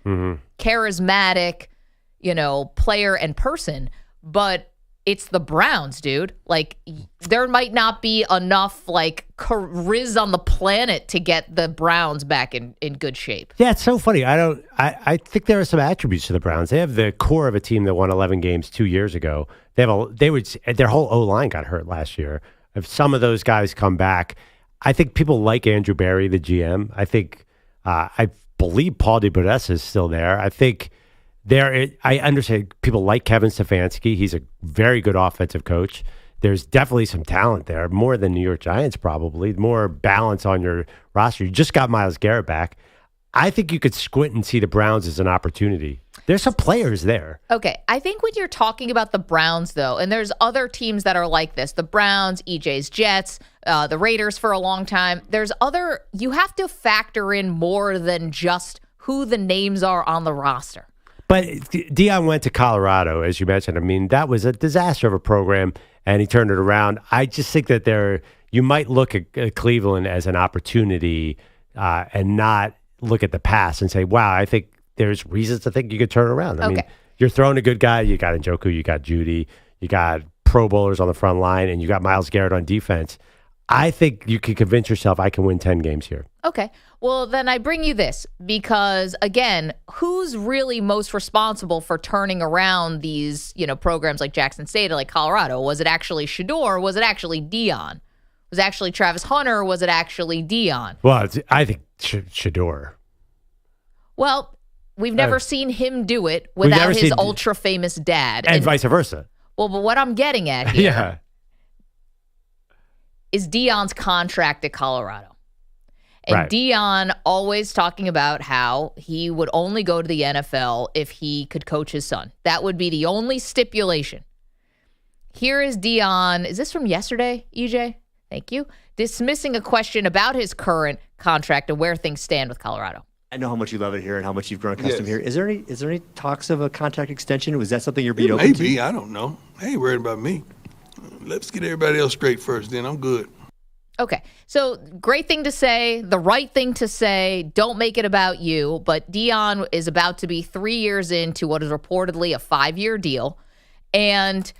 charismatic, player and person, but it's the Browns, dude. Like, there might not be enough charisma on the planet to get the Browns back in good shape. Yeah, it's so funny. I think there are some attributes to the Browns. They have the core of a team that won 11 games 2 years ago. Their whole O-line got hurt last year. If some of those guys come back, I think people like Andrew Berry, the GM. I believe Paul DeBodessa is still there. I think I understand people like Kevin Stefanski. He's a very good offensive coach. there's definitely some talent there, more than New York Giants probably, more balance on your roster. You just got Myles Garrett back. I think you could squint and see the Browns as an opportunity. There's some players there. Okay. I think when you're talking about the Browns, though, and there's other teams that are like this, the Browns, EJ's Jets, the Raiders for a long time, you have to factor in more than just who the names are on the roster. But Deion went to Colorado, as you mentioned. I mean, that was a disaster of a program, and he turned it around. I just think that you might look at Cleveland as an opportunity and not look at the past and say, wow, I think there's reasons to think you could turn around. I mean, you're throwing a good guy. You got Njoku, you got Jeanty, you got Pro Bowlers on the front line, and you got Myles Garrett on defense. I think you can convince yourself I can win 10 games here. Okay. Well, then I bring you this because, again, who's really most responsible for turning around these, programs like Jackson State or like Colorado? Was it actually Shedeur? Was it actually Deion? Was it actually Travis Hunter? Or was it actually Deion? Well, I think Shedeur. Well, we've never seen him do it without his ultra-famous dad. And vice versa. Well, but what I'm getting at here is Deion's contract at Colorado. And Deion always talking about how he would only go to the NFL if he could coach his son. That would be the only stipulation. Here is Deion. Is this from yesterday, EJ? Thank you. Dismissing a question about his current contract and where things stand with Colorado. I know how much you love it here and how much you've grown accustomed here. Is there any talks of a contract extension? Was that something you're being open to? Maybe. I don't know. I ain't worried about me. Let's get everybody else straight first, then I'm good. Okay, so great thing to say, the right thing to say, don't make it about you, but Deion is about to be 3 years into what is reportedly a 5-year deal. And,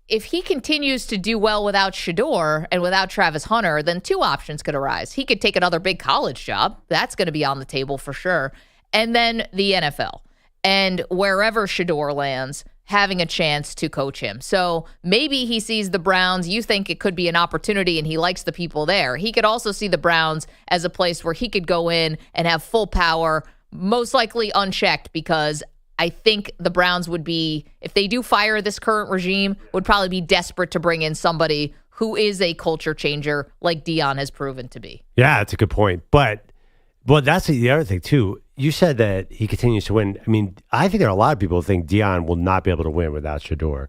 if he continues to do well without Shedeur and without Travis Hunter, then two options could arise. He could take another big college job. That's going to be on the table for sure. And then the NFL. And wherever Shedeur lands, having a chance to coach him. So maybe he sees the Browns. You think it could be an opportunity and he likes the people there. He could also see the Browns as a place where he could go in and have full power, most likely unchecked, because I think the Browns would be, if they do fire this current regime, would probably be desperate to bring in somebody who is a culture changer like Deion has proven to be. Yeah, that's a good point. But that's the other thing, too. You said that he continues to win. I mean, I think there are a lot of people who think Deion will not be able to win without Shedeur.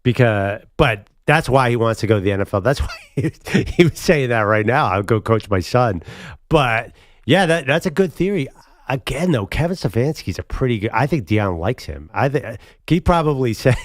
But that's why he wants to go to the NFL. That's why he was saying that right now. I'll go coach my son. But, yeah, that's a good theory. Again, though, Kevin Stefanski's a pretty good. I think Deion likes him. I think he'd probably say,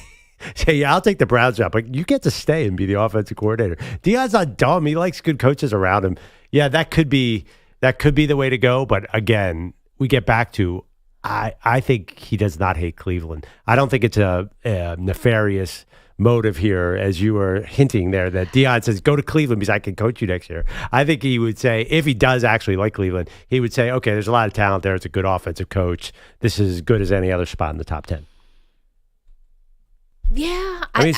yeah, I'll take the Browns job, but you get to stay and be the offensive coordinator. Deion's not dumb. He likes good coaches around him. Yeah, that could be the way to go. But again, we get back to I think he does not hate Cleveland. I don't think it's a nefarious motive here, as you were hinting there, that Deion says, go to Cleveland because I can coach you next year. I think he would say, if he does actually like Cleveland, he would say, okay, there's a lot of talent there. It's a good offensive coach. This is as good as any other spot in the top 10. Yeah, I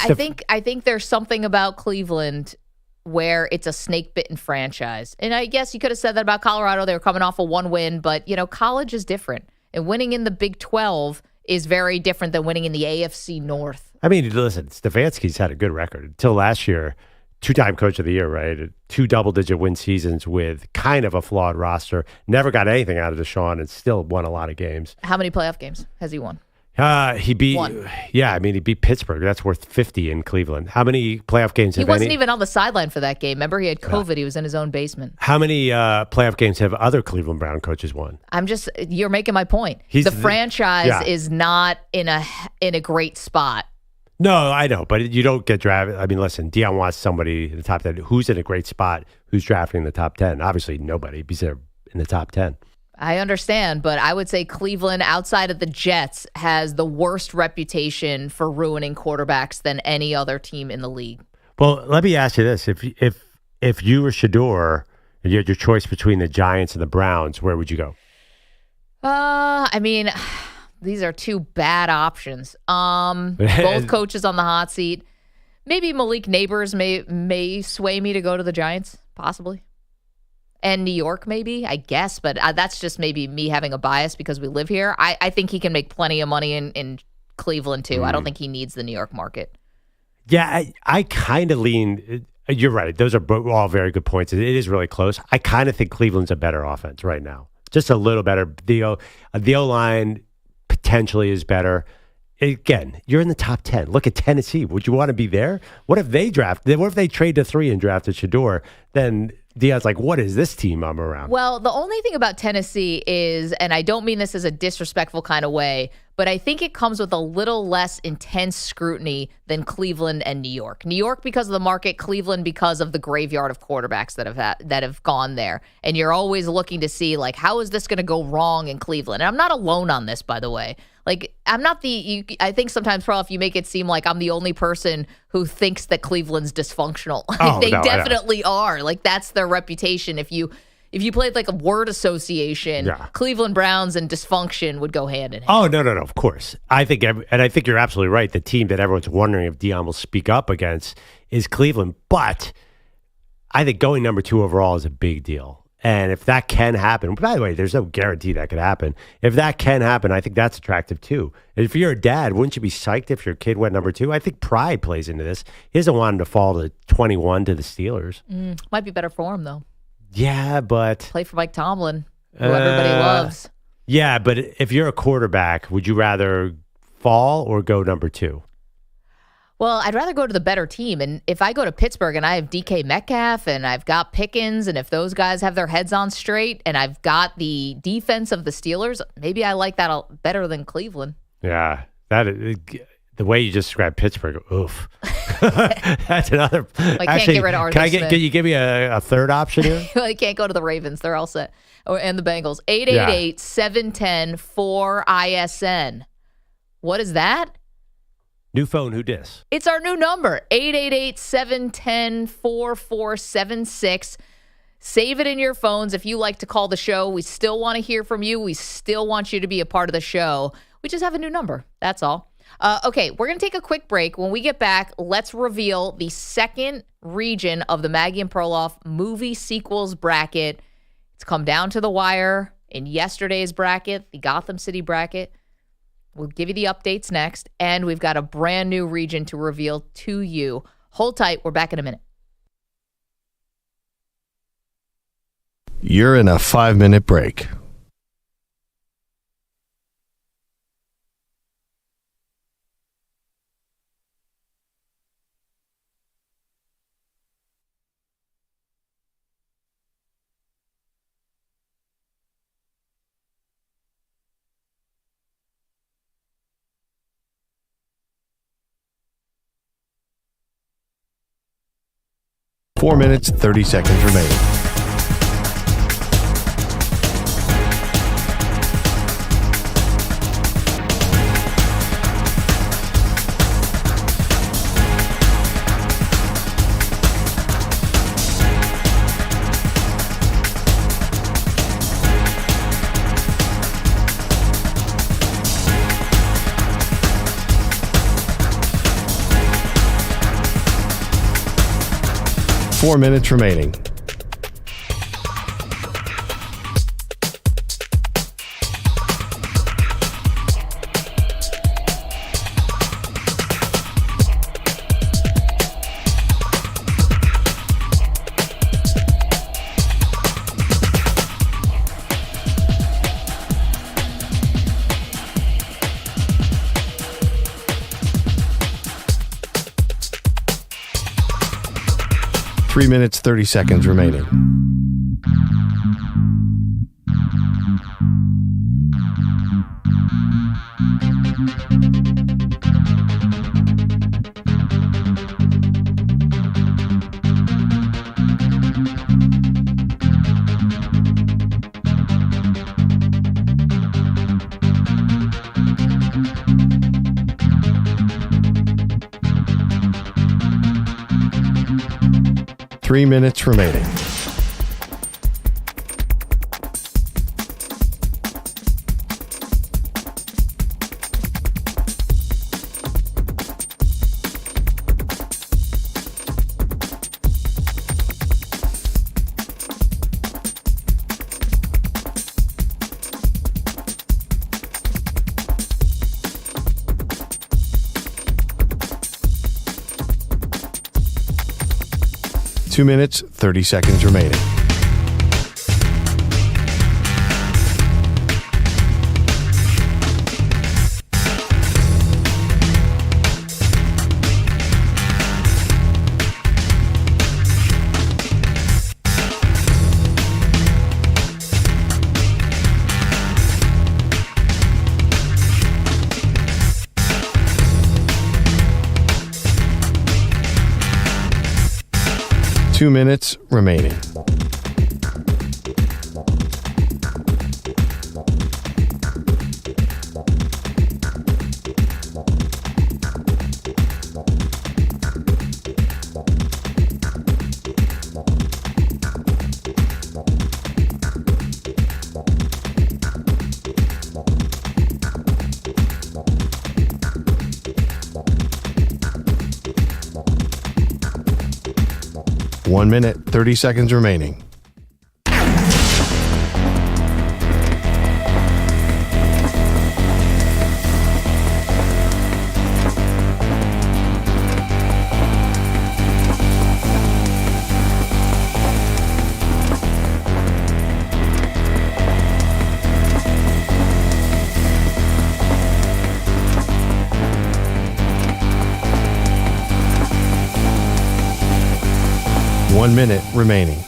think there's something about Cleveland where it's a snake-bitten franchise. And I guess you could have said that about Colorado. They were coming off a one win, but, college is different. And winning in the Big 12 is very different than winning in the AFC North. I mean, listen, Stefanski's had a good record. Until last year, 2-time coach of the year, right? 2 double-digit win seasons with kind of a flawed roster. Never got anything out of Deshaun and still won a lot of games. How many playoff games has he won? He beat one. Yeah, I mean, he beat Pittsburgh. That's worth 50 in Cleveland. How many playoff games have he wasn't even on the sideline for that game. Remember, he had COVID. Yeah. He was in his own basement. How many playoff games have other Cleveland Brown coaches won? You're making my point. The franchise is not in a great spot. No, I know, but you don't get drafted. I mean, listen, Deion wants somebody in the top 10 who's in a great spot, who's drafting in the top 10. Obviously, nobody because they're in the top 10. I understand, but I would say Cleveland, outside of the Jets, has the worst reputation for ruining quarterbacks than any other team in the league. Well, let me ask you this. If you were Shedeur and you had your choice between the Giants and the Browns, where would you go? I mean, these are two bad options. Both coaches on the hot seat. Maybe Malik Neighbors may sway me to go to the Giants, possibly. And New York, maybe, I guess. But that's just maybe me having a bias because we live here. I think he can make plenty of money in Cleveland, too. I don't think he needs the New York market. Yeah, I kind of lean. You're right. Those are all very good points. It is really close. I kind of think Cleveland's a better offense right now. Just a little better. The O-line potentially is better. Again, you're in the top 10. Look at Tennessee. Would you want to be there? What if they trade to 3 and drafted Shador? Then Deion's like, what is this team I'm around? Well, the only thing about Tennessee is, and I don't mean this as a disrespectful kind of way, but I think it comes with a little less intense scrutiny than Cleveland and New York. New York because of the market, Cleveland because of the graveyard of quarterbacks that have gone there. And you're always looking to see, like, how is this going to go wrong in Cleveland? And I'm not alone on this, by the way. Like, I'm not I think sometimes, Perloff, you make it seem like I'm the only person who thinks that Cleveland's dysfunctional. They definitely are. Like, that's their reputation. If you played like a word association, Cleveland Browns and dysfunction would go hand in hand. Oh, no, of course. I think you're absolutely right. The team that everyone's wondering if Deion will speak up against is Cleveland. But I think going number 2 overall is a big deal. And if that can happen, by the way, there's no guarantee that could happen. If that can happen, I think that's attractive too. If you're a dad, wouldn't you be psyched if your kid went number 2? I think pride plays into this. He doesn't want him to fall to 21 to the Steelers. Might be better for him, though. Yeah, but... Play for Mike Tomlin, who everybody loves. Yeah, but if you're a quarterback, would you rather fall or go number 2? Well, I'd rather go to the better team. And if I go to Pittsburgh and I have DK Metcalf and I've got Pickens, and if those guys have their heads on straight and I've got the defense of the Steelers, maybe I like that better than Cleveland. Yeah, the way you just described Pittsburgh, oof. That's another. I can't get rid of Arthur Smith. Can you give me a third option here? I can't go to the Ravens. They're all set. And the Bengals. 888-710-4ISN. What is that? New phone, who dis? It's our new number, 888-710-4476. Save it in your phones if you like to call the show. We still want to hear from you. We still want you to be a part of the show. We just have a new number. That's all. Okay, we're going to take a quick break. When we get back, let's reveal the second region of the Maggie and Perloff movie sequels bracket. It's come down to the wire in yesterday's bracket, the Gotham City bracket. We'll give you the updates next, and we've got a brand new region to reveal to you. Hold tight. We're back in a minute. You're in a 5-minute break. Four minutes, 30 seconds remaining. Four minutes remaining. Three minutes, 30 seconds remaining. Three minutes remaining. 2 minutes, 30 seconds remaining. Two minutes remaining. One minute, 30 seconds remaining. One minute remaining.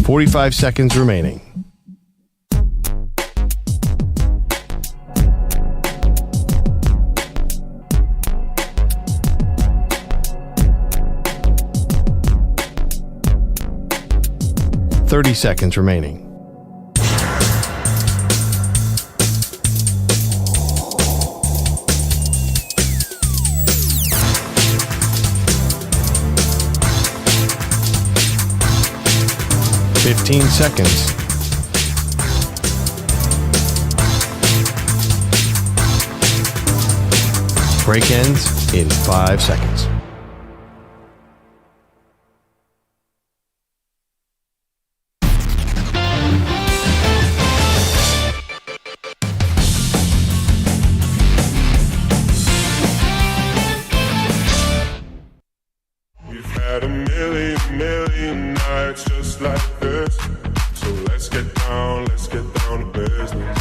.45 seconds remaining. .30 seconds remaining. .15 seconds. Break ends in 5 seconds. Had a million nights just like this. So let's get down to business.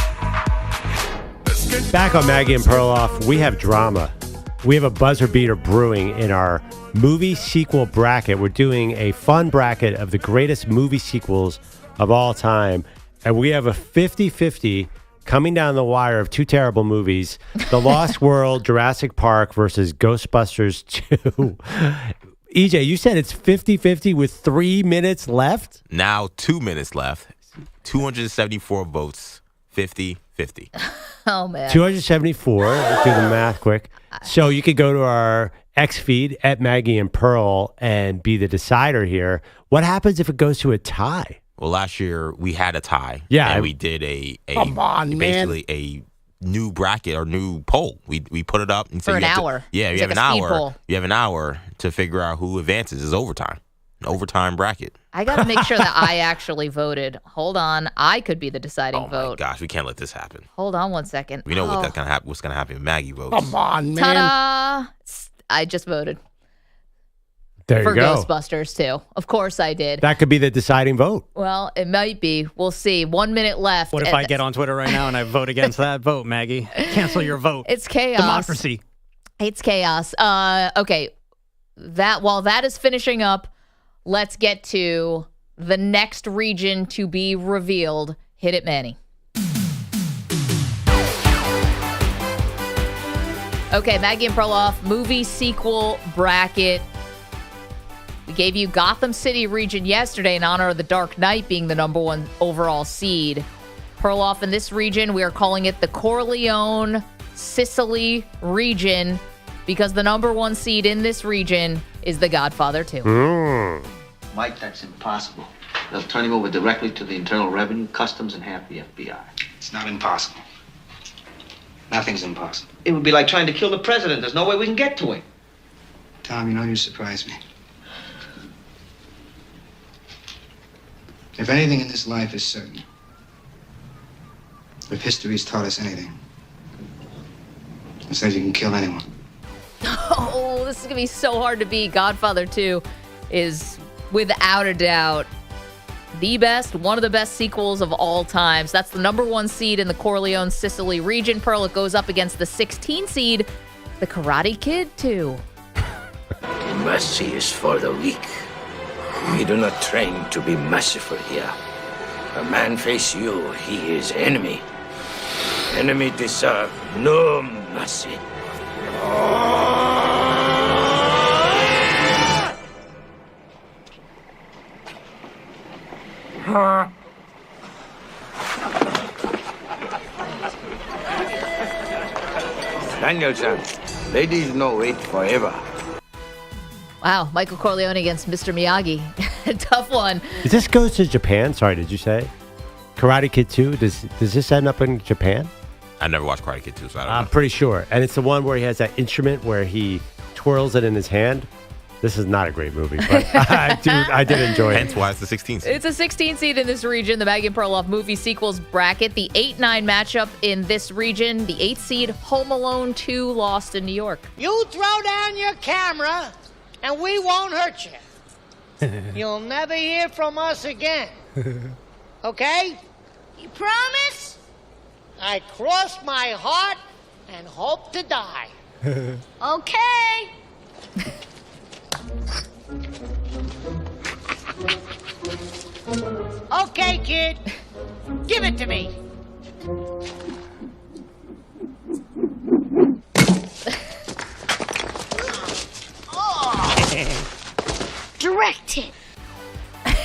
Back on Maggie and Perloff, we have drama. We have a buzzer beater brewing in our movie sequel bracket. We're doing a fun bracket of the greatest movie sequels of all time. And we have a 50-50 coming down the wire of two terrible movies. The Lost World, Jurassic Park versus Ghostbusters 2. EJ, you said it's 50-50 with 3 minutes left? Now 2 minutes left. 274 votes. 50-50. Oh, man. 274. Let's do the math quick. So you could go to our X feed at Maggie and Pearl and be the decider here. What happens if it goes to a tie? Well, last year we had a tie. Yeah. And we did a come on, basically a new bracket or new poll. We put it up and for an hour. Yeah, you have an hour. You have an hour to figure out who advances. It's overtime. An overtime bracket. I got to make sure that I actually voted. Hold on. I could be the deciding vote. Oh, my gosh. We can't let this happen. Hold on one second. We know what's going to happen if Maggie votes. Come on, man. Ta-da! I just voted. There you go. For Ghostbusters, too. Of course I did. That could be the deciding vote. Well, it might be. We'll see. 1 minute left. What if I get on Twitter right now and I vote against that vote, Maggie? Cancel your vote. It's chaos. Democracy. It's chaos. Okay. While that is finishing up, let's get to the next region to be revealed. Hit it, Manny. Okay, Maggie and Perloff, movie sequel bracket. We gave you Gotham City region yesterday in honor of The Dark Knight being the #1 overall seed. Perloff, in this region, we are calling it the Corleone, Sicily region because the #1 seed in this region is The Godfather 2. Mike, that's impossible. They'll turn him over directly to the Internal Revenue, Customs, and half the FBI. It's not impossible. Nothing's impossible. It would be like trying to kill the president. There's no way we can get to him. Tom, you know you surprise me. If anything in this life is certain, if history's taught us anything, it says you can kill anyone. Oh, this is going to be so hard to beat. Godfather 2 is, without a doubt, the best, one of the best sequels of all time. So that's the number 1 seed in the Corleone, Sicily region. Pearl, it goes up against the 16 seed, the Karate Kid 2. Mercy is for the weak. We do not train to be merciful here. A man face you, he is enemy. Enemy deserve no mercy. Danielson, ladies no wait forever. Wow, Michael Corleone against Mr. Miyagi. Tough one. Does this go to Japan? Sorry, did you say? Karate Kid 2? Does this end up in Japan? I never watched Karate Kid 2, so I don't know. I'm pretty sure. And it's the one where he has that instrument where he twirls it in his hand. This is not a great movie, but I did enjoy it. Hence why it's the 16th seed. It's a 16 seed in this region, the Maggie Perloff movie sequels bracket. The 8-9 matchup in this region, the 8th seed, Home Alone 2, Lost in New York. You throw down your camera, and we won't hurt you. You'll never hear from us again. Okay? You promise? I cross my heart and hope to die. Okay. Okay, kid. Give it to me. Direct it.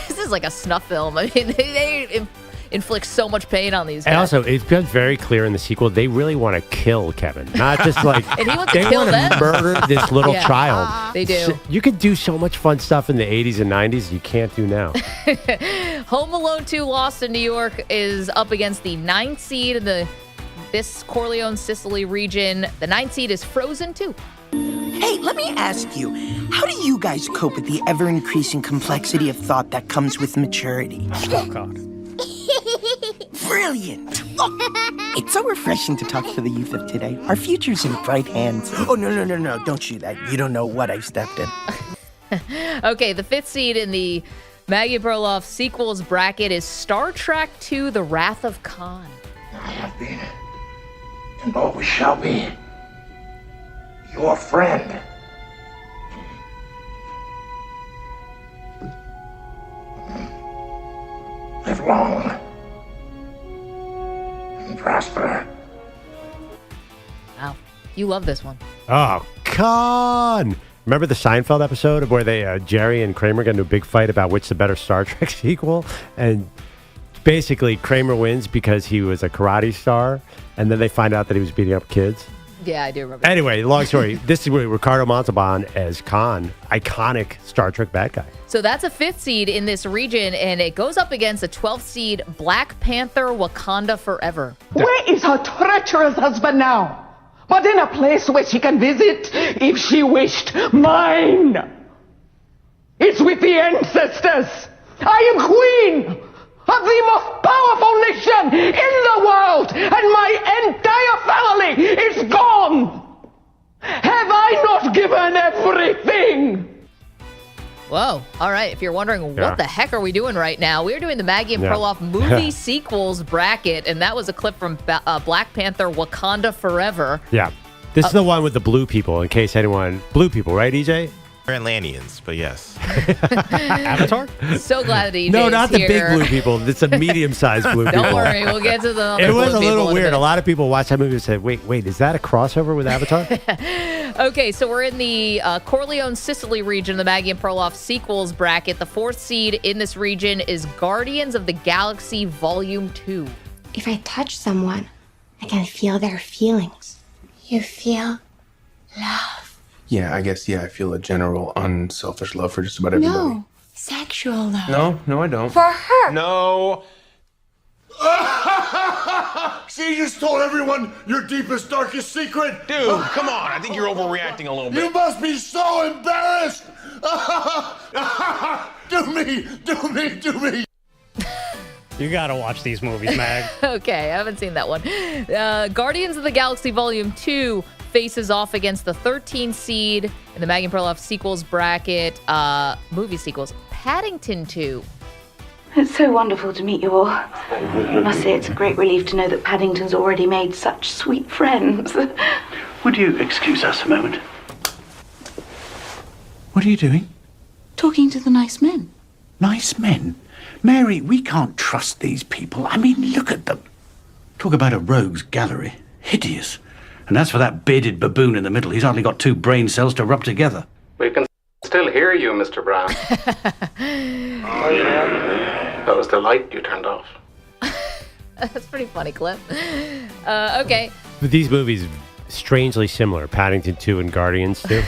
This is like a snuff film. I mean, they inflict so much pain on these guys. And also, it's been very clear in the sequel, they really want to kill Kevin. Not just like, and he wants they to kill want them. to murder this little child. They do. So you could do so much fun stuff in the 80s and 90s you can't do now. Home Alone 2, Lost in New York is up against the 9th seed in this Corleone, Sicily region. The 9th seed is Frozen 2. Hey, let me ask you, how do you guys cope with the ever-increasing complexity of thought that comes with maturity? Oh, God. Brilliant! Oh, it's so refreshing to talk to the youth of today. Our future's in bright hands. Oh, no, don't you that. You don't know what I stepped in. Okay, the 5th seed in the Maggie Perloff sequels bracket is Star Trek II, The Wrath of Khan. I have been, and always shall be, your friend. Live long and prosper. Wow, you love this one. Oh, Khan! Remember the Seinfeld episode where they Jerry and Kramer got into a big fight about which the better Star Trek sequel? And basically, Kramer wins because he was a karate star, and then they find out that he was beating up kids. Yeah, I do remember. Anyway, long story. This is where Ricardo Montalban as Khan, iconic Star Trek bad guy. So that's a 5th seed in this region, and it goes up against a 12th seed, Black Panther, Wakanda Forever. Where is her treacherous husband now? But in a place where she can visit if she wished. Mine! It's with the ancestors! I am queen of the most powerful nation in the world, and my entire family is gone! Have I not given everything? Whoa. All right. If you're wondering what the heck are we doing right now, we're doing the Maggie and Perloff movie sequels bracket, and that was a clip from Black Panther, Wakanda Forever. Yeah. This is the one with the blue people, in case anyone... Blue people, right, EJ? Atlanteans, but yes. Avatar? So glad that EJ No, not is the big blue people. It's a medium-sized blue people. Don't worry. We'll get to the It was a little in weird. A lot of people watched that movie and said, wait, is that a crossover with Avatar? Okay, so we're in the Corleone, Sicily region, the Maggie and Perloff sequels bracket. The 4th seed in this region is Guardians of the Galaxy Volume 2. If I touch someone, I can feel their feelings. You feel love. Yeah, I guess, I feel a general unselfish love for just about everybody. No, sexual love. No, I don't. For her. No. See, you just told everyone your deepest, darkest secret. Dude, come on. I think you're overreacting a little bit. You must be so embarrassed. Do me. You got to watch these movies, Mag. Okay, I haven't seen that one. Guardians of the Galaxy Volume 2 faces off against the 13 seed in the Maggie Perloff sequels bracket. Movie sequels. Paddington 2. It's so wonderful to meet you all. I must say it's a great relief to know that Paddington's already made such sweet friends. Would you excuse us a moment? What are you doing? Talking to the nice men. Nice men? Mary, we can't trust these people. I mean, look at them. Talk about a rogues gallery. Hideous. And as for that bearded baboon in the middle, he's hardly got 2 brain cells to rub together. We can still hear you, Mr. Brown. Oh, yeah? That was the light you turned off. That's a pretty funny clip. Okay. But these movies, strangely similar. Paddington 2 and Guardians 2.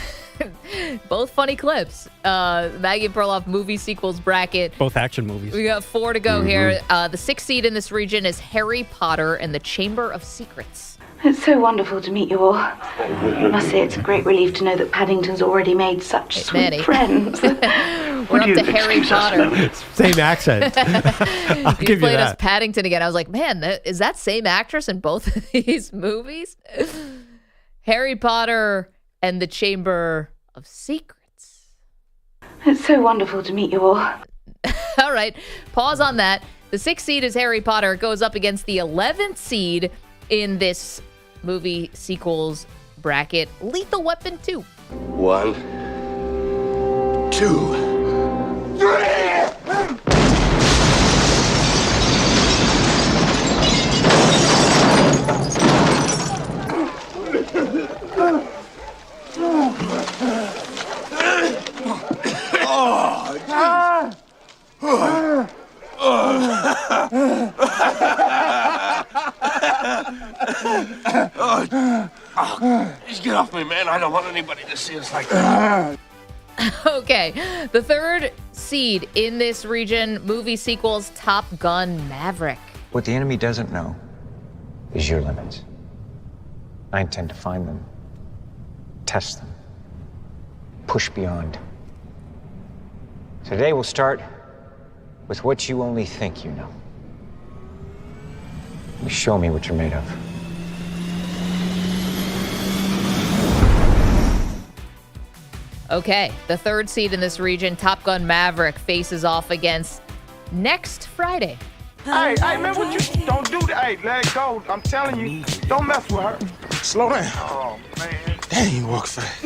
Both funny clips. Maggie Perloff movie sequels bracket. Both action movies. We got 4 to go here. The 6th seed in this region is Harry Potter and the Chamber of Secrets. It's so wonderful to meet you all. I must say it's a great relief to know that Paddington's already made such sweet friends. We're up to Harry Potter. Same accent. I'll give you played that. as Paddington again. I was like, man, is that same actress in both of these movies? Harry Potter and the Chamber of Secrets. It's so wonderful to meet you all. All right, pause on that. The 6th seed is Harry Potter. It goes up against the 11th seed in this movie sequels bracket, Lethal Weapon 2. 1, 2, 3! Just get off me, man. I don't want anybody to see us like that. Okay, the 3rd seed in this region, movie sequels, Top Gun Maverick. What the enemy doesn't know is your limits. I intend to find them, test them, push beyond. Today we'll start with what you only think you know. You show me what you're made of. Okay, the 3rd seed in this region, Top Gun Maverick, faces off against next Friday. Hey, man, what you don't do that. Hey, let it go. I'm telling you, don't mess with her. Slow down. Oh, man. Dang, you walk fast.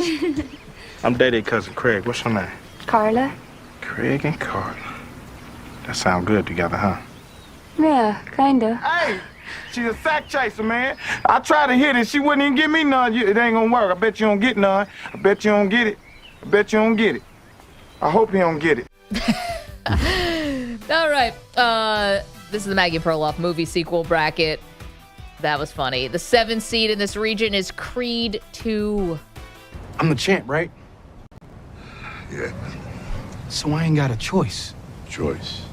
I'm dating cousin Craig. What's your name? Carla? Craig and Carla. That sound good together, huh? Yeah, kinda. Hey, she's a sack chaser, man. I tried to hit it. She wouldn't even give me none. It ain't gonna work. I bet you don't get none. I bet you don't get it. I bet you don't get it. I hope you don't get it. All right. This is the Maggie Perloff movie sequel bracket. That was funny. The 7th seed in this region is Creed 2. I'm the champ, right? Yeah. So I ain't got a choice. Choice.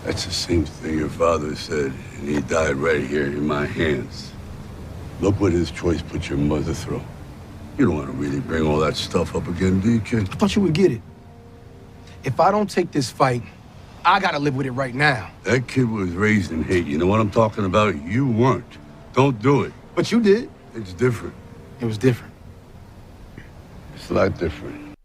That's the same thing your father said, and he died right here in my hands. Look what his choice put your mother through. You don't want to really bring all that stuff up again, do you, kid? I thought you would get it. If I don't take this fight, I gotta live with it right now. That kid was raised in hate. You know what I'm talking about? You weren't. Don't do it. But you did. It's different. It was different. It's a lot different.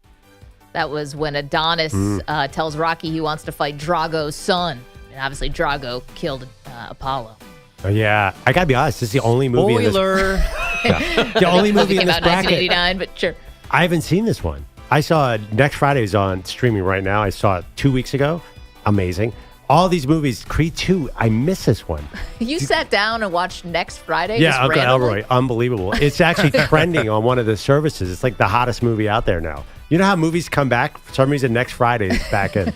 That was when Adonis tells Rocky he wants to fight Drago's son. And obviously Drago killed Apollo. Oh, yeah. I got to be honest. This is the only movie in this... the only movie in this out bracket. 1989, but sure. I haven't seen this one. I saw it. Next Friday is on streaming right now. I saw it 2 weeks ago. Amazing. All these movies. Creed 2. I miss this one. You sat down and watched Next Friday? Yeah, Uncle Elroy. Unbelievable. It's actually trending on one of the services. It's like the hottest movie out there now. You know how movies come back? For some reason, Next Friday is back in.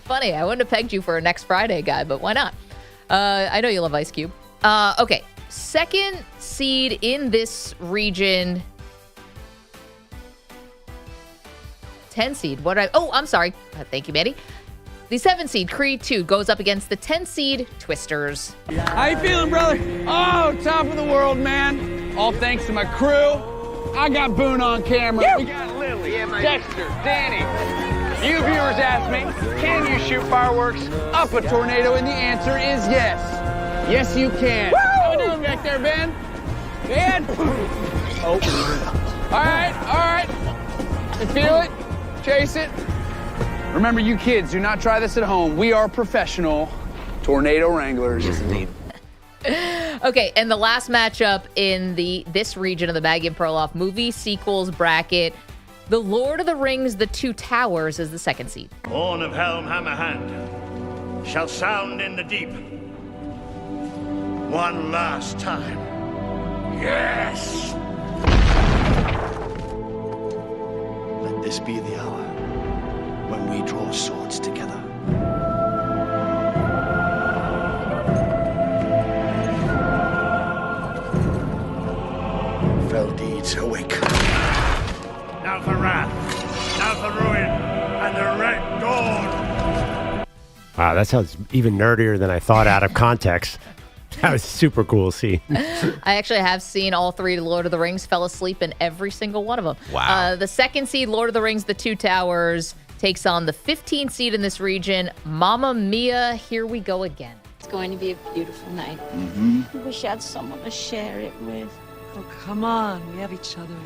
Funny. I wouldn't have pegged you for a Next Friday guy, but why not? I know you love Ice Cube. Okay. 2nd seed in this region. 10 seed. I'm sorry. Thank you, Manny. The 7 seed, Creed 2, goes up against the 10 seed, Twisters. How you feeling, brother? Oh, top of the world, man. All thanks to my crew. I got Boone on camera. We got Lily, Dexter, Danny. You viewers asked me, can you shoot fireworks up a tornado? And the answer is yes. Yes, you can. Woo! How we doing back there, Ben? Ben? Oh. All right. You feel it? Chase it. Remember, you kids, do not try this at home. We are professional tornado wranglers. Yes, indeed. Okay, and the last matchup in this region of the Maggie and Perloff movie sequels bracket, The Lord of the Rings, The Two Towers is the second seed. Horn of Helm Hammerhand shall sound in the deep. One last time. Yes! Let this be the hour when we draw swords together. Fell deeds awake. Now for wrath, now for ruin, and the Red Dawn. Wow, that sounds even nerdier than I thought out of context. That was a super cool scene. I actually have seen all three Lord of the Rings, fell asleep in every single one of them. Wow. The second seed, Lord of the Rings, The Two Towers, takes on the 15th seed in this region, Mamma Mia, Here We Go Again. It's going to be a beautiful night. Mm-hmm. I wish I had someone to share it with. Oh, come on. We have each other.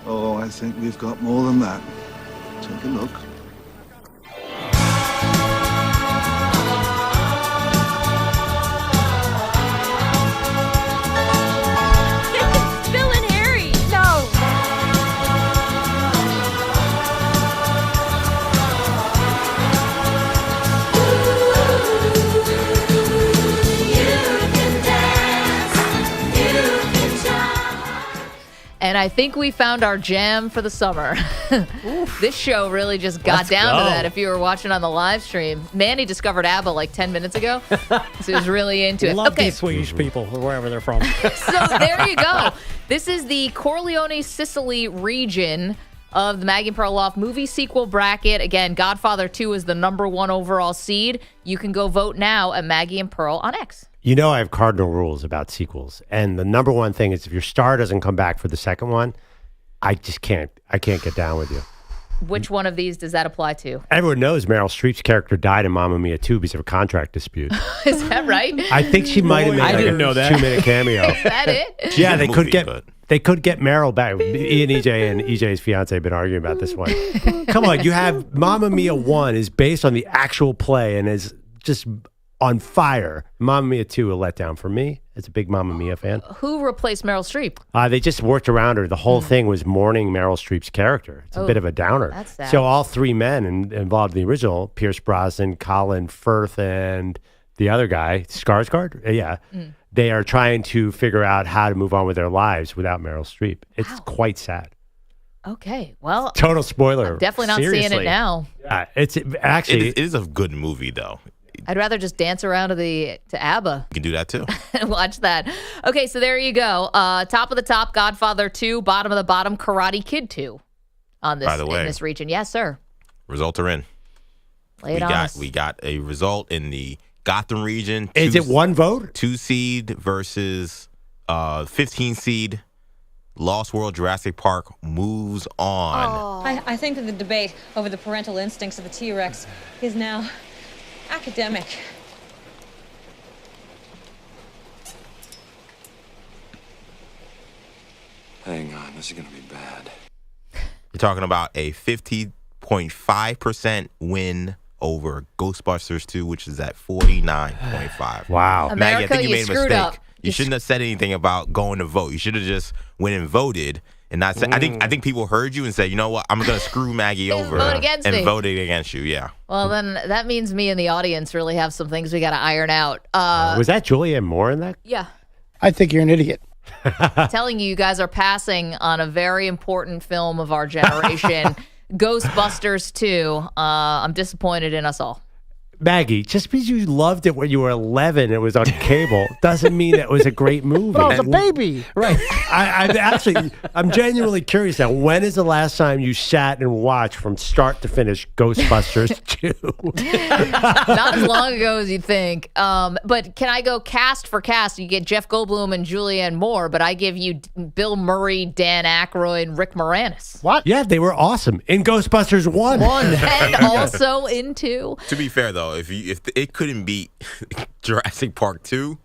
Oh, I think we've got more than that. Take a look. Bill and Harry! No! And I think we found our jam for the summer. This show really just got down to that. If you were watching on the live stream, Manny discovered ABBA like 10 minutes ago. So he was really into it. Love these Swedish people, or wherever they're from. So there you go. This is the Corleone, Sicily region of the Maggie Perloff movie sequel bracket. Again, Godfather 2 is the #1 overall seed. You can go vote now at Maggie and Pearl on X. You know I have cardinal rules about sequels. And the number one thing is if your star doesn't come back for the second one, I can't get down with you. Which one of these does that apply to? Everyone knows Meryl Streep's character died in Mamma Mia 2 because of a contract dispute. Is that right? I think she might have made like a 2-minute cameo. Is that it? Yeah, they could get Meryl back. Ian EJ and EJ's fiance have been arguing about this one. Come on, you have Mamma Mia 1 is based on the actual play and is just on fire. Mamma Mia 2 a letdown for me as a big Mamma Mia fan. Who replaced Meryl Streep? They just worked around her. The whole thing was mourning Meryl Streep's character. It's a bit of a downer. That's sad. So all three men involved in the original, Pierce Brosnan, Colin Firth, and the other guy, Skarsgård, they are trying to figure out how to move on with their lives without Meryl Streep. It's quite sad. Okay, well. Total spoiler. I'm definitely not seeing it now. It is a good movie, though. I'd rather just dance around to ABBA. You can do that too. And watch that. Okay, so there you go. Top of the top, Godfather 2. Bottom of the bottom, Karate Kid 2 on this, By the way, in this region. Yes, sir. Results are in. Lay it on us. We got a result in the Gotham region. Is it one vote? 2 seed versus 15 seed. Lost World Jurassic Park moves on. I think that the debate over the parental instincts of the T-Rex is now academic. Hang on, this is going to be bad. You're talking about a 50.5% win over Ghostbusters 2, which is at 49.5. Wow. Maggie, I think you made a screwed mistake. up. You shouldn't have said anything about going to vote. You should have just went and voted and not said. I think people heard you and said, you know what, I'm going to screw Maggie over and voted against you. Yeah. Well, then that means me and the audience really have some things we got to iron out. Was that Julianne Moore in that? Yeah. I think you're an idiot. I'm telling you guys are passing on a very important film of our generation, Ghostbusters 2. I'm disappointed in us all. Maggie, just because you loved it when you were 11, it was on cable, doesn't mean it was a great movie. But I was a baby. Right. I'm genuinely curious now. When is the last time you sat and watched from start to finish Ghostbusters 2? Not as long ago as you think. But can I go cast for cast? You get Jeff Goldblum and Julianne Moore, but I give you Bill Murray, Dan Aykroyd, and Rick Moranis. What? Yeah, they were awesome in Ghostbusters 1. And also in 2. To be fair, though, if it couldn't beat Jurassic Park 2,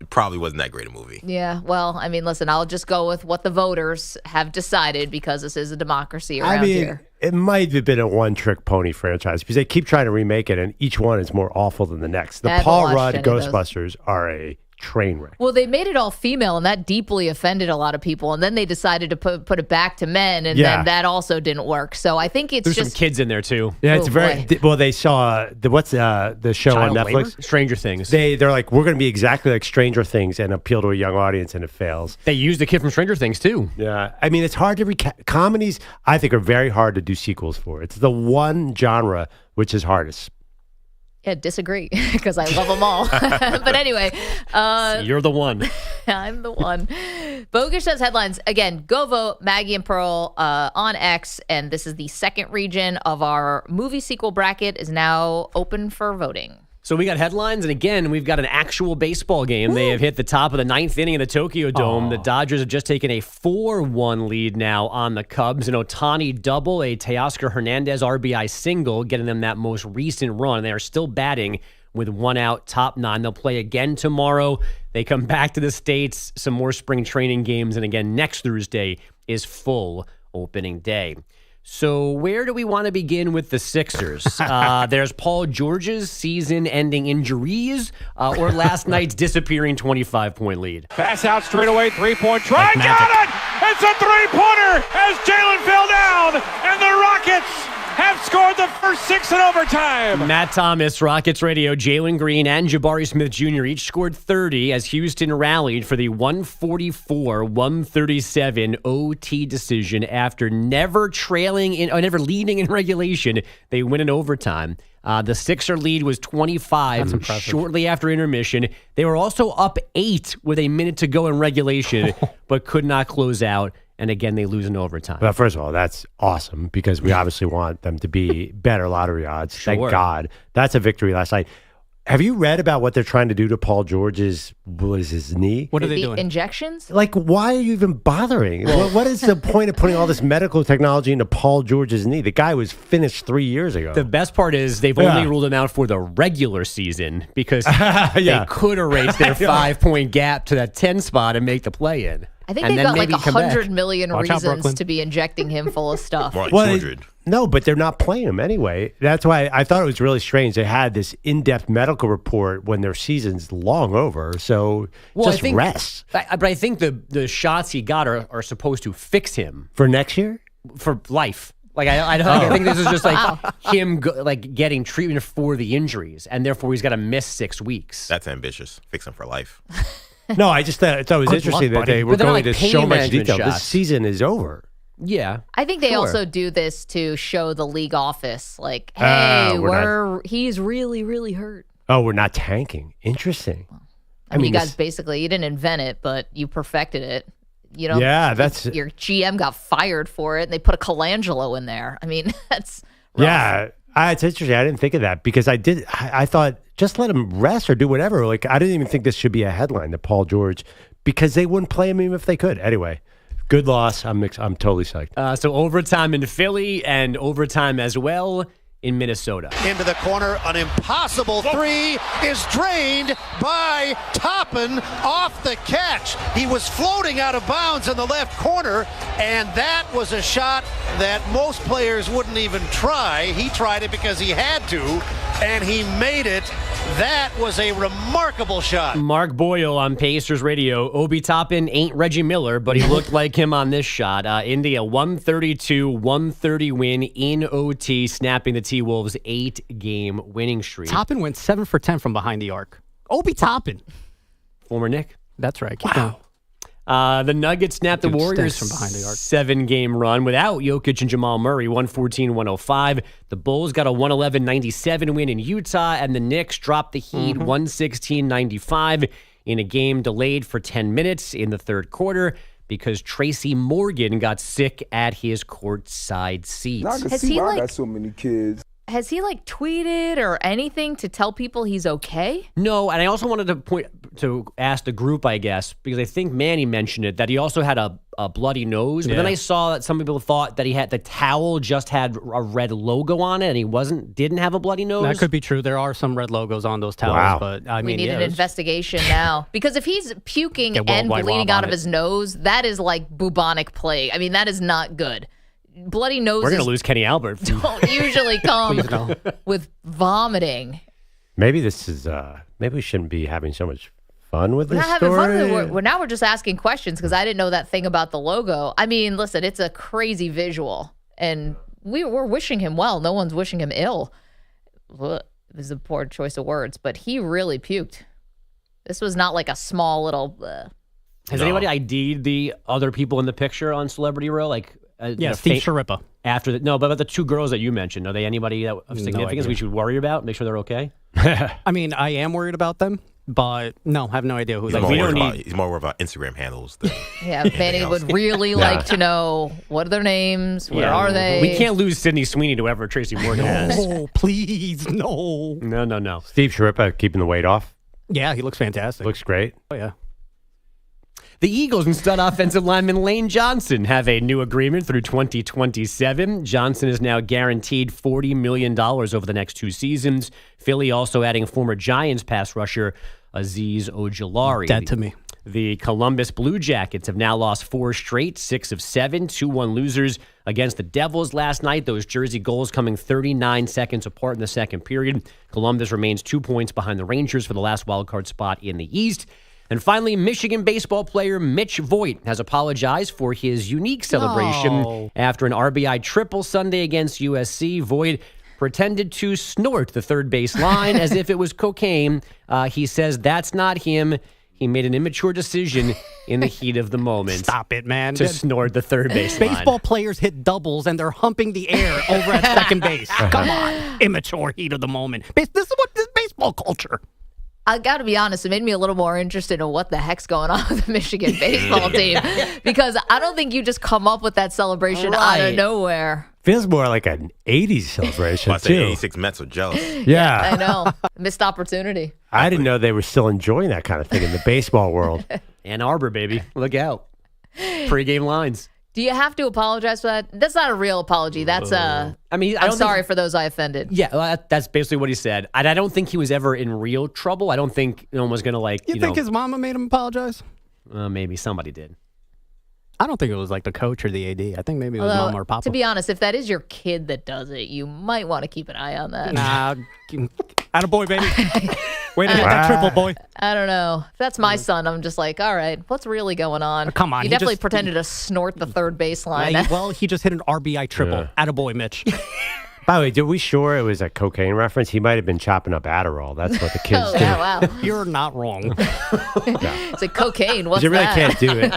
it probably wasn't that great a movie. Yeah, well, I mean, listen, I'll just go with what the voters have decided because this is a democracy around here. It might have been a one-trick pony franchise because they keep trying to remake it, and each one is more awful than the next. The Paul Rudd Ghostbusters are a train wreck. Well, they made it all female, and that deeply offended a lot of people. And then they decided to put it back to men, and then that also didn't work. So I think There's some kids in there too. Yeah, it's well. They saw what's the show Child on Netflix? Labor? Stranger Things. They're like, we're going to be exactly like Stranger Things and appeal to a young audience, and it fails. They used the kid from Stranger Things too. Yeah, I mean, it's hard to comedies. I think are very hard to do sequels for. It's the one genre which is hardest. Yeah, disagree because I love them all. But anyway. You're the one. I'm the one. Bogusch says headlines. Again, go vote Maggie and Pearl on X. And this is the second region of our movie sequel bracket is now open for voting. So we got headlines, and again, we've got an actual baseball game. They have hit the top of the 9th inning of the Tokyo Dome. The Dodgers have just taken a 4-1 lead now on the Cubs. An Ohtani double, a Teoscar Hernandez RBI single, getting them that most recent run. They are still batting with 1 out, top 9. They'll play again tomorrow. They come back to the States, some more spring training games, and again, next Thursday is full opening day. So where do we want to begin with the Sixers? There's Paul George's season-ending injuries or last night's disappearing 25-point lead. Pass out straight away, three-point try. Got it! It's a three-pointer as Jalen fell down, and the Rockets have scored the first 6 in overtime. Matt Thomas, Rockets Radio, Jalen Green, and Jabari Smith Jr. each scored 30 as Houston rallied for the 144-137 OT decision after never leading in regulation. They win in overtime. The Sixer lead was 25 shortly after intermission. They were also up 8 with a minute to go in regulation, but could not close out. And again, they lose in overtime. Well, first of all, that's awesome because we obviously want them to be better lottery odds. Sure. Thank God. That's a victory last night. Have you read about what they're trying to do to Paul George's knee? What are they doing? Injections? Like, why are you even bothering? What is the point of putting all this medical technology into Paul George's knee? The guy was finished 3 years ago. The best part is they've only ruled him out for the regular season because they could erase their 5-point gap to that 10 spot and make the play-in. I think they've got like 100 million reasons to be injecting him full of stuff. More like 200. No, but they're not playing him anyway. That's why I thought it was really strange. They had this in-depth medical report when their season's long over. So rest. But I think the shots he got are supposed to fix him. For next year? For life. Like I think this is just like him getting treatment for the injuries, and therefore he's got to miss 6 weeks. That's ambitious. Fix him for life. No, I just thought it was interesting that they were going into so much detail. This season is over. Yeah. I think they also do this to show the league office, like, hey, he's really, really hurt. Oh, we're not tanking. Interesting. I mean, you guys basically, you didn't invent it, but you perfected it. You know, that's your GM got fired for it, and they put a Colangelo in there. I mean, that's rough. Yeah. It's interesting. I didn't think of that because I thought just let him rest or do whatever. Like, I didn't even think this should be a headline to Paul George because they wouldn't play him even if they could. Anyway, good loss. I'm totally psyched. So overtime in Philly and overtime as well in Minnesota. Into the corner, an impossible three is drained by Toppin off the catch. He was floating out of bounds in the left corner, and that was a shot that most players wouldn't even try. He tried it because he had to, and he made it. That was a remarkable shot. Mark Boyle on Pacers Radio. Obi Toppin ain't Reggie Miller, but he looked like him on this shot. India 132-130 win in OT, snapping the T-Wolves' 8-game winning streak. Toppin went 7 for 10 from behind the arc. Obi Toppin. Former Knick. That's right. Keep going. The Nuggets snapped the Warriors' from behind the arc. 7-game run without Jokic and Jamal Murray, 114-105. The Bulls got a 111-97 win in Utah, and the Knicks dropped the Heat 116-95 in a game delayed for 10 minutes in the third quarter because Tracy Morgan got sick at his courtside seat. I can see why I got so many kids. Has he tweeted or anything to tell people he's okay? No, and I also wanted to ask the group, I guess, because I think Manny mentioned it, that he also had a bloody nose. But then I saw that some people thought that the towel just had a red logo on it, and he didn't have a bloody nose. That could be true. There are some red logos on those towels, but I mean, we need an investigation now because if he's puking and bleeding out of his nose, that is like bubonic plague. I mean, that is not good. Bloody noses. We're going to lose Kenny Albert. Don't usually come with vomiting. Maybe this is. Maybe we shouldn't be having so much fun with this We're not story. having fun. Now we're just asking questions because I didn't know that thing about the logo. I mean, listen, it's a crazy visual, and we're wishing him well. No one's wishing him ill. This is a poor choice of words, but he really puked. This was not like a small little. Has anybody ID'd the other people in the picture on Celebrity Row? Steve Sharippa. But the two girls that you mentioned, are they anybody of significance we should worry about? Make sure they're okay? I mean, I am worried about them, but no, I have no idea who they are. He's more worried about Instagram handles than Manny would really like to know what are their names, where are they? We can't lose Sydney Sweeney to whoever Tracy Morgan has. Oh, please, no. No. Steve Sharippa keeping the weight off. Yeah, he looks fantastic. Looks great. Oh, yeah. The Eagles and stud offensive lineman Lane Johnson have a new agreement through 2027. Johnson is now guaranteed $40 million over the next 2 seasons. Philly also adding former Giants pass rusher Azeez Ojulari. Dead to me. The Columbus Blue Jackets have now lost 4 straight, 6 of 7, 2-1 losers against the Devils last night. Those Jersey goals coming 39 seconds apart in the second period. Columbus remains 2 points behind the Rangers for the last wildcard spot in the East. And finally, Michigan baseball player Mitch Voigt has apologized for his unique celebration after an RBI triple Sunday against USC. Voigt pretended to snort the third base line as if it was cocaine. He says that's not him. He made an immature decision in the heat of the moment. Stop it, man. To snort the third base line. Baseball players hit doubles and they're humping the air over at second base. Come on. Immature heat of the moment. This is baseball culture. I got to be honest, it made me a little more interested in what the heck's going on with the Michigan baseball team because I don't think you just come up with that celebration out of nowhere. Feels more like an 80s celebration, too. The 86 Mets are jealous. Yeah. I know. Missed opportunity. I didn't know they were still enjoying that kind of thing in the baseball world. Ann Arbor, baby. Look out. Pre-game lines. Do you have to apologize for that? That's not a real apology. That's I'm sorry for those I offended. Yeah, well, that's basically what he said. I don't think he was ever in real trouble. I don't think no one was going to You think his mama made him apologize? Maybe somebody did. I don't think it was like the coach or the AD. I think maybe it was mom or papa. To be honest, if that is your kid that does it, you might want to keep an eye on that. Nah, attaboy, baby. Way to hit that triple, boy. I don't know. If that's my son, I'm just like, all right, what's really going on? Come on. He definitely pretended to snort the third baseline. Well, he just hit an RBI triple. Yeah. Attaboy, Mitch. By the way, did we sure it was a cocaine reference? He might have been chopping up Adderall. That's what the kids do. Yeah, wow. You're not wrong. It's like cocaine. What's that? You really can't do it.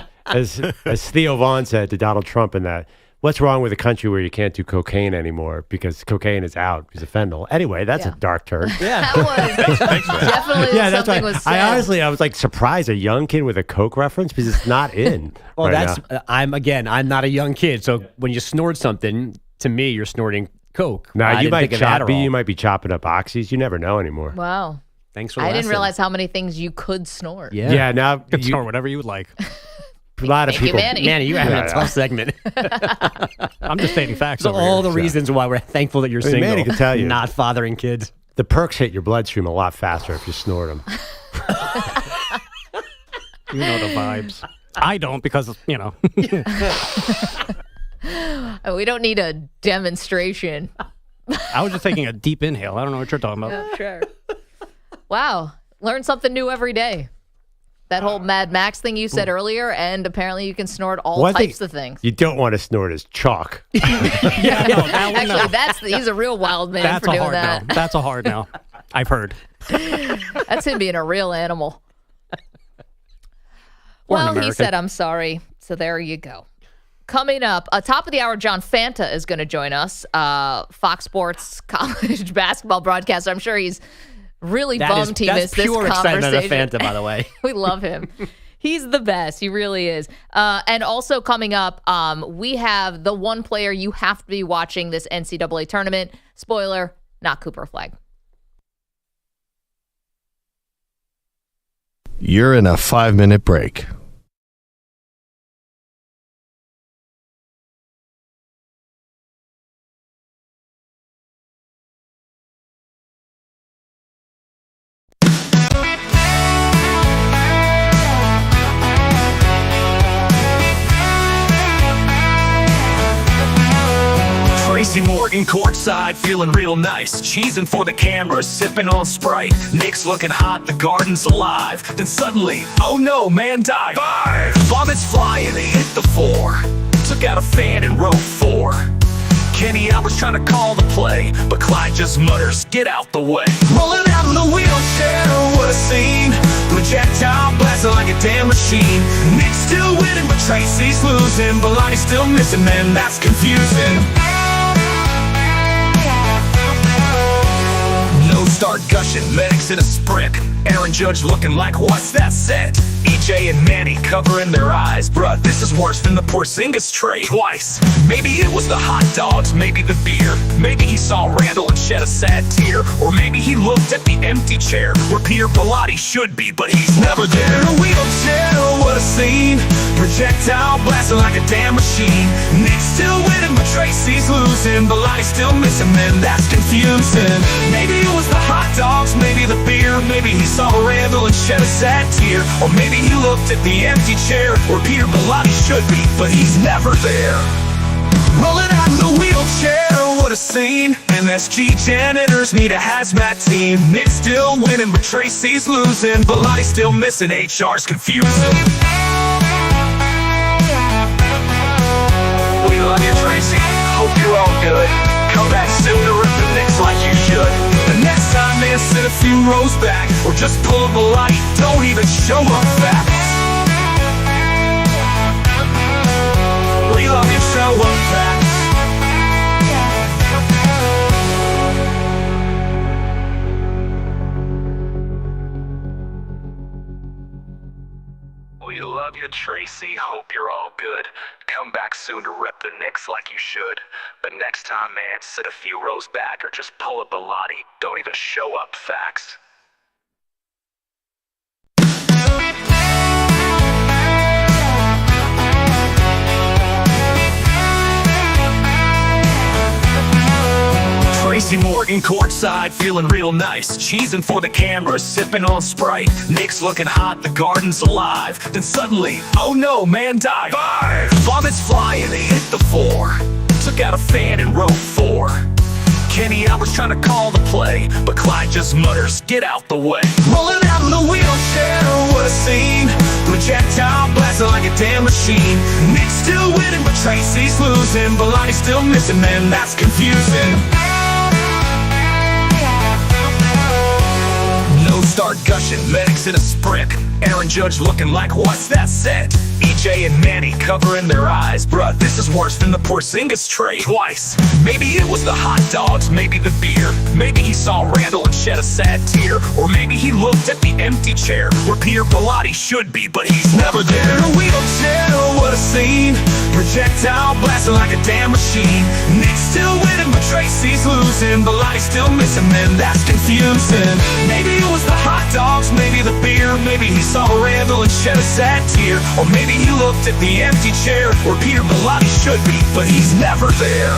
As Theo Vaughn said to Donald Trump in that, what's wrong with a country where you can't do cocaine anymore because cocaine is out because of fentanyl? Anyway, that's a dark turn. Yeah. That was definitely that's something why was said. I was like surprised a young kid with a Coke reference because it's not in. Well, right now. I'm not a young kid. So when you snort something, to me, you're snorting Coke. Now you might be chopping up oxys. You never know anymore. Wow. Thanks for. I didn't realize how many things you could snort. Yeah. Now you can snort whatever you would like. A lot of people. Manny, you having a tough segment. I'm just stating facts. So all the reasons why we're thankful that you're single. Manny can tell you, not fathering kids. The perks hit your bloodstream a lot faster if you snort them. You know the vibes. I don't because We don't need a demonstration. I was just taking a deep inhale. I don't know what you're talking about. Oh, sure. Wow. Learn something new every day. That whole Mad Max thing you said earlier, and apparently you can snort all types of things. You don't want to snort is chalk. Actually, he's a real wild man for doing that. No. That's a hard no. I've heard. That's him being a real animal. Well, he said, I'm sorry. So there you go. Coming up, top of the hour, John Fanta is going to join us. Fox Sports college basketball broadcaster. I'm sure he's really bummed he missed this conversation. That's pure excitement of Fanta, by the way. We love him. He's the best. He really is. And also coming up, we have the one player you have to be watching this NCAA tournament. Spoiler, not Cooper Flagg. You're in a 5-minute break. Tracy Morgan courtside, feeling real nice. Cheesing for the camera, sipping on Sprite. Knicks looking hot, the garden's alive. Then suddenly, oh no, man died. 5! Vomits flying, they hit the floor. Took out a fan in row 4. Kenny Albert's trying to call the play, but Clyde just mutters, get out the way. Rolling out in the wheelchair, what a scene. Projectile blasting like a damn machine. Knicks still winning, but Tracy's losing. Belotti's still missing, man, that's confusing. Start gushing, medics in a sprint. Aaron Judge looking like, what's that set? EJ and Manny covering their eyes. Bruh, this is worse than the Porzingis trade twice. Maybe it was the hot dogs, maybe the beer. Maybe he saw Randall and shed a sad tear. Or maybe he looked at the empty chair where Peter Bellotti should be, but he's never there. In a wheelchair, what a scene. Projectile blasting like a damn machine. Knicks still winning, but Tracy's losing. Belotti's still missing, man, that's confusing. Maybe it was the hot dogs, maybe the beer. Maybe he saw Randall and shed a sad tear. Or maybe he looked at the empty chair where Peter Bellotti should be, but he's never there. Rolling out in the wheelchair, what a scene. MSG janitors need a hazmat team. Knicks still winning, but Tracy's losing. Bellotti's still missing, HR's confusing. We love you, Tracy. Hope you're all good. Come back soon to rip the Knicks like you should. The next time, man, sit a few rows back, or just pull up a light. Don't even show up facts. We love you, show up facts. We love you, Tracy. Hope you're all good. Come back soon to rep the Knicks like you should. But next time, man, sit a few rows back or just pull up a Bellotti. Don't even show up facts. Tracy Morgan courtside, feeling real nice. Cheesing for the camera, sipping on Sprite. Knicks looking hot, the garden's alive. Then suddenly, oh no, man died. 5! Vomits flying, they hit the floor. Took out a fan in row 4. Kenny Albert's trying to call the play, but Clyde just mutters, get out the way. Rolling out in the wheelchair, what a scene. Projectile blasting like a damn machine. Knicks still winning, but Tracy's losing. Belotti's still missing, man, that's confusing. Start gushing, medics in a sprint. Aaron Judge looking like, what's that set? EJ and Manny covering their eyes. Bruh, this is worse than the Porzingis trade twice. Maybe it was the hot dogs, maybe the beer. Maybe he saw Randall and shed a sad tear. Or maybe he looked at the empty chair where Peter Bellotti should be, but he's never there. In a wheelchair, what a scene. Projectile blasting like a damn machine. Knicks still winning, but Tracy's losing. Bellotti's still missing, man, that's confusing. Maybe it was the hot dogs, maybe the beer. Maybe he saw Randall and shed a sad tear. Or maybe he looked at the empty chair where Peter Bellotti should be, but he's never there.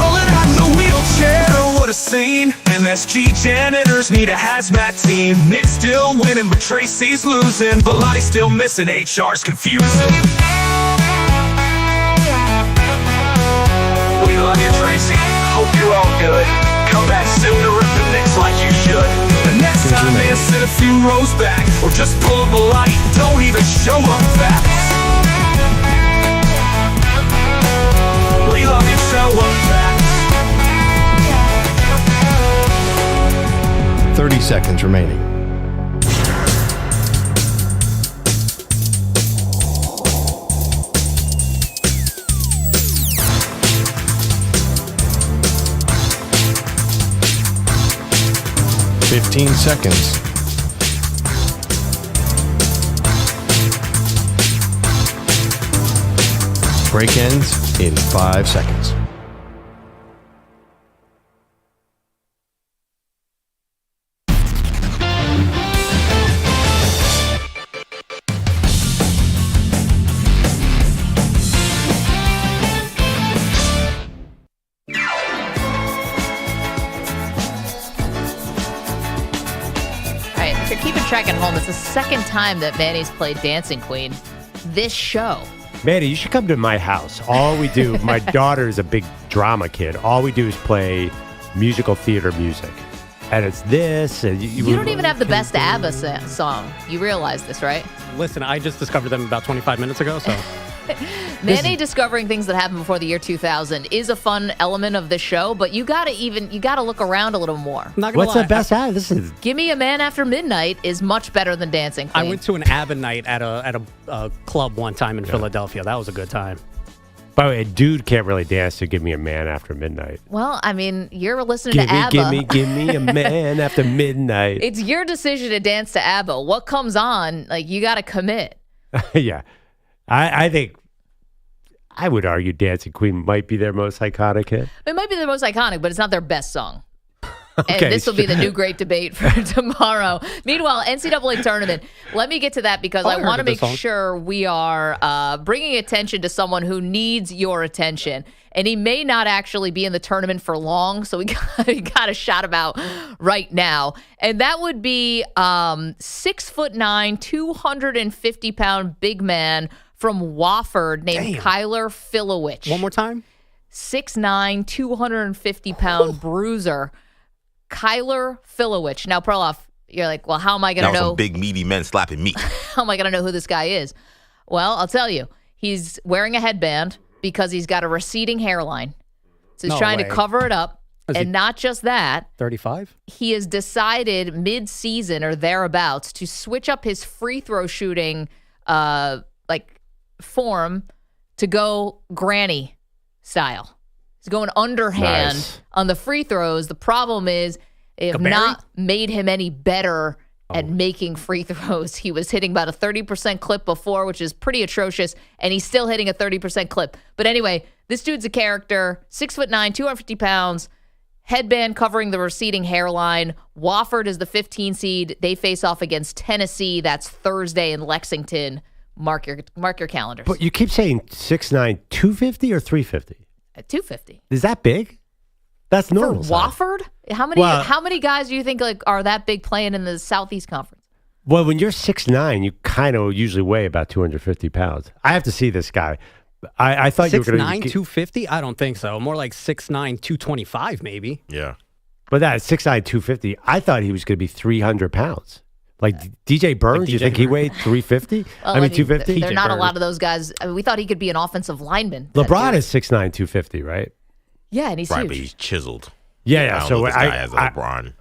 Rolling out in the wheelchair, what a scene. MSG janitors need a hazmat team. Knicks still winning, but Tracy's losing. Bellotti's still missing, HR's confusing. We love you, Tracy. Hope you're all good. Come back soon to rip the Knicks like you should. The next time, man, sit a few rows back, or just pull up a light. Don't even show up facts. We love you, show up facts. 30 seconds remaining. 15 seconds. Break ends in 5 seconds. Track at home. It's the second time that Manny's played Dancing Queen this show. Manny, you should come to my house. All we do, my daughter is a big drama kid. All we do is play musical theater music. And it's this. And you don't even have the best ABBA song. You realize this, right? Listen, I just discovered them about 25 minutes ago, so... Manny discovering things that happened before the year 2000 is a fun element of this show, but you gotta look around a little more. What's the best ad? This is Give Me a Man After Midnight is much better than Dancing Queen. I went to an ABBA night at a club one time in Philadelphia. That was a good time. By the way, a dude can't really dance to Give Me a Man After Midnight. Well, I mean, you're listening to ABBA. Give me a man after midnight. It's your decision to dance to ABBA. What comes on, you gotta commit. Yeah. I think I would argue Dancing Queen might be their most iconic hit. It might be their most iconic, but it's not their best song. Okay, and this will be the new great debate for tomorrow. Meanwhile, NCAA tournament. Let me get to that because I want to make sure we are bringing attention to someone who needs your attention. And he may not actually be in the tournament for long, so we got a shot about right now. And that would be 6'9", 250-pound big man from Wofford named Kyler Filowich. One more time. 6'9", 250-pound bruiser. Kyler Filowich. Now, Perloff, you're like, well, how am I going to know? Some big, meaty men slapping meat. How am I going to know who this guy is? Well, I'll tell you. He's wearing a headband because he's got a receding hairline. So he's trying to cover it up. And not just that. 35? He has decided mid-season or thereabouts to switch up his free throw shooting form to go granny style. He's going underhand on the free throws. The problem is they have not made him any better at making free throws. He was hitting about a 30% clip before, which is pretty atrocious, and he's still hitting a 30% clip. But anyway, this dude's a character, 6'9", 250 pounds, headband covering the receding hairline. Wofford is the 15 seed. They face off against Tennessee. That's Thursday in Lexington. Mark your calendars. But you keep saying 6'9", 250 or 350? 250. Is that big? That's normal. For Wofford? How many guys do you think are that big playing in the Southeast Conference? Well, when you're 6'9", you kind of usually weigh about 250 pounds. I have to see this guy. I thought you were going to 6'9", 250? I don't think so. More like 6'9", 225 maybe. Yeah. But that 6'9", 250, I thought he was going to be 300 pounds. Like DJ Burns, you think he weighed 350? Well, 250? There are not a lot of those guys. I mean, we thought he could be an offensive lineman. LeBron is 6'9", 250, right? Yeah, and he's huge. But he's chiseled. Yeah. So this guy has a LeBron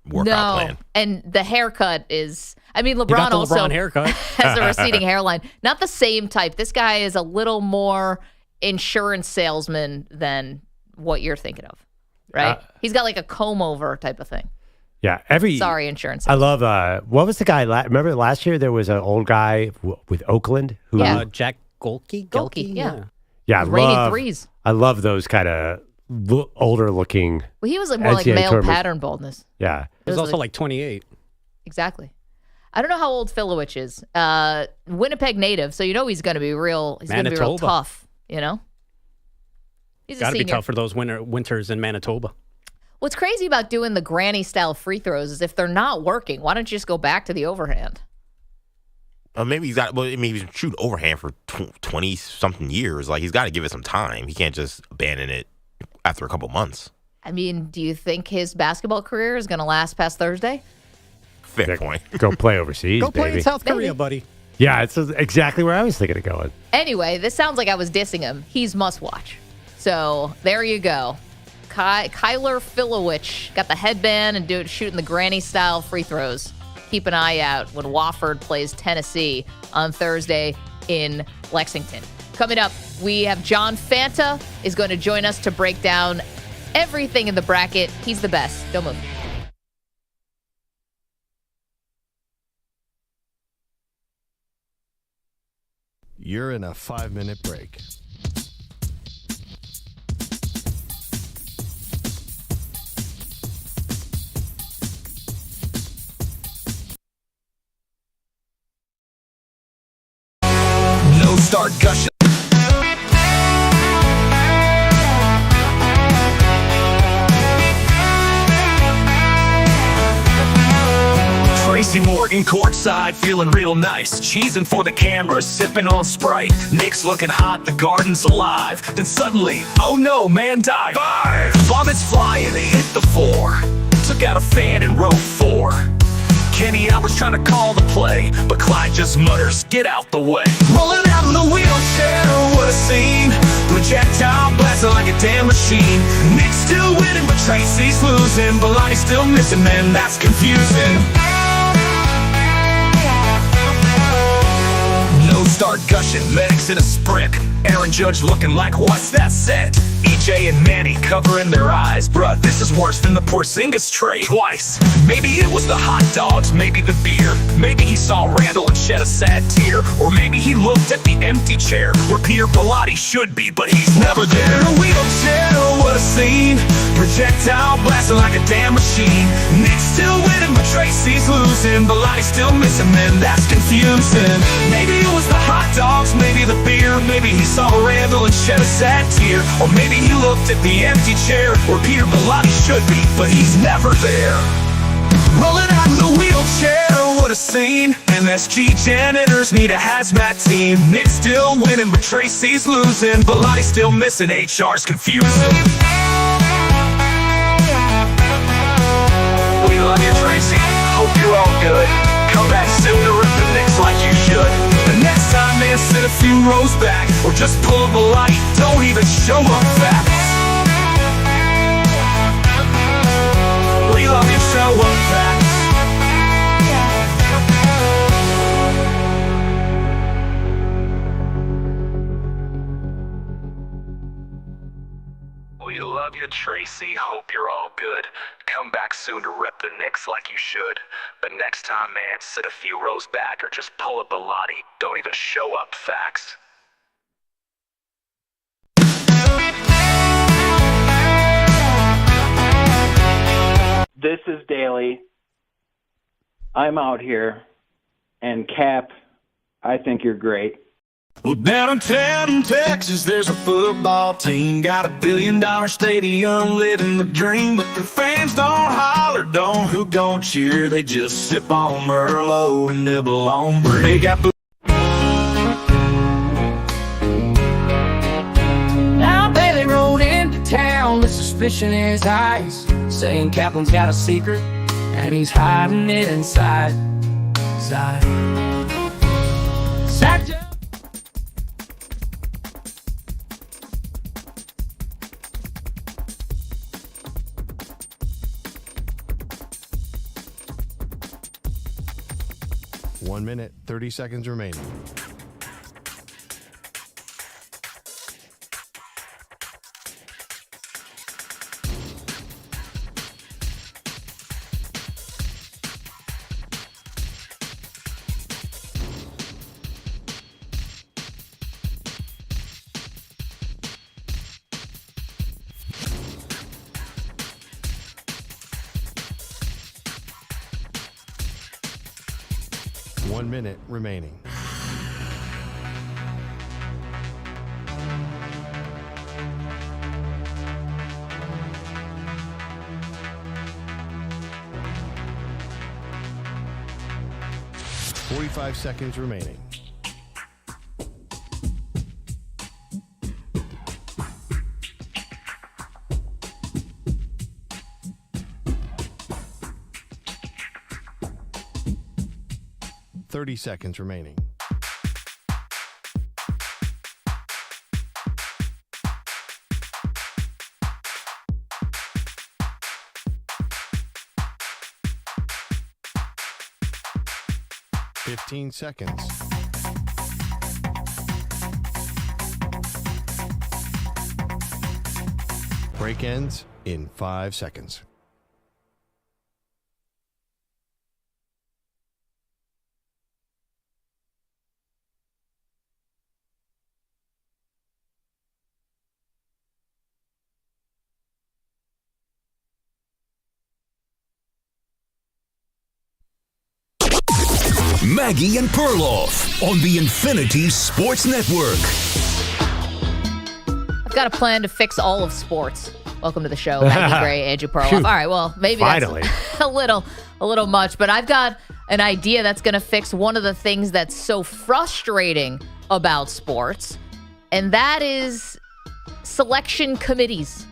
workout plan. And the haircut is... I mean, LeBron got the also LeBron haircut. has a receding hairline. Not the same type. This guy is a little more insurance salesman than what you're thinking of, right? He's got like a comb-over type of thing. Yeah, Sorry, insurance. I love. What was the guy? Remember last year there was an old guy with Oakland who Jack Golke. Yeah, raining threes. I love those kind of older looking. Well, he was more like male pattern baldness. Yeah, he was also like 28. Exactly. I don't know how old Filowich is. Winnipeg native, so you know he's going to be real. He's going to be real tough. You know, he's got to be tough for those winters in Manitoba. What's crazy about doing the granny style free throws is if they're not working, why don't you just go back to the overhand? Maybe he's got. Well, I mean, he's been shooting overhand for 20 something years. Like he's got to give it some time. He can't just abandon it after a couple months. I mean, do you think his basketball career is going to last past Thursday? Fair point. Go play overseas. Go play baby. in South Korea, buddy. Yeah, it's exactly where I was thinking of going. Anyway, this sounds like I was dissing him. He's must watch. So there you go. Kyler Filowich got the headband and shooting the granny style free throws. Keep an eye out when Wofford plays Tennessee on Thursday in Lexington. Coming up, we have John Fanta is going to join us to break down everything in the bracket. He's the best. Don't move. You're in a 5-minute break. No start gushing. Tracy Morgan courtside, feeling real nice. Cheesing for the camera, sipping on Sprite. Knicks looking hot, the garden's alive. Then suddenly, oh no, man died. Vomits flying, they hit the floor. Took out a fan in row 4. Kenny, I was trying to call the play, but Clyde just mutters, get out the way. Rolling out in the wheelchair, what a scene. Projectile blasting like a damn machine. Nick's still winning, but Tracy's losing. Belani's still missing, man, that's confusing. No start gushing, medics in a sprint. Aaron Judge looking like, what's that set? EJ and Manny covering their eyes. Bruh, this is worse than the Porzingis trade twice. Maybe it was the hot dogs, maybe the beer. Maybe he saw Randall and shed a sad tear. Or maybe he looked at the empty chair where Peter Pilati should be, but he's never there. In a wheelchair, what a scene. Projectile blasting like a damn machine. Nick's still winning, but Tracy's losing. Pilati's still missing, man, that's confusing. Maybe it was the hot dogs, maybe the beer. Maybe he saw Randall and shed a sad tear. Or maybe he looked at the empty chair where Peter Pilati should be, but he's never there. Rolling out in the wheelchair, what a scene. MSG janitors need a hazmat team. Nick's still winning, but Tracy's losing. Pilati's still missing, HR's confusing. We love you, Tracy. Hope you're all good. Come back soon to rip the Knicks like you should. The next time, man, sit a few rows back, or just pull up a light. Don't even show up facts. We love you, show up facts. We love you, Tracy. Hope you're all good. Come back soon to rep the Knicks like you should. But next time, man, sit a few rows back or just pull up a lottie. Don't even show up facts. This is Daly. I'm out here. And Cap, I think you're great. Well, down in Tatum, Texas, there's a football team. Got $1 billion stadium, living the dream. But the fans don't holler, don't hoop, don't cheer. They just sip on Merlot and nibble on brie. They got Now Bailey rode into town with suspicion in his eyes, saying Kaplan's got a secret and he's hiding it inside. One minute, 30 seconds remaining. One minute remaining. Five seconds remaining. Seconds remaining. Seconds. Break ends in 5 seconds. Maggie and Perloff on the Infinity Sports Network. I've got a plan to fix all of sports. Welcome to the show, Maggie Gray, Andrew Perloff. All right, well, maybe Finally. That's a little much, but I've got an idea that's going to fix one of the things that's so frustrating about sports, and that is selection committees.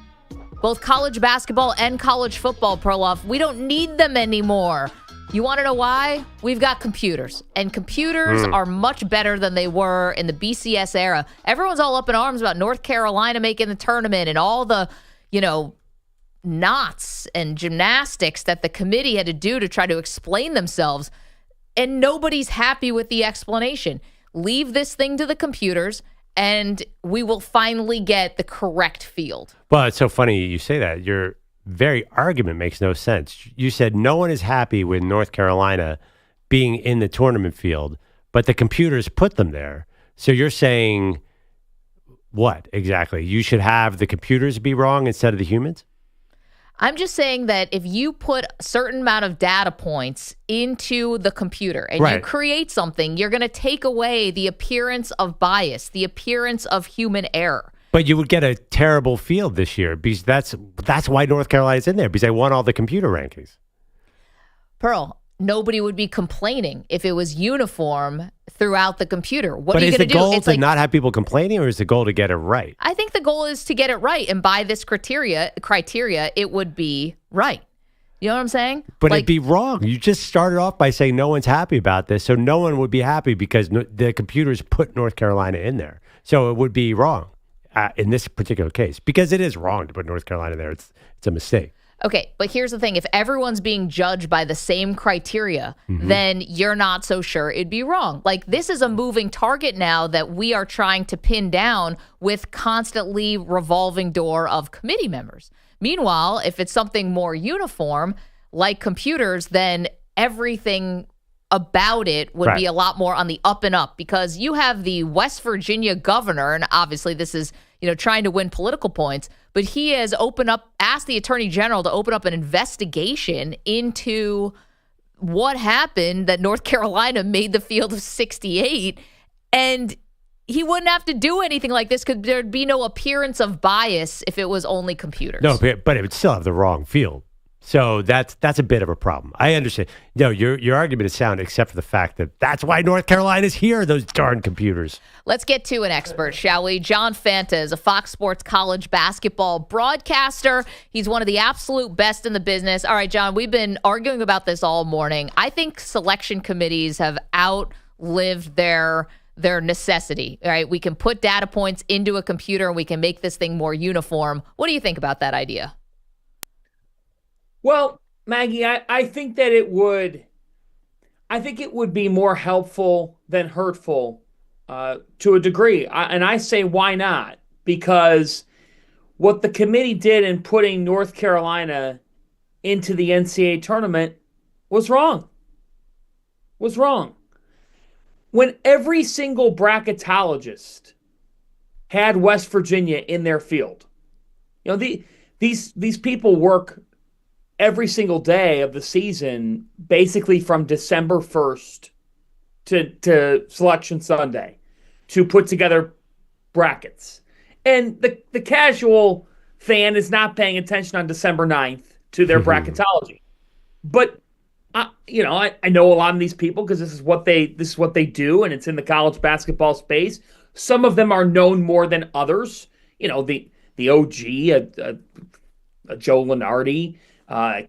Both college basketball and college football, Perloff, we don't need them anymore. You want to know why? We've got computers, and computers are much better than they were in the BCS era. Everyone's all up in arms about North Carolina making the tournament and all the, knots and gymnastics that the committee had to do to try to explain themselves, and nobody's happy with the explanation. Leave this thing to the computers, and we will finally get the correct field. Well, it's so funny you say that. Your very argument makes no sense. You said no one is happy with North Carolina being in the tournament field, but the computers put them there. So you're saying what exactly? You should have the computers be wrong instead of the humans? I'm just saying that if you put a certain amount of data points into the computer and you create something, you're going to take away the appearance of bias, the appearance of human error. But you would get a terrible field this year because that's why North Carolina's in there, because they won all the computer rankings. Pearl, nobody would be complaining if it was uniform throughout the computer. What are you going to do? But is the goal to not have people complaining, or is the goal to get it right? I think the goal is to get it right, and by this criteria, it would be right. You know what I'm saying? But it'd be wrong. You just started off by saying no one's happy about this, so no one would be happy because the computers put North Carolina in there. So it would be wrong in this particular case, because it is wrong to put North Carolina there. It's a mistake. Okay, but here's the thing. If everyone's being judged by the same criteria, then you're not so sure it'd be wrong. Like, this is a moving target now that we are trying to pin down with constantly revolving door of committee members. Meanwhile, if it's something more uniform, like computers, then everything about it would be a lot more on the up and up, because you have the West Virginia governor, and obviously this is, trying to win political points, but he has asked the attorney general to open up an investigation into what happened that North Carolina made the field of 68, and he wouldn't have to do anything like this because there'd be no appearance of bias if it was only computers. No, but it would still have the wrong field. So that's a bit of a problem. I understand. No, your argument is sound, except for the fact that that's why North Carolina's here, those darn computers. Let's get to an expert, shall we? John Fanta is a Fox Sports college basketball broadcaster. He's one of the absolute best in the business. All right, John, we've been arguing about this all morning. I think selection committees have outlived their necessity. All right, we can put data points into a computer and we can make this thing more uniform. What do you think about that idea? Well, Maggie, I think that it would be more helpful than hurtful to a degree. And I say, why not? Because what the committee did in putting North Carolina into the NCAA tournament was wrong. When every single bracketologist had West Virginia in their field, these people work every single day of the season, basically from December 1st to Selection Sunday, to put together brackets. And the casual fan is not paying attention on December 9th to their bracketology. But I know a lot of these people because this is what they do, and it's in the college basketball space. Some of them are known more than others. The OG, a Joe Lunardi,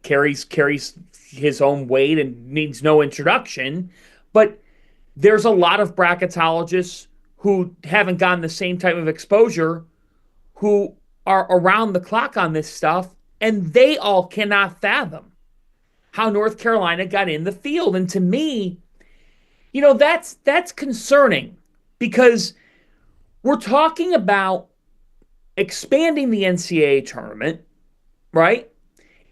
carries his own weight and needs no introduction. But there's a lot of bracketologists who haven't gotten the same type of exposure, who are around the clock on this stuff, and they all cannot fathom how North Carolina got in the field. And to me, that's concerning, because we're talking about expanding the NCAA tournament, right?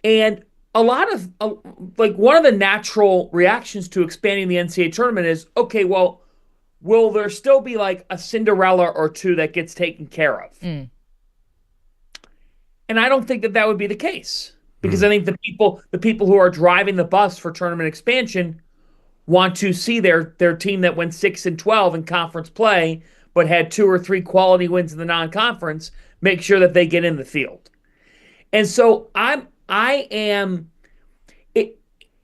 And a lot of, one of the natural reactions to expanding the NCAA tournament is, okay, well, will there still be like a Cinderella or two that gets taken care of? And I don't think that would be the case, because I think the people who are driving the bus for tournament expansion want to see their team that went 6-12 in conference play, but had 2 or 3 quality wins in the non-conference, make sure that they get in the field. And so I am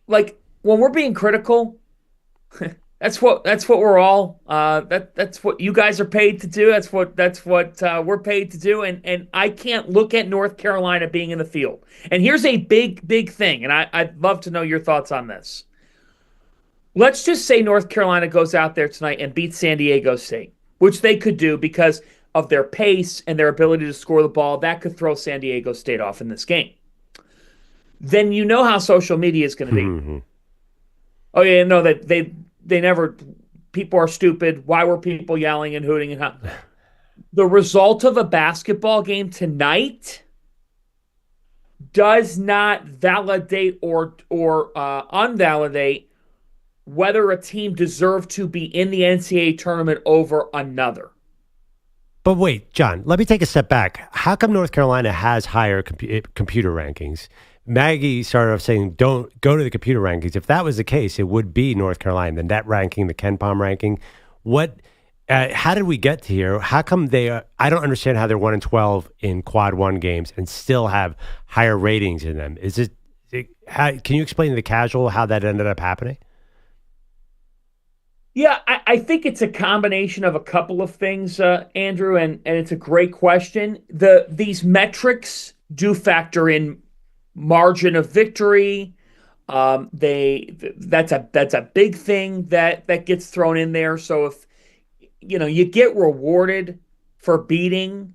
like, when we're being critical, that's what we're all that's what you guys are paid to do. That's what we're paid to do. And I can't look at North Carolina being in the field. And here's a big thing, and I'd love to know your thoughts on this. Let's just say North Carolina goes out there tonight and beats San Diego State, which they could do because of their pace and their ability to score the ball. That could throw San Diego State off in this game. Then you know how social media is going to be. Mm-hmm. Oh yeah, no, that they never. People are stupid. Why were people yelling and hooting and how? The result of a basketball game tonight does not validate or unvalidate whether a team deserved to be in the NCAA tournament over another. But wait, John, let me take a step back. How come North Carolina has higher computer rankings? Maggie started off saying, don't go to the computer rankings. If that was the case, it would be North Carolina, the net ranking, the KenPom ranking. How did we get to here? How come I don't understand how they're 1-12 in quad one games and still have higher ratings in them. Can you explain to the casual how that ended up happening? Yeah, I think it's a combination of a couple of things, Andrew, and it's a great question. These metrics do factor in margin of victory. That's a big thing that gets thrown in there. So if you get rewarded for beating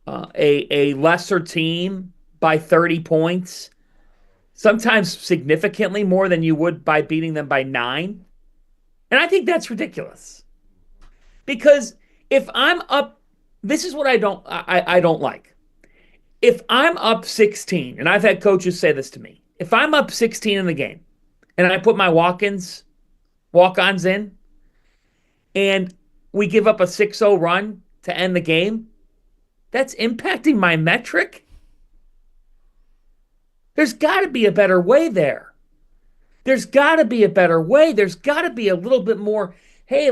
a lesser team by 30 points, sometimes significantly more than you would by beating them by 9. And I think that's ridiculous. Because if I'm up, this is what I don't like. If I'm up 16, and I've had coaches say this to me, if I'm up 16 in the game and I put my walk-ons in and we give up a 6-0 run to end the game, that's impacting my metric. There's got to be a better way there. There's got to be a better way. There's got to be a little bit more, hey,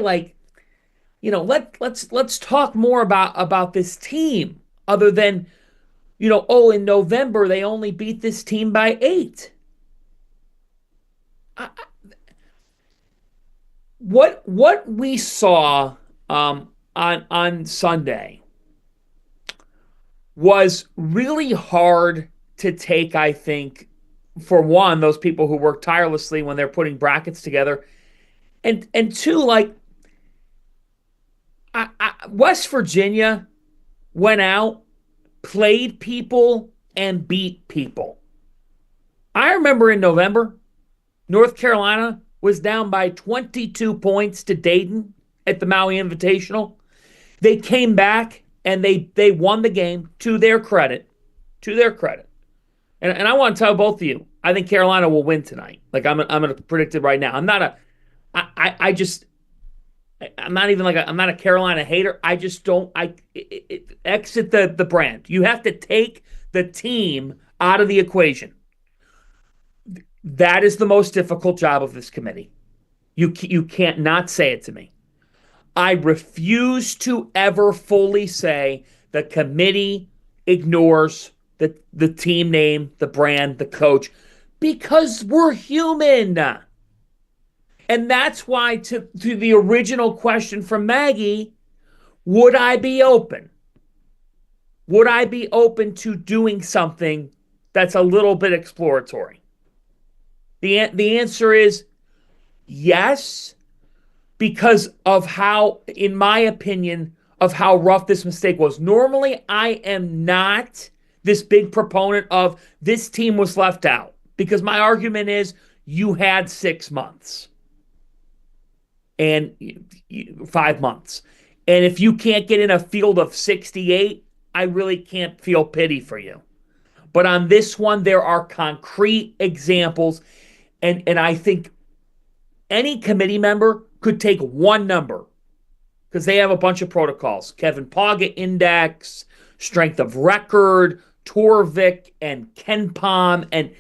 let's talk more about this team other than, in November they only beat this team by 8. What we saw on Sunday was really hard to take, I think, for one, those people who work tirelessly when they're putting brackets together, and two, West Virginia went out, played people, and beat people. I remember in November, North Carolina was down by 22 points to Dayton at the Maui Invitational. They came back and they won the game to their credit. And I want to tell both of you, I think Carolina will win tonight. I'm going to predict it right now. I'm not a Carolina hater. I just don't. Exit the brand. You have to take the team out of the equation. That is the most difficult job of this committee. You can't not say it to me. I refuse to ever fully say the committee ignores the team name, the brand, the coach, because we're human. And that's why, to the original question from Maggie, would I be open? Would I be open to doing something that's a little bit exploratory? The answer is yes, because of how, in my opinion, of how rough this mistake was. Normally, I am not this big proponent of this team was left out, because my argument is you had 6 months and 5 months. And if you can't get in a field of 68, I really can't feel pity for you. But on this one, there are concrete examples. And I think any committee member could take one number, because they have a bunch of protocols. Kevin Pogga Index, Strength of Record, Torvik, and KenPom. And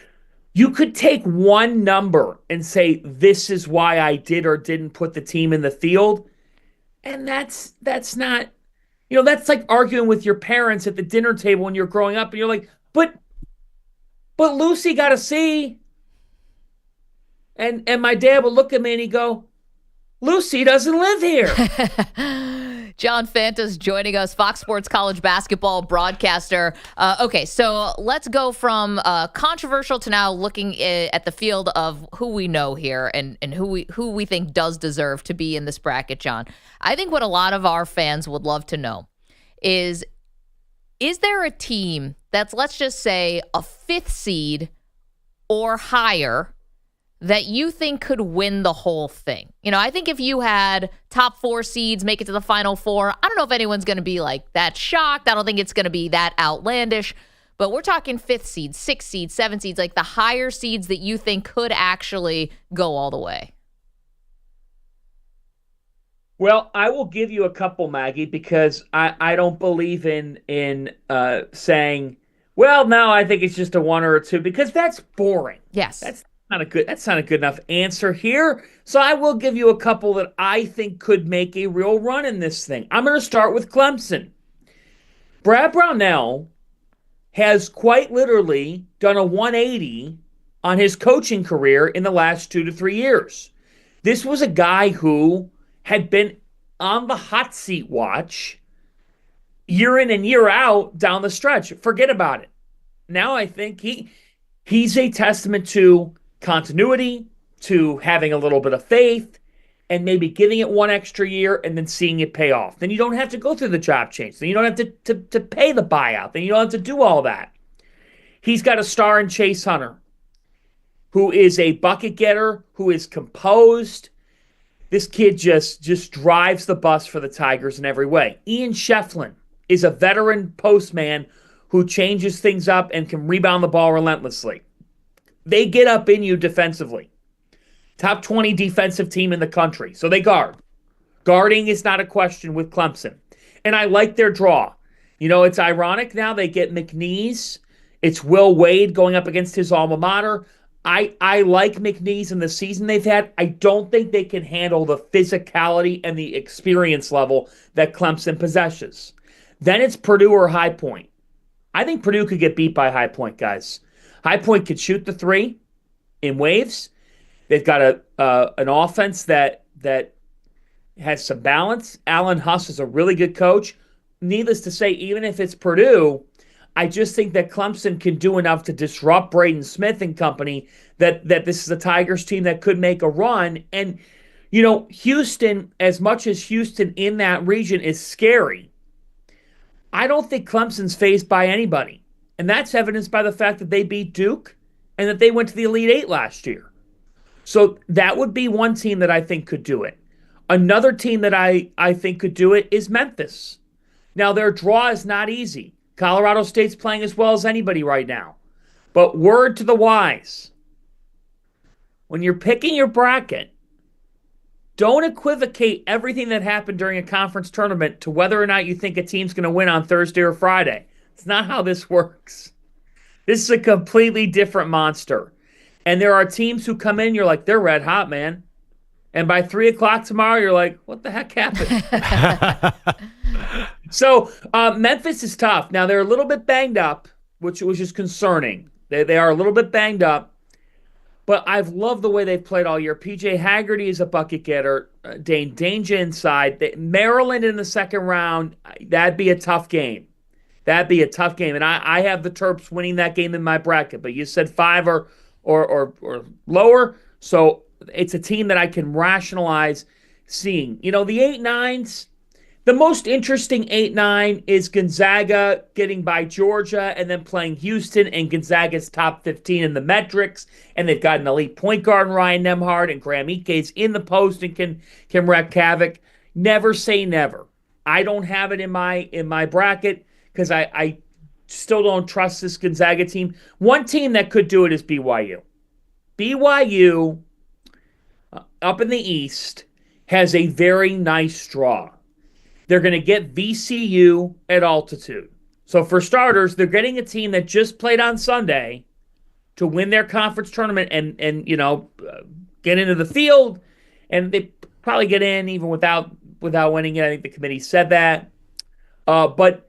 You could take one number and say, this is why I did or didn't put the team in the field. And that's not, that's like arguing with your parents at the dinner table when you're growing up and you're like, but Lucy got a C. And my dad would look at me and he'd go, Lucy doesn't live here. John Fanta's joining us, Fox Sports college basketball broadcaster. Okay, so let's go from controversial to now looking at the field of who we know here and who we think does deserve to be in this bracket, John. I think what a lot of our fans would love to know is there a team that's, let's just say, a 5th seed or higher that you think could win the whole thing? I think if you had top 4 seeds make it to the Final Four, I don't know if anyone's going to be like that shocked. I don't think it's going to be that outlandish. But we're talking 5th seeds, 6th seeds, 7th seeds, like the higher seeds that you think could actually go all the way. Well, I will give you a couple, Maggie, because I don't believe in saying, well, no, I think it's just a 1 or a 2, because that's boring. Yes. That's not a good enough answer here. So I will give you a couple that I think could make a real run in this thing. I'm going to start with Clemson. Brad Brownell has quite literally done a 180 on his coaching career in the last 2 to 3 years. This was a guy who had been on the hot seat watch year in and year out down the stretch. Forget about it. Now I think he's a testament to continuity, to having a little bit of faith, and maybe giving it one extra year and then seeing it pay off. Then you don't have to go through the job change. Then you don't have to pay the buyout. Then you don't have to do all that. He's got a star in Chase Hunter, who is a bucket getter, who is composed. This kid just drives the bus for the Tigers in every way. Ian Shefflin is a veteran postman who changes things up and can rebound the ball relentlessly. They get up in you defensively. Top 20 defensive team in the country. So they guard. Guarding is not a question with Clemson. And I like their draw. It's ironic now they get McNeese. It's Will Wade going up against his alma mater. I like McNeese in the season they've had. I don't think they can handle the physicality and the experience level that Clemson possesses. Then it's Purdue or High Point. I think Purdue could get beat by High Point, guys. High Point could shoot the 3 in waves. They've got an offense that has some balance. Alan Huss is a really good coach. Needless to say, even if it's Purdue, I just think that Clemson can do enough to disrupt Braden Smith and company that this is a Tigers team that could make a run. And, Houston, as much as Houston in that region is scary, I don't think Clemson's faced by anybody. And that's evidenced by the fact that they beat Duke and that they went to the Elite Eight last year. So that would be one team that I think could do it. Another team that I think could do it is Memphis. Now, their draw is not easy. Colorado State's playing as well as anybody right now. But word to the wise, when you're picking your bracket, don't equivocate everything that happened during a conference tournament to whether or not you think a team's going to win on Thursday or Friday. It's not how this works. This is a completely different monster. And there are teams who come in, you're like, they're red hot, man. And by 3 o'clock tomorrow, you're like, what the heck happened? So Memphis is tough. Now, they're a little bit banged up, which is concerning. They are a little bit banged up. But I've loved the way they've played all year. P.J. Haggerty is a bucket getter. Dane Danger inside. Maryland in the second round, that'd be a tough game. That'd be a tough game. And I have the Terps winning that game in my bracket. But you said 5 or lower. So it's a team that I can rationalize seeing. The 8-9s, the most interesting 8-9 is Gonzaga getting by Georgia and then playing Houston, and Gonzaga's top 15 in the metrics, and they've got an elite point guard in Ryan Nembhard, and Graham Ike's in the post and can wreak havoc. Never say never. I don't have it in my bracket because I still don't trust this Gonzaga team. One team that could do it is BYU. BYU, up in the East, has a very nice draw. They're going to get VCU at altitude. So for starters, they're getting a team that just played on Sunday to win their conference tournament and get into the field, and they probably get in even without winning it. I think the committee said that. But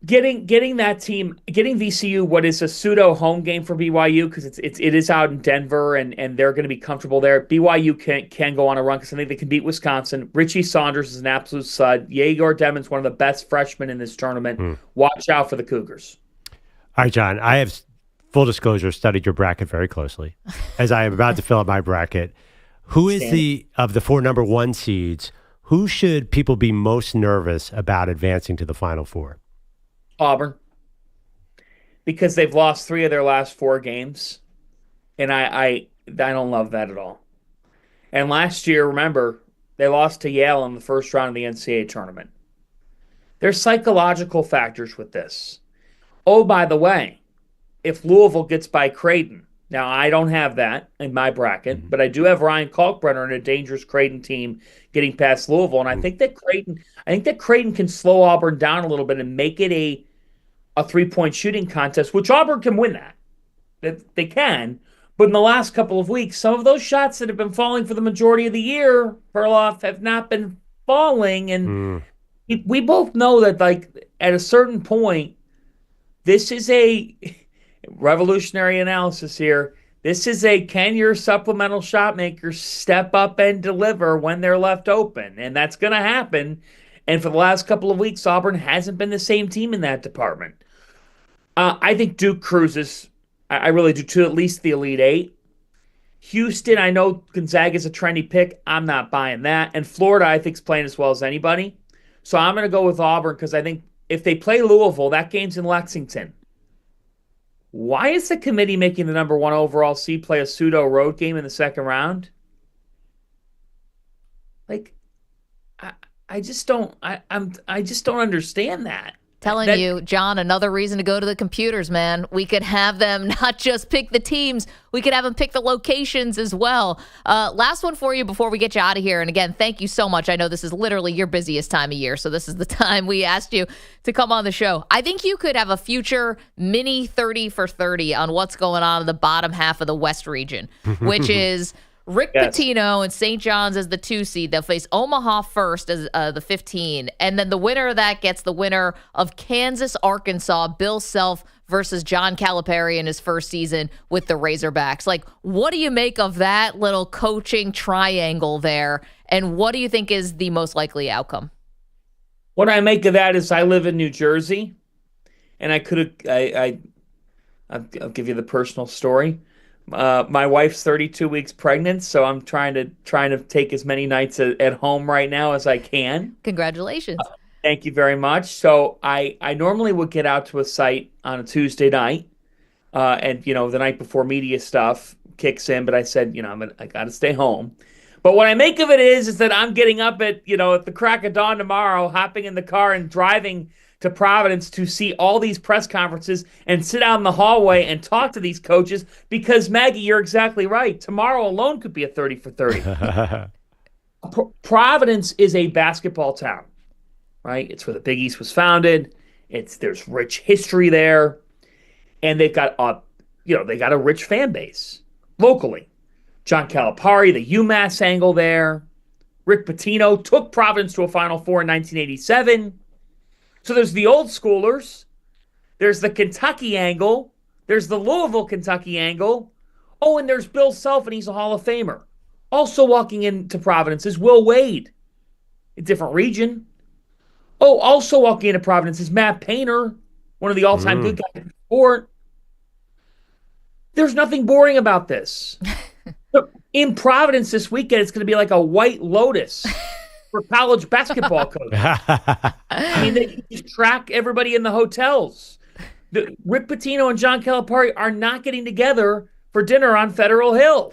getting that team, getting VCU what is a pseudo home game for BYU, because it is out in Denver and they're going to be comfortable there. BYU can go on a run because I think they can beat Wisconsin. Richie Saunders is an absolute stud. Yegor Demon's one of the best freshmen in this tournament. Watch out for the Cougars. All right, John, I have, full disclosure, studied your bracket very closely as I am about to fill out my bracket. Who is of the 4 number 1 seeds, who should people be most nervous about advancing to the Final Four? Auburn, because they've lost 3 of their last 4 games, and I don't love that at all. And last year, remember, they lost to Yale in the first round of the NCAA tournament. There's psychological factors with this. Oh, by the way, if Louisville gets by Creighton, now I don't have that in my bracket, but I do have Ryan Kalkbrenner and a dangerous Creighton team getting past Louisville, and I think that Creighton can slow Auburn down a little bit and make it a 3-point shooting contest, which Auburn can win that. They can, but in the last couple of weeks, some of those shots that have been falling for the majority of the year, Perloff, have not been falling, and we both know that, like, at a certain point, this is a revolutionary analysis here. This is can your supplemental shot makers step up and deliver when they're left open? And that's going to happen. And for the last couple of weeks, Auburn hasn't been the same team in that department. I think Duke cruises. I really do, to at least the Elite 8. Houston, I know Gonzaga's a trendy pick. I'm not buying that. And Florida, I think, is playing as well as anybody. So I'm going to go with Auburn because I think if they play Louisville, that game's in Lexington. Why is the committee making the number 1 overall seed play a pseudo road game in the second round? Like, I just don't understand that. Telling you, John, another reason to go to the computers, man. We could have them not just pick the teams, we could have them pick the locations as well. Last one for you before we get you out of here. And again, thank you so much. I know this is literally your busiest time of year, so this is the time we asked you to come on the show. I think you could have a future mini 30 for 30 on what's going on in the bottom half of the West region, which is Rick Pitino and St. John's as the 2 seed. They'll face Omaha first as the 15. And then the winner of that gets the winner of Kansas, Arkansas, Bill Self versus John Calipari in his first season with the Razorbacks. Like, what do you make of that little coaching triangle there? And what do you think is the most likely outcome? What I make of that is I live in New Jersey, and I'll give you the personal story. My wife's 32 weeks pregnant, so I'm trying to take as many nights at home right now as I can. Congratulations. Thank you very much. So I normally would get out to a site on a Tuesday night, and the night before media stuff kicks in. But I said, I got to stay home. But what I make of it is that I'm getting up at the crack of dawn tomorrow, hopping in the car and driving to Providence to see all these press conferences and sit out in the hallway and talk to these coaches because, Maggie, you're exactly right. Tomorrow alone could be a 30 for 30. Providence is a basketball town, right? It's where the Big East was founded. There's rich history there, and they've got a rich fan base locally. John Calipari, the UMass angle there. Rick Pitino took Providence to a Final Four in 1987. So there's the old schoolers, there's the Kentucky angle, there's the Louisville, Kentucky angle. Oh, and there's Bill Self, and he's a Hall of Famer. Also walking into Providence is Will Wade, a different region. Oh, also walking into Providence is Matt Painter, one of the all-time good guys in the sport. There's nothing boring about this. In Providence this weekend, it's going to be like a White Lotus for college basketball coaches. I mean, they just track everybody in the hotels. Rick Pitino and John Calipari are not getting together for dinner on Federal Hill.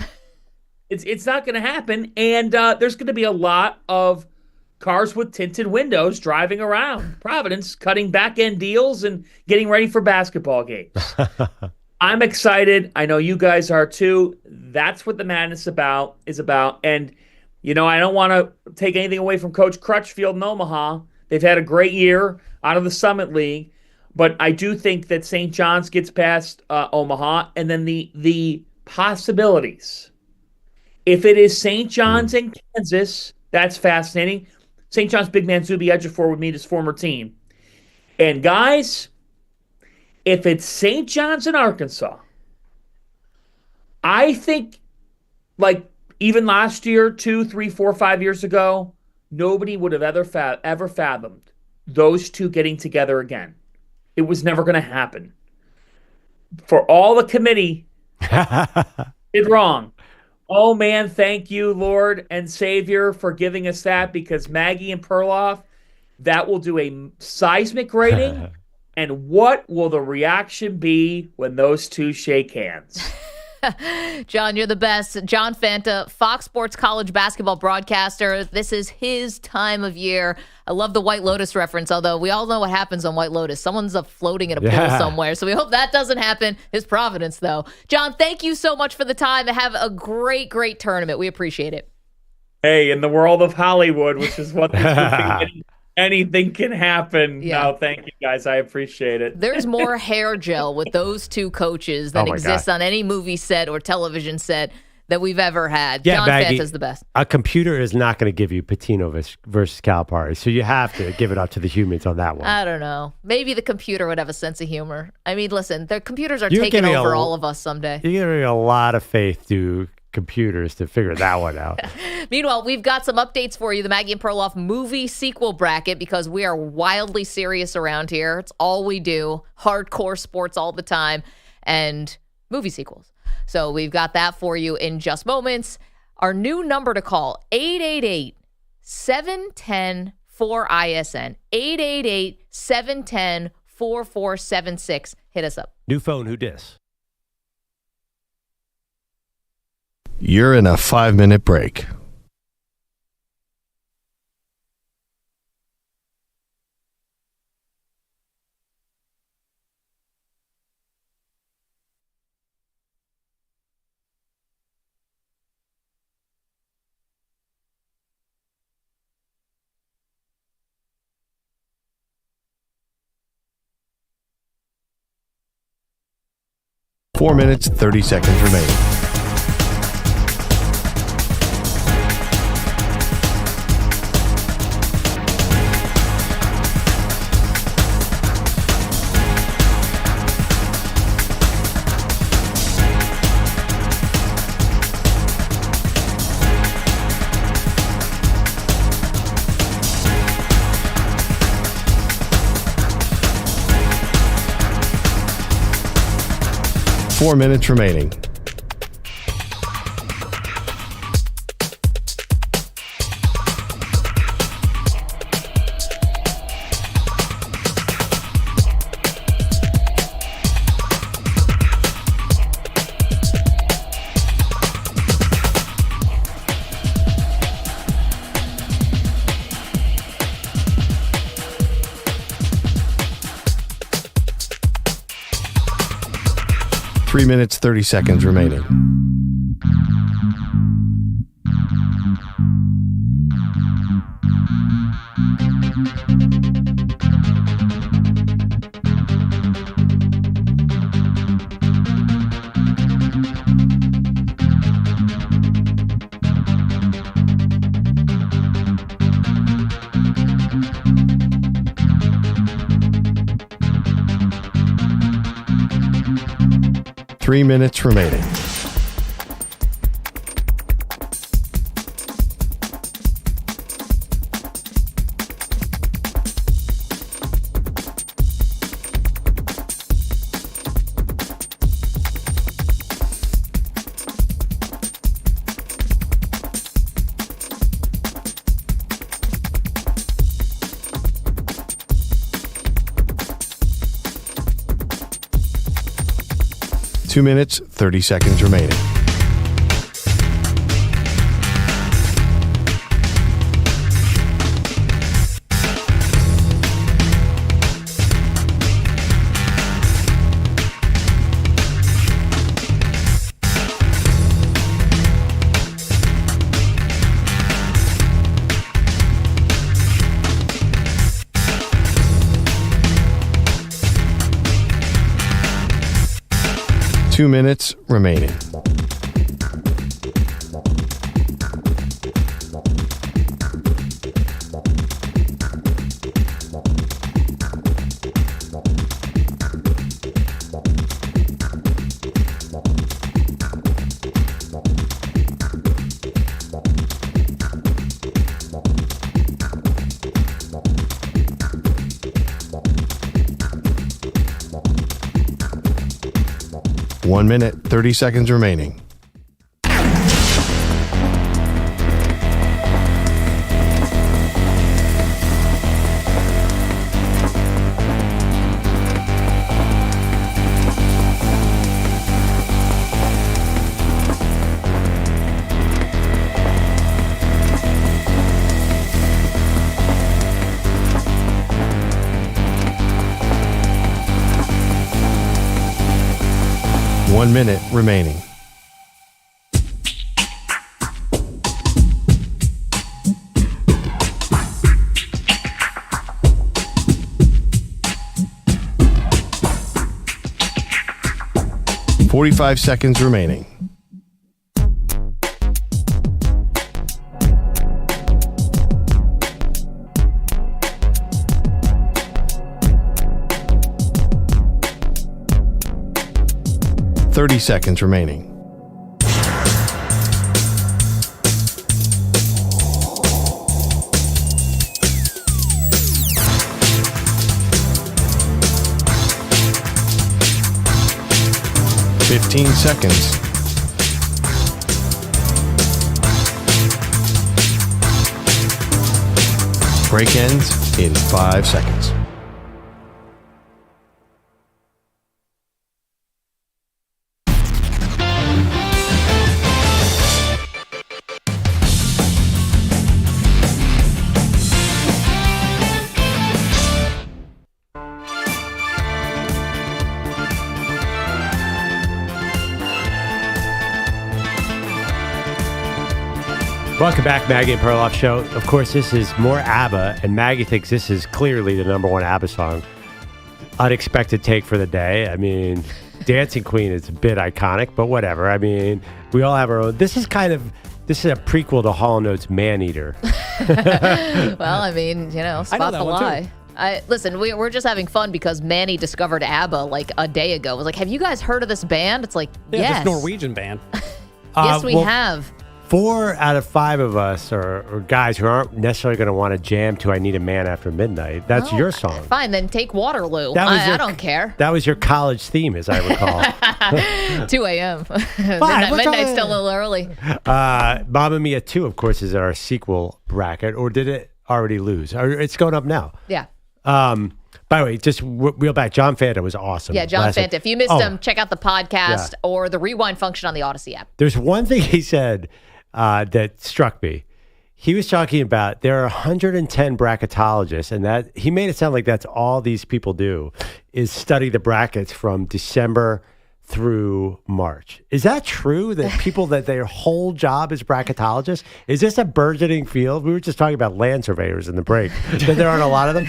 It's not going to happen, and there's going to be a lot of cars with tinted windows driving around Providence, cutting back-end deals and getting ready for basketball games. I'm excited. I know you guys are too. That's what the madness is about. And, I don't want to take anything away from Coach Crutchfield in Omaha. They've had a great year out of the Summit League. But I do think that St. John's gets past Omaha, and then the possibilities. If it is St. John's and Kansas, that's fascinating. St. John's big man Zuby Ejiofor would meet his former team. And guys, if it's St. John's and Arkansas, I think, like even last year, 2, 3, 4, 5 years ago, nobody would have ever fathomed those two getting together again. It was never going to happen. For all the committee did wrong. Oh, man, thank you, Lord and Savior, for giving us that, because Maggie and Perloff, that will do a seismic rating. And what will the reaction be when those two shake hands? John, you're the best. John Fanta, Fox Sports college basketball broadcaster. This is his time of year. I love the White Lotus reference, although we all know what happens on White Lotus. Someone's up floating in a pool somewhere, so we hope that doesn't happen. His Providence, though. John, thank you so much for the time. Have a great, great tournament. We appreciate it. Hey, in the world of Hollywood, which is what anything can happen. Yeah. No, thank you, guys. I appreciate it. There's more hair gel with those two coaches than exists on any movie set or television set that we've ever had. Yeah, John Maggie, Fanta's the best. A computer is not going to give you Patino versus Calipari, so you have to give it up to the humans on that one. I don't know. Maybe the computer would have a sense of humor. I mean, listen, the computers are taking over all of us someday. You're giving me a lot of faith to computers to figure that one out. Meanwhile, we've got some updates for you, the Maggie and Perloff movie sequel bracket, because we are wildly serious around here. It's all we do. Hardcore sports all the time and movie sequels. So we've got that for you in just moments. Our new number to call, 888-710-4ISN. 888-710-4476. Hit us up. New phone, who dis? You're in a 5-minute break. Four minutes, 30 seconds remaining. Four minutes remaining. Three minutes, 30 seconds remaining. Three minutes remaining. Two minutes, 30 seconds remaining. 2 minutes remaining. One minute, 30 seconds remaining. One minute remaining. .45 seconds remaining. .30 seconds remaining. .15 seconds. Break ends in 5 seconds. Welcome back, Maggie and Perloff Show. Of course, this is more ABBA, and Maggie thinks this is clearly the number one ABBA song. Unexpected take for the day. I mean, Dancing Queen is a bit iconic, but whatever. I mean, we all have our own. This is a prequel to Hall & Oates' Man-Eater. Well, I mean, spot the lie. Listen, we're just having fun because Manny discovered ABBA like a day ago. I was like, have you guys heard of this band? It's like, yes. This Norwegian band. Yes, we have. 4 out of 5 of us are guys who aren't necessarily going to want to jam to I Need a Man After Midnight. That's your song. Fine, then take Waterloo. I don't care. That was your college theme, as I recall. 2 a.m. Midnight's still a little early. Mamma Mia 2, of course, is our sequel bracket. Or did it already lose? It's going up now. Yeah. By the way, just reel back. John Fanta was awesome. Yeah, John Fanta. If you missed him, check out the podcast or the rewind function on the Odyssey app. There's one thing he said that struck me. He was talking about there are 110 bracketologists, and that he made it sound like that's all these people do is study the brackets from December through March. Is that true that people that their whole job is bracketologists? Is this a burgeoning field? We were just talking about land surveyors in the break. That there aren't a lot of them.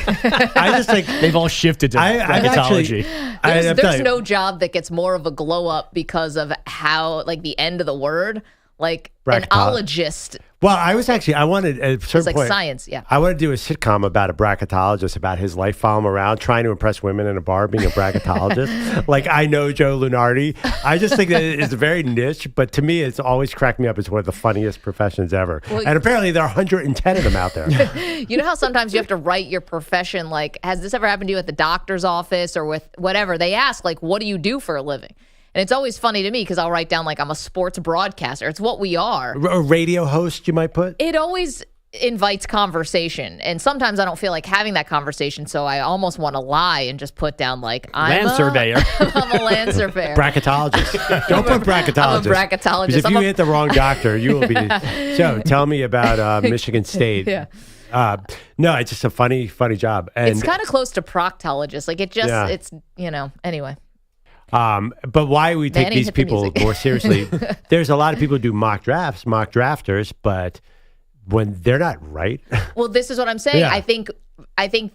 I just think they've all shifted to bracketology. There's no job that gets more of a glow up because of how the end of the word. Like an ologist. Well, I wanted at a certain point. Science, yeah. I wanted to do a sitcom about a bracketologist, about his life, follow him around, trying to impress women in a bar, being a bracketologist. Like I know Joe Lunardi. I just think that it's very niche, but to me, it's always cracked me up. It's one of the funniest professions ever. Well, and apparently there are 110 of them out there. You know how sometimes you have to write your profession, like, has this ever happened to you at the doctor's office or with whatever? They ask, like, what do you do for a living? And it's always funny to me because I'll write down I'm a sports broadcaster. It's what we are. A radio host, you might put? It always invites conversation. And sometimes I don't feel like having that conversation, so I almost want to lie and just put down I'm land surveyor. I'm a land surveyor. Bracketologist. Don't put bracketologist. I'm a bracketologist. Because if you hit the wrong doctor, you will be. So tell me about Michigan State. Yeah. No, it's just a funny job. And it's kind of close to proctologist. It's anyway. But why we take these people more seriously, there's a lot of people who do mock drafters, but when they're not right. Well, this is what I'm saying. Yeah. I think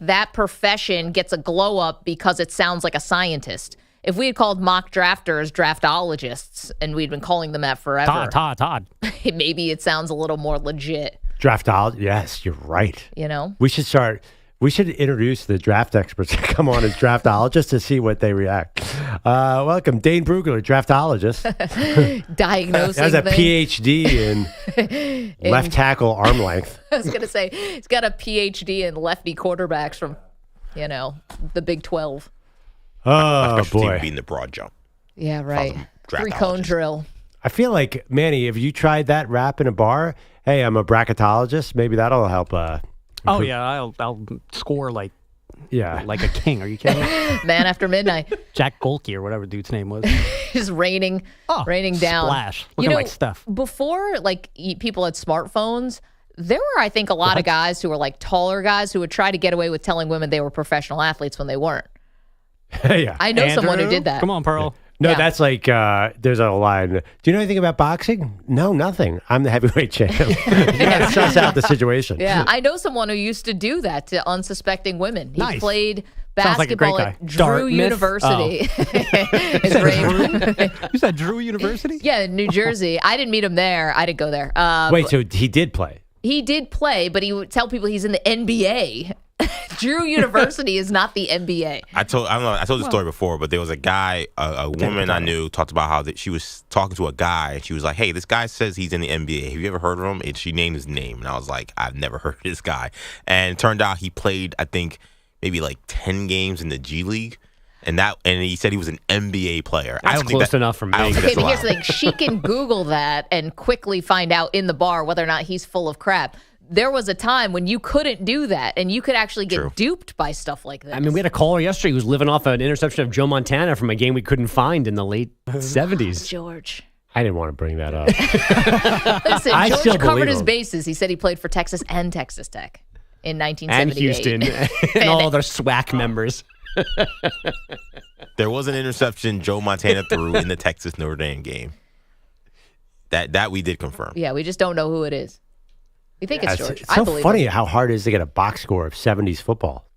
that profession gets a glow up because it sounds like a scientist. if we had called mock drafters draftologists and we'd been calling them that forever, Todd. maybe it sounds a little more legit. Draftologist. Yes, you're right. We should introduce the draft experts that come on as draftologists to see what they react. Welcome, Dane Brugler, draftologist. Diagnosing Has a things. PhD in left tackle arm length. I was going to say, he's got a PhD in lefty quarterbacks from, the Big 12. Oh, boy. Being the broad jump. Yeah, right. 3-cone drill. I feel like, Manny, have you tried that rap in a bar? Hey, I'm a bracketologist. Maybe that'll help. Oh yeah, I'll score like a king. Are you kidding me? Man after midnight. Jack Golke or whatever dude's name was. Just raining down. Splash. Looking like Steph. Before people had smartphones, there were, I think, a lot of guys who were like taller guys who would try to get away with telling women they were professional athletes when they weren't. Yeah. I know someone who did that. Come on, Pearl. No, that's like, there's a line. Do you know anything about boxing? No, nothing. I'm the heavyweight champ. You got to suss out the situation. Yeah, I know someone who used to do that to unsuspecting women. He Nice. played Sounds like a great basketball guy. at Drew Dartmouth? University. You said Drew University? Yeah, in New Jersey. I didn't meet him there. I didn't go there. Wait, so he did play? He did play, but he would tell people he's in the NBA. Drew University is not the NBA. I told the story before, but there was a guy, a woman I knew, talked about how she was talking to a guy, and she was like, "Hey, this guy says he's in the NBA. Have you ever heard of him?" And she named his name, and I was like, "I've never heard of this guy." And it turned out he played, I think, maybe like 10 games in the G League, and he said he was an NBA player. That's close enough for me. Okay, but here's the thing: she can Google that and quickly find out in the bar whether or not he's full of crap. There was a time when you couldn't do that, and you could actually get duped by stuff like this. I mean, we had a caller yesterday who was living off an interception of Joe Montana from a game we couldn't find in the late 70s. George. I didn't want to bring that up. Listen, I still George covered believe his him. bases. He said he played for Texas and Texas Tech in 1978. And Houston and all their SWAC members. There was an interception Joe Montana threw in the Texas Notre Dame game. That we did confirm. Yeah, we just don't know who it is. We think it's George. It's so I believe funny him. how hard it is to get a box score of 70s football.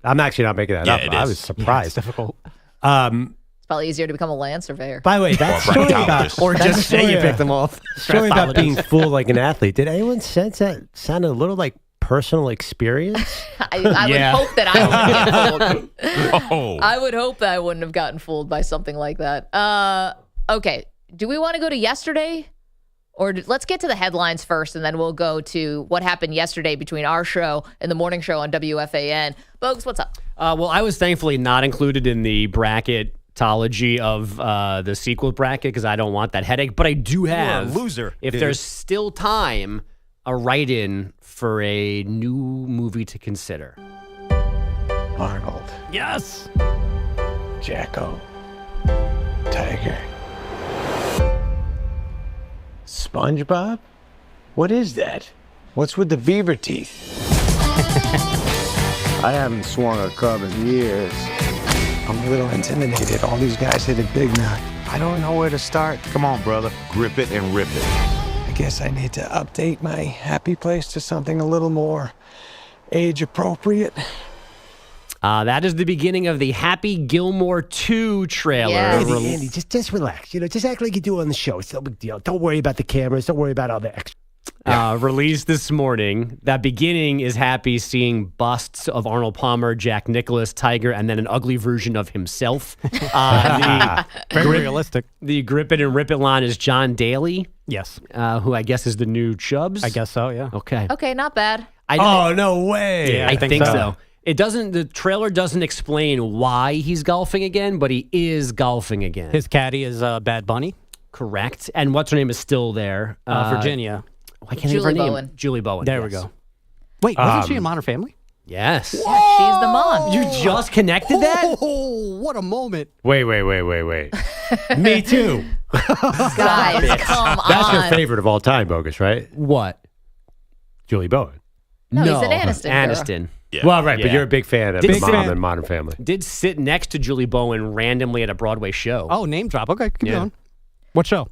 I'm actually not making that up. It I is. was surprised. it's difficult. It's probably easier to become a land surveyor. By the way, that story about Or just say you picked them off. story about being fooled like an athlete. Did anyone sense that sounded a little like personal experience? I would hope that I wouldn't get fooled. Oh. I would hope that I wouldn't have gotten fooled by something like that. Okay, do we want to go to yesterday? Or let's get to the headlines first, and then we'll go to what happened yesterday between our show and the morning show on WFAN. Bogusch, what's up? Well, I was thankfully not included in the bracketology of the sequel bracket because I don't want that headache. But I do have, You're a loser, if dude. there's still time, a write-in for a new movie to consider. Arnold, Yes. Jacko, Tiger. SpongeBob? What is that? What's with the beaver teeth? I haven't swung a club in years. I'm a little intimidated. All these guys hit it big now. I don't know where to start. Come on, brother. Grip it and rip it. I guess I need to update my happy place to something a little more age appropriate. That is the beginning of the Happy Gilmore 2 trailer. Yes. Andy, just relax. Just act like you do on the show. It's no big deal. Don't worry about the cameras. Don't worry about all the extras. Released this morning. That beginning is Happy seeing busts of Arnold Palmer, Jack Nicklaus, Tiger, and then an ugly version of himself. Very realistic. The Grip It and Rip It line is John Daly, Yes. who I guess is the new Chubbs. I guess so, yeah. Okay. Okay, not bad. Oh, no way. Yeah, I think so. It doesn't. The trailer doesn't explain why he's golfing again, but he is golfing again. His caddy is Bad Bunny. Correct. And what's her name is still there. Virginia. I can't remember her Julie name. Bowen. Julie Bowen. There we go. Wait, wasn't she in Modern Family? Yes. Yeah, she's the mom. You just connected that? Oh, what a moment. Wait. Me too. Guys, come on. That's your favorite of all time, Bogusch, right? What? Julie Bowen. No, he's an Aniston. Aniston. Yeah. Well, right, but Yeah. you're a big fan of Big Mom fan. and Modern Family. Did sit next to Julie Bowen randomly at a Broadway show. Oh, name drop. Okay, keep Yeah. going. What show?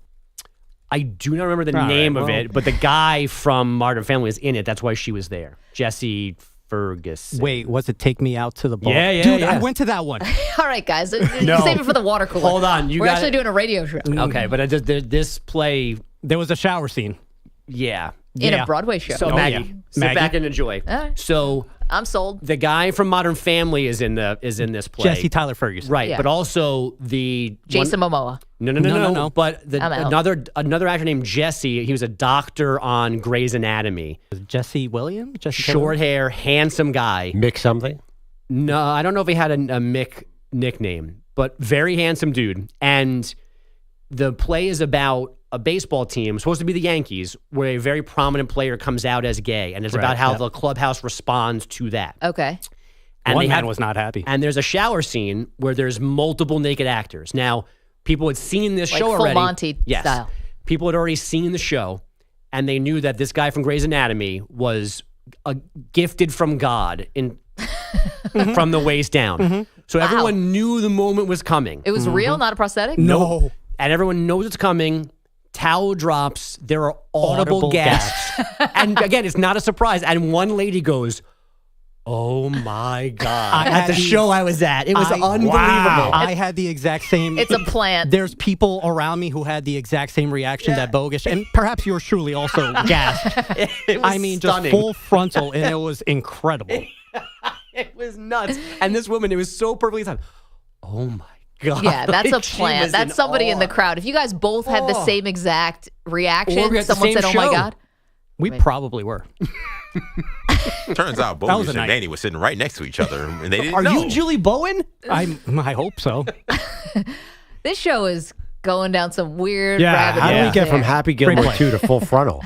I do not remember the All name right, of well. it, but the guy from Modern Family is in it. That's why she was there. Jesse Ferguson. Wait, was it Take Me Out to the Ball? Yeah, Dude, yeah. I went to that one. All right, guys. Save it for the water cooler. Hold on. We're actually doing a radio show. Okay, but this play... There was a shower scene. Yeah. In a Broadway show. So Maggie, sit back and enjoy. All right. So I'm sold. The guy from Modern Family is in this play. Jesse Tyler Ferguson. Right, Yeah. but also the... Jason Momoa. No. But I'm out. another actor named Jesse, he was a doctor on Grey's Anatomy. Jesse Williams? Short hair, handsome guy. Mick something? No, I don't know if he had a Mick nickname, but very handsome dude. And the play is about a baseball team, supposed to be the Yankees, where a very prominent player comes out as gay, and it's about how the clubhouse responds to that. Okay. And One man was not happy. And there's a shower scene where there's multiple naked actors. Now, people had seen this Like show full already. Monty Yes. style. People had already seen the show, and they knew that this guy from Grey's Anatomy was gifted from God from the waist down. So everyone knew the moment was coming. It was real, not a prosthetic? No. And everyone knows it's coming. Towel drops. There are audible gasps. And again, it's not a surprise. And one lady goes, "Oh my God." At the show I was at. It was unbelievable. Wow. I had the exact same. It's a plant. There's people around me who had the exact same reaction that Bogusch, and perhaps yours truly also gasped. It was just stunning. full frontal, and it was incredible. It was nuts. And this woman, it was so perfectly timed. Oh my God. Yeah, that's Like, a she plant. was That's in somebody in awe. the crowd. If you guys both had the same exact Or reaction, we had the someone same said, "Oh my show." God." We probably were. Turns out That was Bogusch a and night. Manny were sitting right next to each other, and they didn't Are know. you Julie Bowen? I hope so. This show is going down some weird Yeah, rabbit how do we holes get there. from Happy Gilmore 2 to Full Frontal?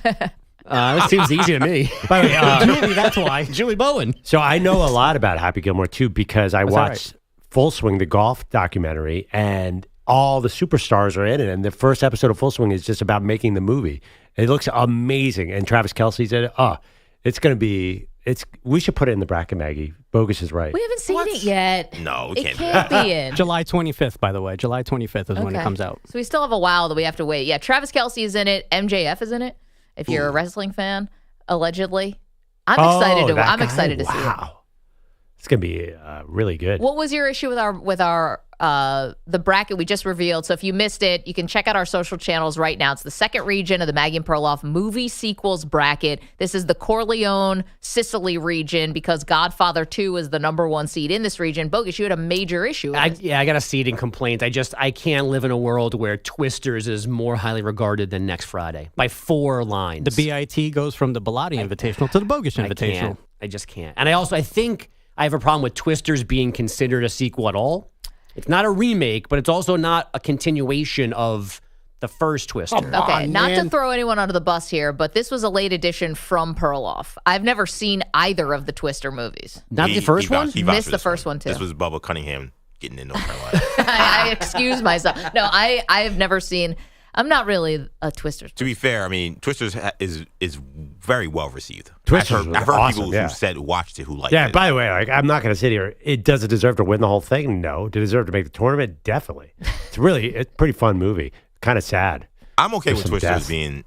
That seems easy to me. By the way, Julie, that's why. Julie Bowen. So I know a lot about Happy Gilmore 2 because I watched Full Swing, the golf documentary, and all the superstars are in it. And the first episode of Full Swing is just about making the movie. It looks amazing. And Travis Kelce's in it. Oh, it's going to be... We should put it in the bracket, Maggie. Bogusch is right. We haven't seen it yet. No, we It can't. can't be in. July 25th, by the way. July 25th is when it comes out. So we still have a while that we have to wait. Yeah, Travis Kelce is in it. MJF is in it. If you're a wrestling fan, allegedly, I'm excited to. that I'm guy? excited to see it. Wow. It's going to be really good. What was your issue with our the bracket we just revealed? So if you missed it, you can check out our social channels right now. It's the second region of the Maggie Perloff movie sequels bracket. This is the Corleone, Sicily region because Godfather 2 is the #1 seed in this region. Bogusch, you had a major issue with this. I got a seeding complaint. I can't live in a world where Twisters is more highly regarded than Next Friday by 4 lines. The BIT goes from the Bilotti Invitational to the Bogusch Invitational. I just can't. And I think I have a problem with Twisters being considered a sequel at all. It's not a remake, but it's also not a continuation of the first Twister. Okay, not to throw anyone under the bus here, but this was a late edition from Perloff. I've never seen either of the Twister movies. Not the first one? He vouched Missed for the this first one, too. This was Bubba Cunningham getting in North Carolina. I excuse myself. No, I have never seen. I'm not really a Twister. To be fair, I mean, Twisters is very well received. Twisters I've heard awesome, people yeah. who said watched it who liked Yeah, it. by the way, I'm not going to sit here. Does it deserve to win the whole thing? No. Did it deserve to make the tournament? Definitely. It's a pretty fun movie. Kind of sad. I'm okay There's with some Twisters death. being.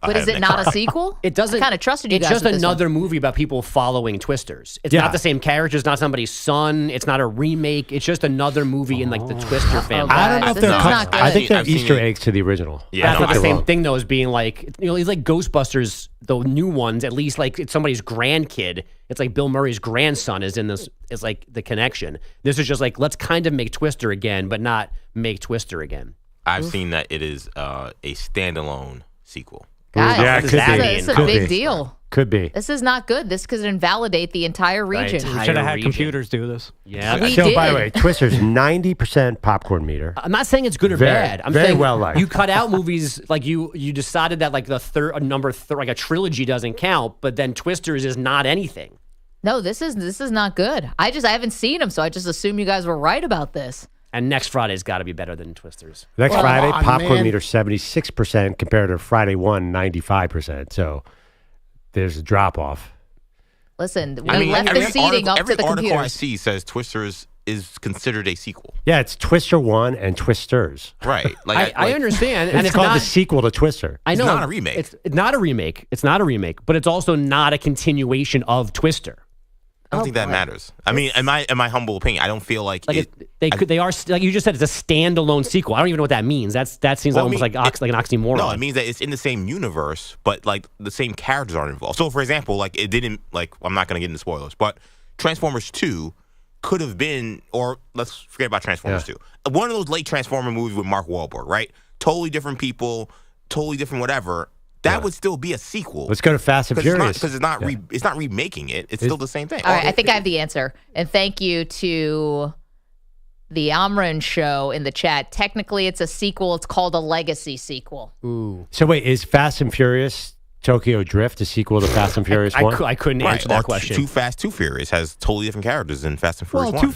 But is it not a sequel? It doesn't. I kind of trusted you It's guys. just with this another one. movie about people following Twisters. It's Yeah. not the same character. It's not somebody's son. It's not a remake. It's just another movie in like the Twister family. I don't know if This they're. is not good. I think they're I've seen Easter it. eggs to the original. Yeah, That's no, not the I same won't. thing though as being like, it's like Ghostbusters, the new ones, at least like it's somebody's grandkid. It's like Bill Murray's grandson is in this, is like the connection. This is just like, let's kind of make Twister again, but not make Twister again. I've seen that it is a standalone sequel. Guys, Yeah, it this could is be. It's a Could big be. deal. Could be. This is not good. This could invalidate the entire region. Right. We should have had region. computers do this. Yeah. We So, did. by the way, Twister's 90% popcorn meter. I'm not saying it's good or Very- bad. I'm very saying well liked. you cut out movies like you decided that like the third number like a trilogy doesn't count, but then Twisters is not anything. No, this is not good. I haven't seen them, so I just assume you guys were right about this. And next Friday's got to be better than Twisters. Next Friday, on, popcorn man. meter 76% compared to Friday 1, 95%. So there's a drop off. Listen, we left the seating up to every the article I computers. see says Twisters is considered a sequel. Yeah, it's Twister 1 and Twisters. Right. Like I understand, and It's called the sequel to Twister. I know not a remake. It's not a remake. It's not a remake, but it's also not a continuation of Twister. I don't think that matters. I mean, in my humble opinion, I don't feel like they are like you just said. It's a standalone sequel. I don't even know what that means. That seems almost like an oxymoron. No, it means that it's in the same universe, but like the same characters aren't involved. So, for example, like it didn't like I'm not going to get into spoilers, but Transformers 2 could have been, or let's forget about Transformers 2. One of those late Transformer movies with Mark Wahlberg, right? Totally different people, totally different whatever. That would still be a sequel. Let's go to Fast and Furious. Because it's not remaking it. It's still the same thing. All right, I think I have the answer. And thank you to the Amran show in the chat. Technically, it's a sequel. It's called a legacy sequel. Ooh. So wait, is Fast and Furious Tokyo Drift a sequel to Fast and Furious 1? I couldn't answer that question. Too Fast, Too Furious has totally different characters than Fast and Furious 1. Too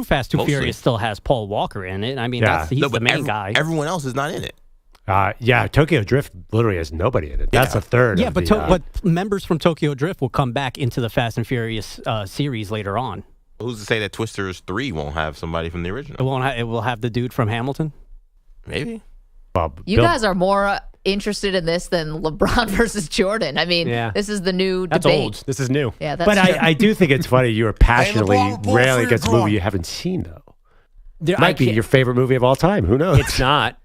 Fast, Too Furious still has Paul Walker in it. I mean, he's the main guy. Everyone else is not in it. Tokyo Drift literally has nobody in it. That's a third. Yeah, but members from Tokyo Drift will come back into the Fast and Furious series later on. Who's to say that Twisters 3 won't have somebody from the original? It will have the dude from Hamilton? Maybe. You guys are more interested in this than LeBron versus Jordan. I mean, this is the new That's debate. old. This is new. Yeah, that's but true. I do think it's funny. You are passionately railing against a movie you haven't seen, though. Might be your favorite movie of all time. Who knows? It's not.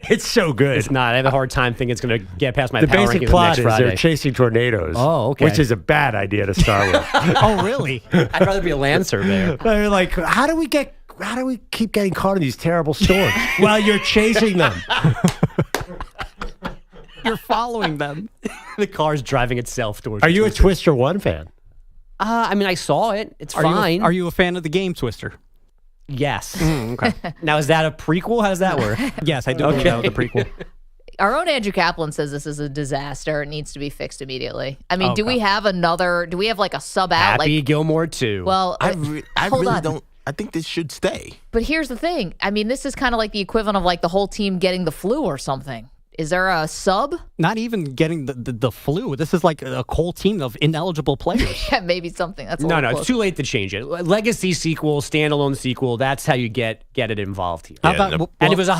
It's so good. It's not. I have a hard time thinking it's going to get past my The power basic rankings plot next is Friday. they're chasing tornadoes. Oh, okay. Which is a bad idea to start with. Oh, really? I'd rather be a land surveyor. They're like, how do we keep getting caught in these terrible storms? Well, you're chasing them. You're following them. The car's driving itself towards. Are you a Twister 1 fan? I mean, I saw it. It's fine. Are you a fan of the game Twister? Yes. Okay. Now, is that a prequel? How does that work? Yes, I do believe that was a prequel. Our own Andrew Kaplan says this is a disaster. It needs to be fixed immediately. I mean, do we have like a sub out? Happy Gilmore 2. Well, I really don't. I think this should stay. But here's the thing. I mean, this is kind of like the equivalent of like the whole team getting the flu or something. Is there a sub? Not even getting the flu. This is like a whole team of ineligible players. Yeah, maybe something. That's no. It's too late to change it. Legacy sequel, standalone sequel. That's how you get it involved here. How about, and if it was a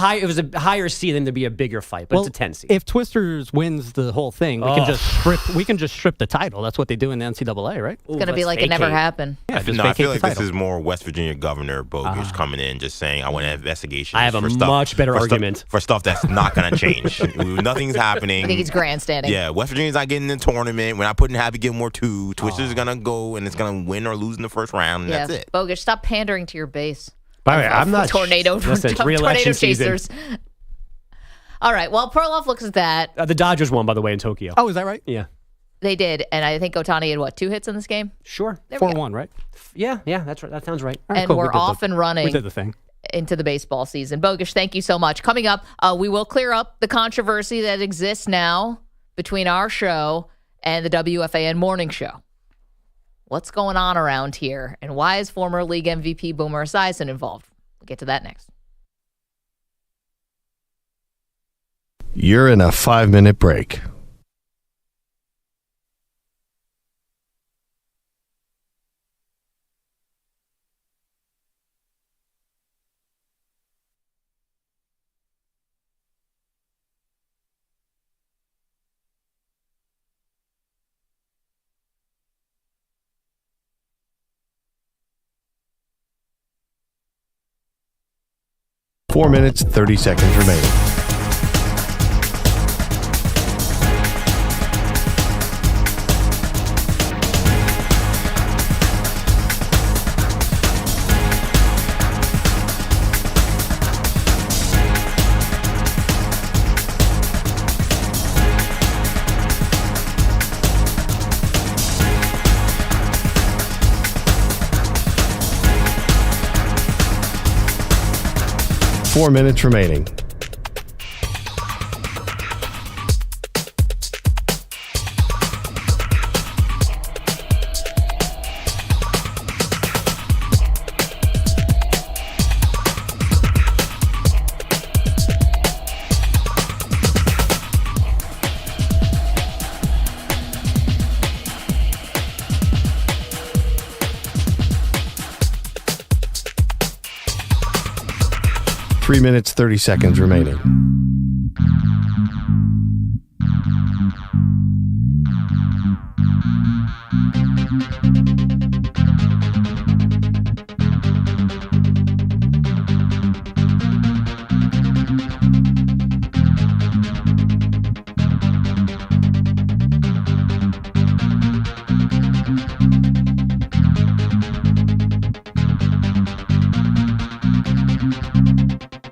higher seed, then there'd be a bigger fight. But it's a 10 seed. If Twisters wins the whole thing, we can just strip the title. That's what they do in the NCAA, right? It's gonna be like it never happened. Yeah, I feel like this is more West Virginia Governor Bogusch coming in, just saying I want an investigation. I have a much better argument for stuff that's not going to change. Nothing's happening. I think he's grandstanding. Yeah, West Virginia's not getting in the tournament. We're not putting Happy Gilmore 2. Twister's going to go, and it's going to win or lose in the first round, and that's it. Bogusch, stop pandering to your base. By the way, I'm not... Tornado chasers. All right, well, Perloff looks at that. The Dodgers won, by the way, in Tokyo. Oh, is that right? Yeah. They did, and I think Ohtani had, 2 hits in this game? Sure. 4-1, right? Yeah, that's right. That sounds right. And we're off and running. We did the thing. Into the baseball season. Bogusch, thank you so much. Coming up, we will clear up the controversy that exists now between our show and the WFAN morning show. What's going on around here, and why is former league MVP Boomer Esiason involved? We'll get to that next. You're in a 5-minute break. Four minutes, 30 seconds remaining. Four minutes remaining. Three minutes, 30 seconds remaining.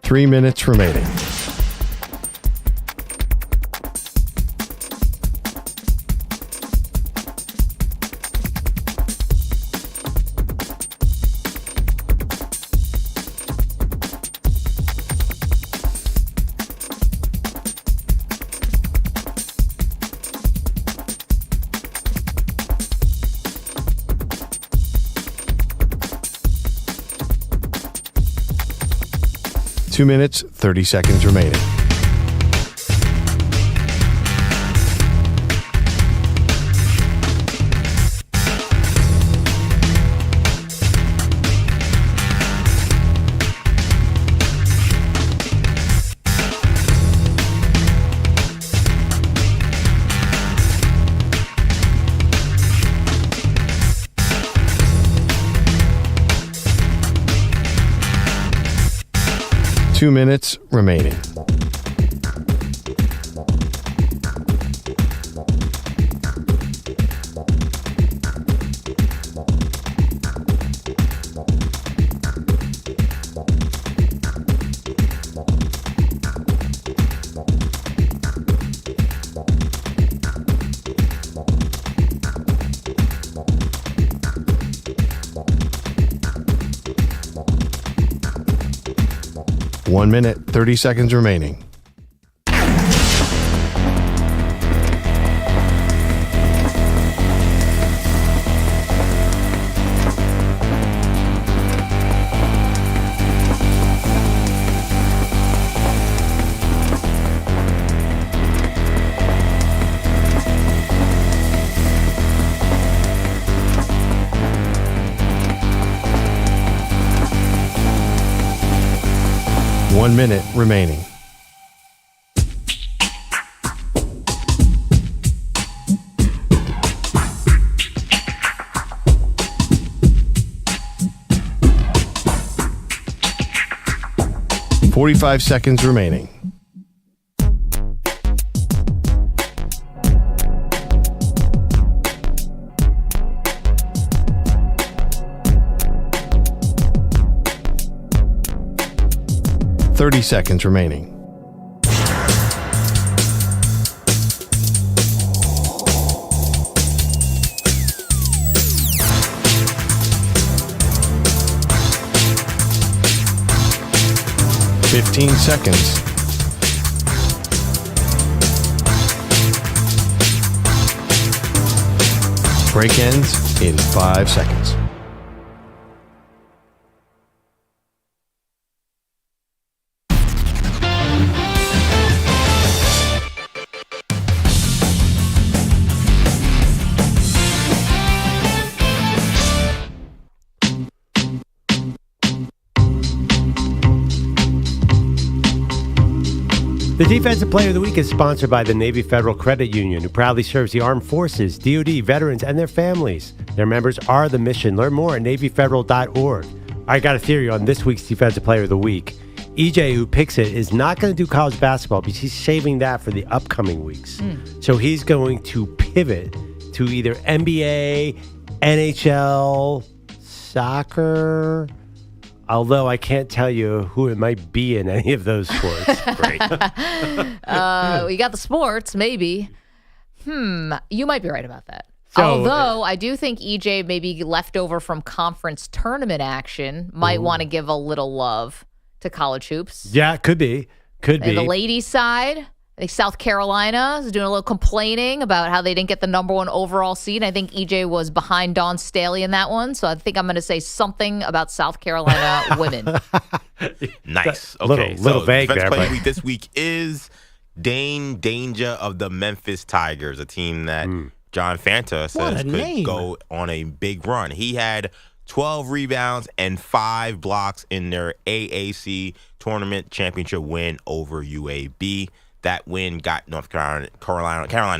3 minutes remaining. Two minutes, 30 seconds remaining. Two minutes remaining. One minute, 30 seconds remaining. One minute remaining. $45 seconds remaining. $30 seconds remaining. $15 seconds. Break ends in 5 seconds. The Defensive Player of the Week is sponsored by the Navy Federal Credit Union, who proudly serves the armed forces, DoD, veterans, and their families. Their members are the mission. Learn more at NavyFederal.org. I got a theory on this week's Defensive Player of the Week. EJ, who picks it, is not going to do college basketball because he's saving that for the upcoming weeks. So he's going to pivot to either NBA, NHL, soccer, although I can't tell you who it might be in any of those sports. Great. We got the sports, maybe. You might be right about that. So, although I do think EJ, maybe left over from conference tournament action, might want to give a little love to college hoops. Yeah, could be. Could be. And the ladies' side, I think South Carolina is doing a little complaining about how they didn't get the number 1 overall seed. I think EJ was behind Dawn Staley in that one. So I think I'm going to say something about South Carolina women. Nice. Okay. Little vague there. Player week this week is Dane Danger of the Memphis Tigers, a team that John Fanta says could go on a big run. He had 12 rebounds and 5 blocks in their AAC tournament championship win over UAB. That win got North Carolina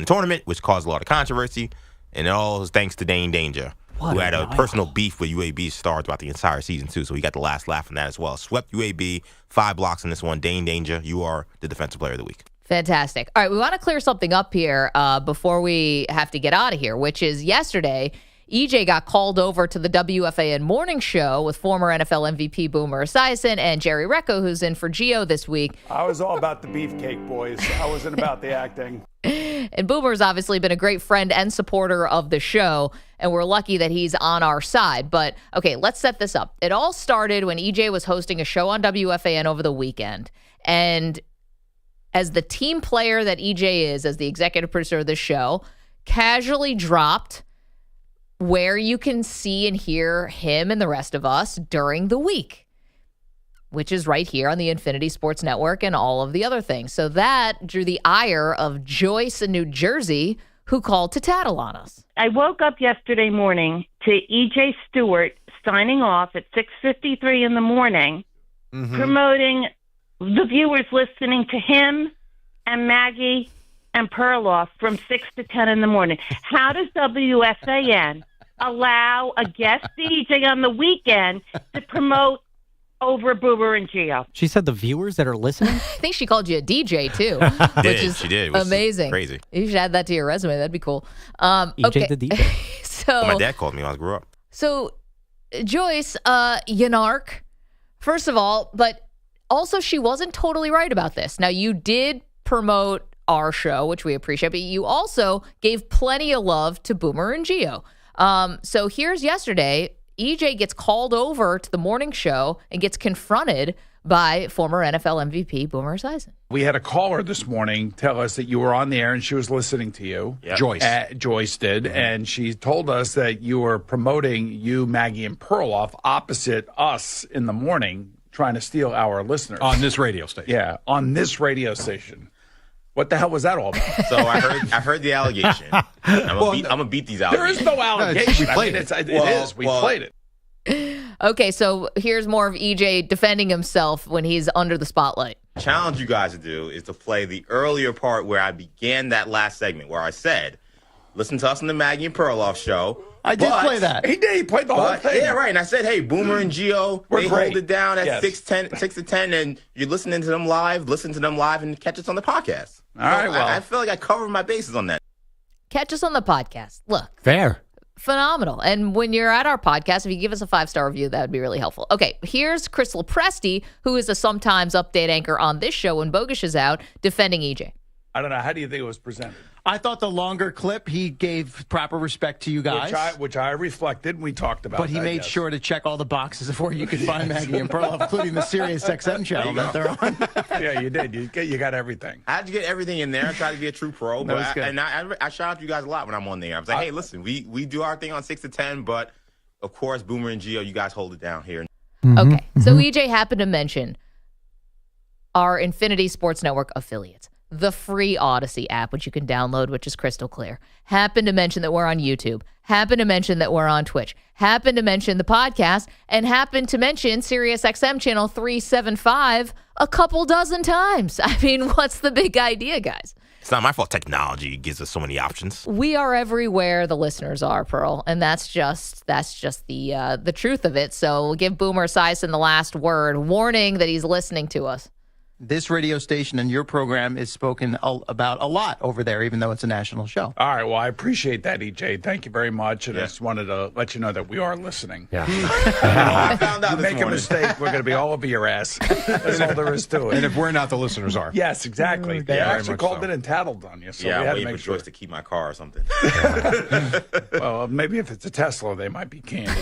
tournament, which caused a lot of controversy, and it all was thanks to Dane Danger, who had a personal beef with UAB stars throughout the entire season, too, so he got the last laugh on that as well. Swept UAB, 5 blocks in this one. Dane Danger, you are the Defensive Player of the Week. Fantastic. All right, we want to clear something up here before we have to get out of here, which is yesterday, EJ got called over to the WFAN morning show with former NFL MVP Boomer Esiason and Jerry Recco, who's in for Gio this week. I was all about the beefcake, boys. I wasn't about the acting. And Boomer's obviously been a great friend and supporter of the show, and we're lucky that he's on our side. But, okay, let's set this up. It all started when EJ was hosting a show on WFAN over the weekend. And as the team player that EJ is, as the executive producer of the show, casually dropped where you can see and hear him and the rest of us during the week, which is right here on the Infinity Sports Network and all of the other things. So that drew the ire of Joyce in New Jersey, who called to tattle on us. I woke up yesterday morning to EJ Stewart signing off at 6:53 in the morning, promoting the viewers listening to him and Maggie and Perloff from 6 to 10 in the morning. How does WFAN allow a guest DJ on the weekend to promote over Boomer and Gio? She said the viewers that are listening? I think she called you a DJ, too. She did. It was amazing. Crazy. You should add that to your resume. That'd be cool. EJ the DJ. So my dad called me when I grew up. So, Joyce, Yanark, first of all, but also she wasn't totally right about this. Now, you did promote our show, which we appreciate, but you also gave plenty of love to Boomer and Gio. So here's yesterday. EJ gets called over to the morning show and gets confronted by former NFL MVP Boomer Esiason. We had a caller this morning tell us that you were on the air and she was listening to you. Yep. Joyce did. And she told us that you were promoting you, Maggie, and Perloff opposite us in the morning, trying to steal our listeners. On this radio station. Yeah, on this radio station. What the hell was that all about? So I heard the allegation. I'm gonna beat these allegations. There is no allegation. We played it. We played it. Okay, so here's more of EJ defending himself when he's under the spotlight. Challenge you guys to do is to play the earlier part where I began that last segment where I said, listen to us on the Maggie and Perloff show. I did play that. He did. He played the whole thing. Yeah, right. And I said, hey, Boomer and Gio, they hold it down at 6 to 10, and you're listening to them live. Listen to them live and catch us on the podcast. All right, well. I feel like I covered my bases on that. Catch us on the podcast. Look. Fair. Phenomenal. And when you're at our podcast, if you give us a 5-star review, that would be really helpful. Okay, here's Chris Lopresti, who is a sometimes update anchor on this show when Bogusch is out, defending EJ. I don't know. How do you think it was presented? I thought the longer clip, he gave proper respect to you guys. Which I reflected, and we talked about. But he made sure to check all the boxes before you could find Maggie and Perloff, including the Sirius XM channel that they're on. Yeah, you did. You got everything. I had to get everything in there. I tried to be a true pro. But I shout out you guys a lot when I'm on there. I was like, hey, listen, we do our thing on 6 to 10, but of course, Boomer and Gio, you guys hold it down here. Okay, so EJ happened to mention our Infinity Sports Network affiliates. The free Odyssey app, which you can download, which is crystal clear. Happened to mention that we're on YouTube. Happened to mention that we're on Twitch. Happened to mention the podcast. And happened to mention Sirius XM channel 375 a couple dozen times. I mean, what's the big idea, guys? It's not my fault technology gives us so many options. We are everywhere the listeners are, Pearl. And that's just the truth of it. So we'll give Boomer Esiason the last word, warning that he's listening to us. This radio station and your program is spoken about a lot over there, even though it's a national show. All right. Well, I appreciate that, EJ. Thank you very much. And I just wanted to let you know that we are listening. Yeah. I found out you make a mistake, we're going to be all over your ass. That's all there is to it. And if we're not, the listeners are. Yes, exactly. They actually called it and tattled on you. So yeah, we had I'm to waiting make for sure Joyce to keep my car or something. Well, maybe if it's a Tesla, they might be canned.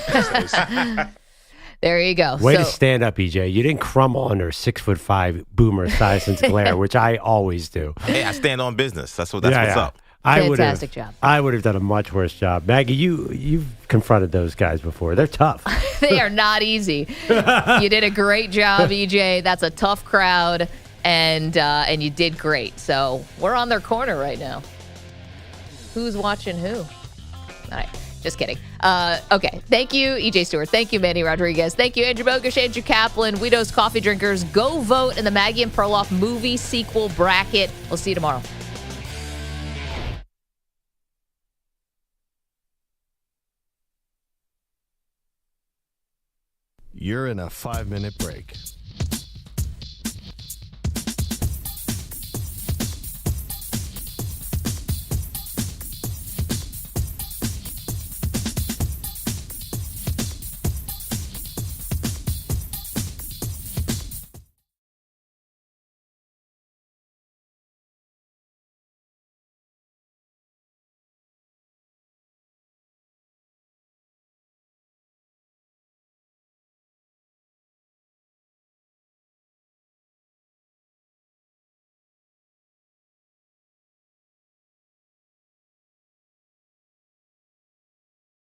There you go. Way to stand up, EJ. You didn't crumble under 6'5" Boomer Esiason's glare, which I always do. Hey, I stand on business. That's what's up. Fantastic job. I would have done a much worse job. Maggie, you've confronted those guys before. They're tough. They are not easy. You did a great job, EJ. That's a tough crowd, and you did great. So we're on their corner right now. Who's watching who? All right. Just kidding. Okay. Thank you, EJ Stewart. Thank you, Manny Rodriguez. Thank you, Andrew Bogusch, Andrew Kaplan, Guido's Coffee Drinkers. Go vote in the Maggie and Perloff movie sequel bracket. We'll see you tomorrow. You're in a 5-minute break.